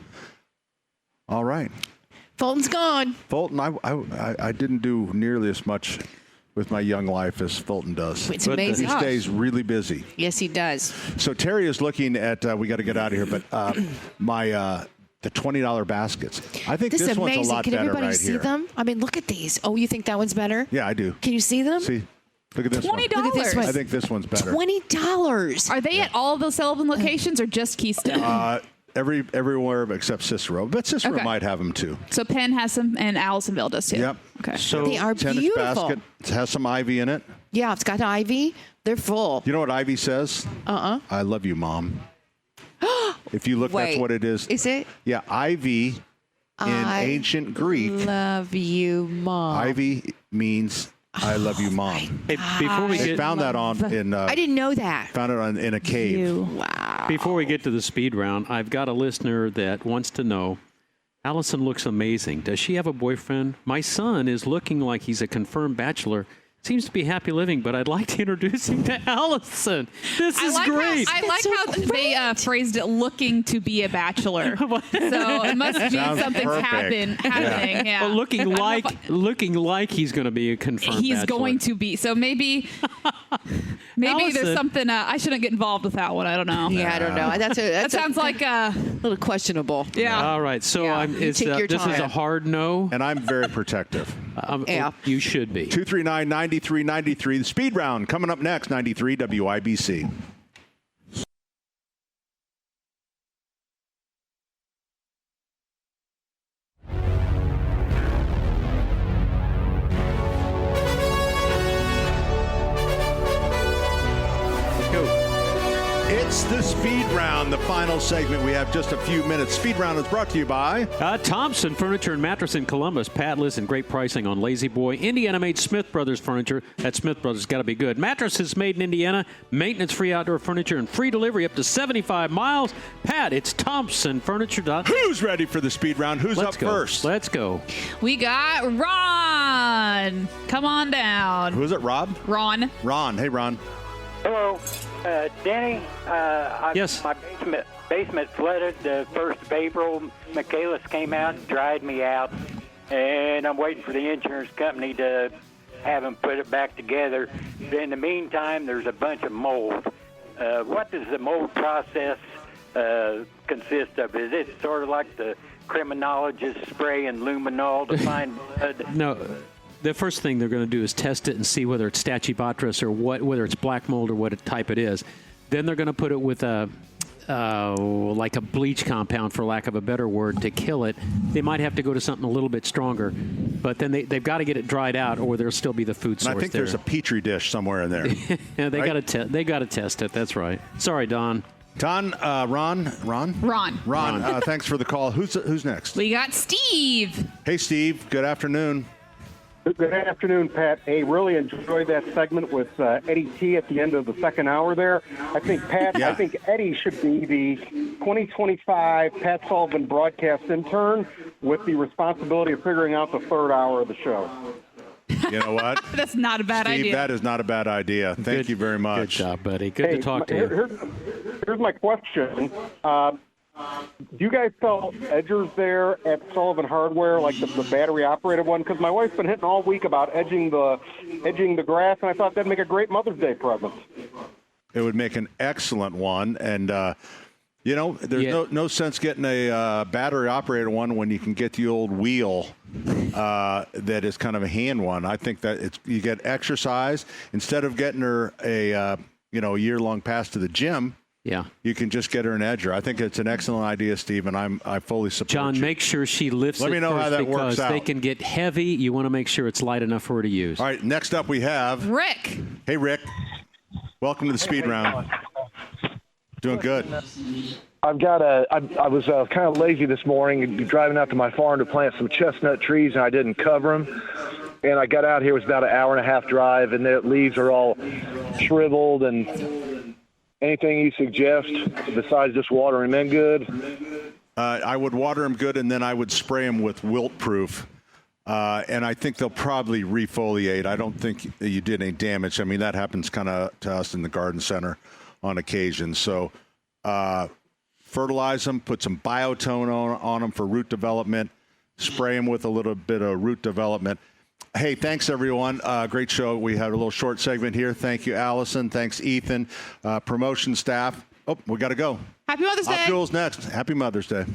All right. Fulton's gone. Fulton, I didn't do nearly as much with my young life as Fulton does. It's amazing. He stays really busy. Yes, he does. So Terry is looking at, we got to get out of here, but the $20 baskets. I think this one's a lot Can better everybody right see here. them? I mean, look at these. Oh, you think that one's better? Yeah, I do. Can you see them? See, look at this one. $20. Look at this one. I think this one's better. $20. Are they at all of those Sullivan locations or just Keystone? Everywhere except Cicero, but Cicero might have them too. So Penn has some, and Allisonville does too. Yep. Okay. So They are 10-inch beautiful. basket. It has some ivy in it. Yeah, it's got ivy. They're full. You know what ivy says? I love you, Mom. If you look, that's what it is. Is it? Yeah, ivy in ancient Greek. Love you, Mom. Ivy means I love you, Mom. Hey, before we They found that in. I didn't know that. Found it in a cave. Wow. Before we get to the speed round, I've got a listener that wants to know, Allison looks amazing. Does she have a boyfriend? My son is looking like he's a confirmed bachelor. Seems to be happy living, but I'd like to introduce him to Allison. This is great. I like how they phrased it, looking to be a bachelor. So it must mean something's happening. Yeah. Well, looking like he's going to be a confirmed He's bachelor. going to be. So maybe Allison. there's something. I shouldn't get involved with that one. I don't know. Yeah, I don't know. That sounds like a little questionable. Yeah. All right. So take your this is time. a hard no. And I'm very protective. You should be. 239-9393. The speed round coming up next. 93 WIBC. It's the speed round, the final segment. We have just a few minutes. Speed round is brought to you by Thompson Furniture and Mattress in Columbus. Pat listen, great pricing on Lazy Boy. Indiana-made Smith Brothers furniture. That Smith Brothers got to be good. Mattresses made in Indiana. Maintenance-free outdoor furniture and free delivery up to 75 miles. Pat, it's Thompson Furniture. Who's ready for the speed round? Who's up first? Let's go. We got Ron. Come on down. Who is it, Rob? Ron. Ron. Hey, Ron. Hello, Danny. Yes. My basement flooded the 1st of April. Michaelis came out and dried me out, and I'm waiting for the insurance company to have them put it back together. In the meantime, there's a bunch of mold. What does the mold process consist of? Is it sort of like the criminologist spraying luminol to find blood? No. The first thing they're going to do is test it and see whether it's stachybotrys or whether it's black mold or what type it is. Then they're going to put it with like a bleach compound, for lack of a better word, to kill it. They might have to go to something a little bit stronger, but then they've got to get it dried out, or there'll still be the food source. And I think there's a petri dish somewhere in there. Yeah, they got to they got to test it. That's right. Sorry, Don. Ron. Thanks for the call. Who's next? We got Steve. Hey, Steve. Good afternoon. Good afternoon, Pat. Hey, really enjoyed that segment with Eddie T at the end of the second hour there. I think, Pat, I think Eddie should be the 2025 Pat Sullivan broadcast intern with the responsibility of figuring out the third hour of the show. You know what? That's not a bad Steve, idea. that is not a bad idea. Thank you very much. Good job, buddy. Good to talk to you. Here's my question. Do you guys sell edgers there at Sullivan Hardware, like the battery-operated one? Because my wife's been hitting all week about edging the grass, and I thought that'd make a great Mother's Day present. It would make an excellent one, and there's no sense getting a battery-operated one when you can get the old wheel that is kind of a hand one. I think that you get exercise instead of getting her a year-long pass to the gym. Yeah, you can just get her an edger. I think it's an excellent idea, Steve, and I fully support John, you. make sure she lifts it. Let me know how that works out. They can get heavy. You want to make sure it's light enough for her to use. All right, next up we have Rick. Hey, Rick. Welcome to the speed round. Doing good. I was kind of lazy this morning, driving out to my farm to plant some chestnut trees, and I didn't cover them. And I got out here, it was about an hour and a half drive, and the leaves are all shriveled, and anything you suggest besides just watering them good? I would water them good, and then I would spray them with wilt-proof. And I think they'll probably refoliate. I don't think you did any damage. I mean, that happens kind of to us in the garden center on occasion. So fertilize them, put some biotone on them for root development, spray them with a little bit of root development. Hey, thanks, everyone. Great show. We had a little short segment here. Thank you, Allison. Thanks, Ethan. Promotion staff. Oh, we got to go. Happy Mother's Day. Abdul's next. Happy Mother's Day.